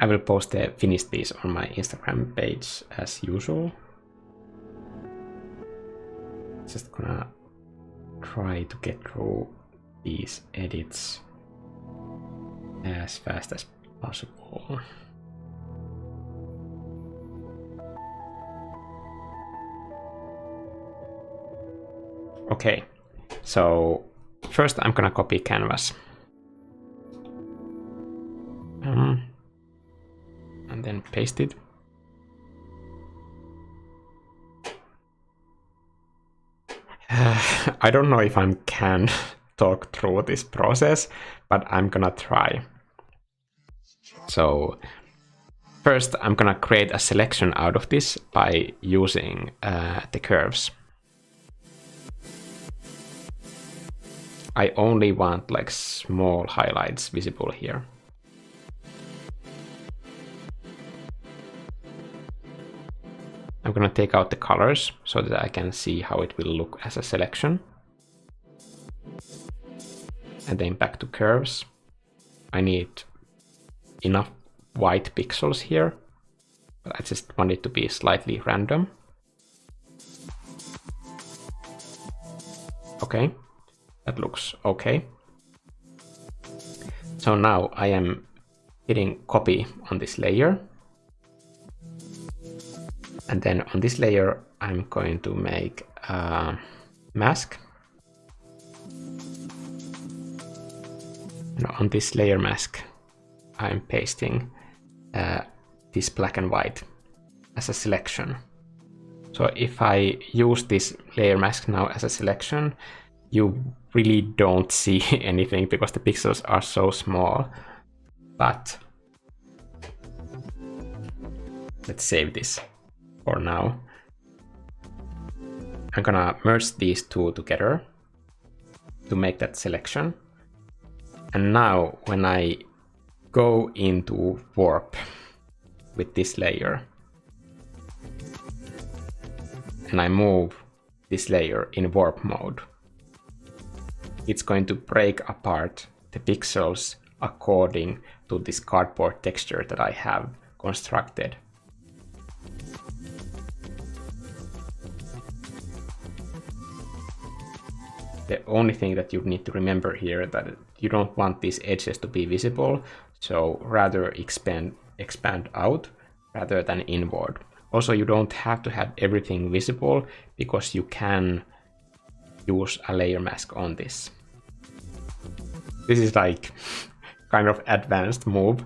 I will post the finished piece on my Instagram page as usual. Just gonna try to get through these edits as fast as possible. Okay, so first I'm gonna copy canvas. And then paste it. I don't know if I can talk through this process, but I'm gonna try. So first I'm gonna create a selection out of this by using the curves. I only want like small highlights visible here. I'm gonna take out the colors so that I can see how it will look as a selection. And then back to curves. I need enough white pixels here, but I just want it to be slightly random. Okay, that looks okay. So now I am hitting copy on this layer. And then on this layer, I'm going to make a mask. And on this layer mask, I'm pasting this black and white as a selection. So if I use this layer mask now as a selection, you really don't see anything because the pixels are so small. But let's save this for now. I'm gonna merge these two together to make that selection. And now when I go into warp with this layer and I move this layer in warp mode, it's going to break apart the pixels according to this cardboard texture that I have constructed. The only thing that you need to remember here is that you don't want these edges to be visible, so rather expand out rather than inward. Also, you don't have to have everything visible because you can use a layer mask on this. This is like kind of advanced move,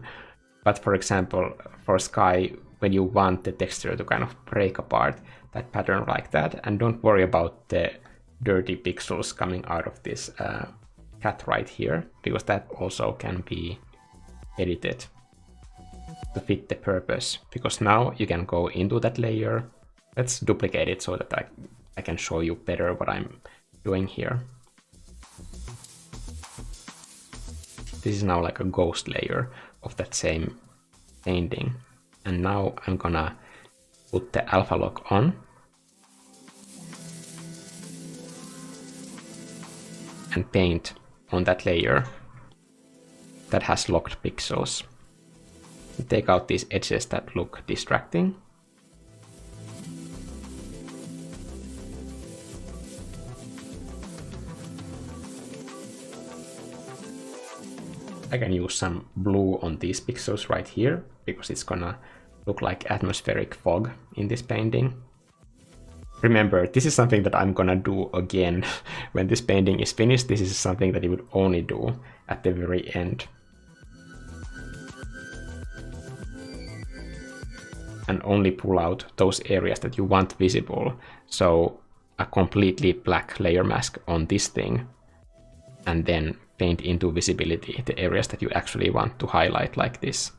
but for example, for sky, when you want the texture to kind of break apart that pattern like that, and don't worry about the dirty pixels coming out of this cat right here, because that also can be edited to fit the purpose. Because now you can go into that layer. Let's duplicate it so that I can show you better what I'm doing here. This is now like a ghost layer of that same painting. And now I'm gonna put the alpha lock on. And paint on that layer that has locked pixels. Take out these edges that look distracting. I can use some blue on these pixels right here because it's gonna look like atmospheric fog in this painting. Remember, this is something that I'm gonna do again when this painting is finished. This is something that you would only do at the very end. And only pull out those areas that you want visible. So a completely black layer mask on this thing, and then paint into visibility the areas that you actually want to highlight like this.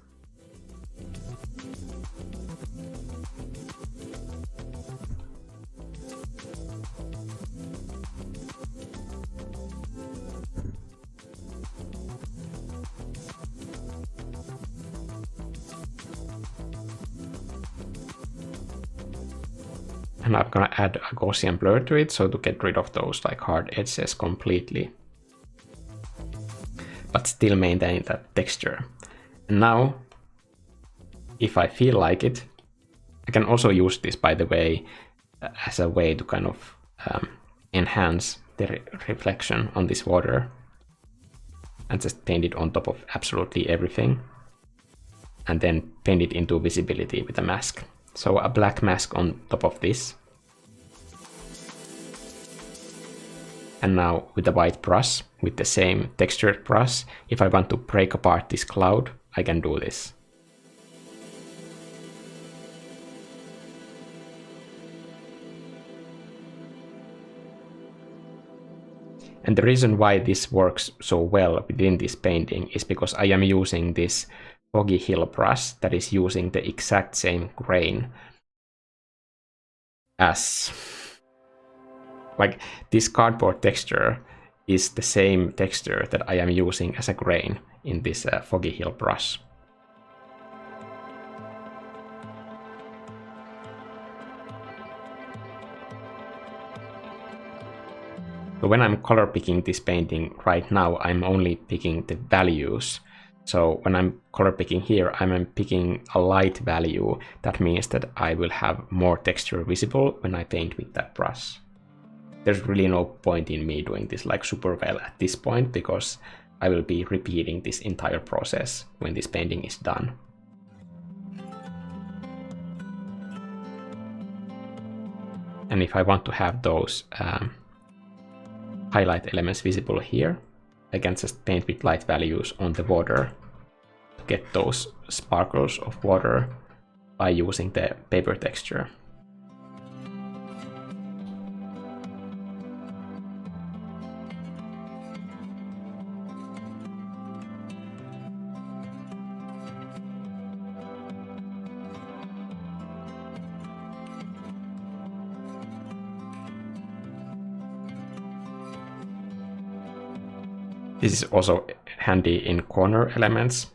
And I'm gonna add a Gaussian blur to it, so to get rid of those like hard edges completely, but still maintain that texture. And now, if I feel like it, I can also use this, by the way, as a way to kind of enhance the reflection on this water, and just paint it on top of absolutely everything, and then paint it into visibility with a mask. So a black mask on top of this. And now with the white brush, with the same textured brush, if I want to break apart this cloud, I can do this. And the reason why this works so well within this painting is because I am using this Foggy Hill-brush that is using the exact same grain as, like, this cardboard texture is the same texture that I am using as a grain in this Foggy Hill-brush. So when I'm color picking this painting right now, I'm only picking the values. So when I'm color picking here, I'm picking a light value. That means that I will have more texture visible when I paint with that brush. There's really no point in me doing this like super well at this point, because I will be repeating this entire process when this painting is done. And if I want to have those highlight elements visible here, I can just paint with light values on the water to get those sparkles of water by using the paper texture. This is also handy in corner elements,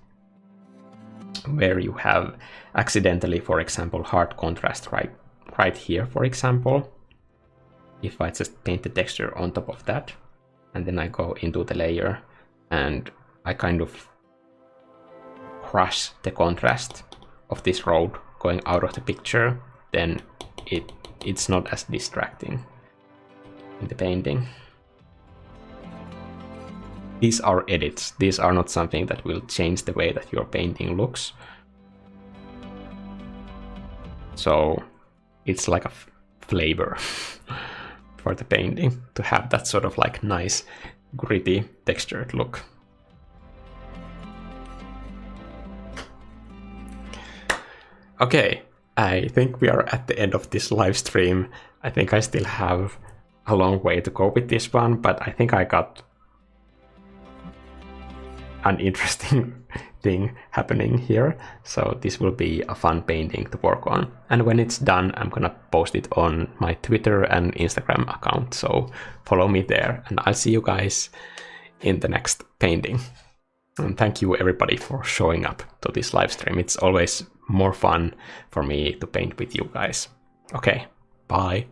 where you have accidentally, for example, hard contrast right here, for example. If I just paint the texture on top of that, and then I go into the layer, and I kind of crush the contrast of this road going out of the picture, then it's not as distracting in the painting. These are edits. These are not something that will change the way that your painting looks. So it's like a flavor for the painting to have that sort of like nice, gritty, textured look. Okay, I think we are at the end of this live stream. I think I still have a long way to go with this one, but I think I got an interesting thing happening here. So this will be a fun painting to work on. And when it's done, I'm gonna post it on my Twitter and Instagram account. So follow me there, and I'll see you guys in the next painting. And thank you everybody for showing up to this live stream. It's always more fun for me to paint with you guys. Okay, bye.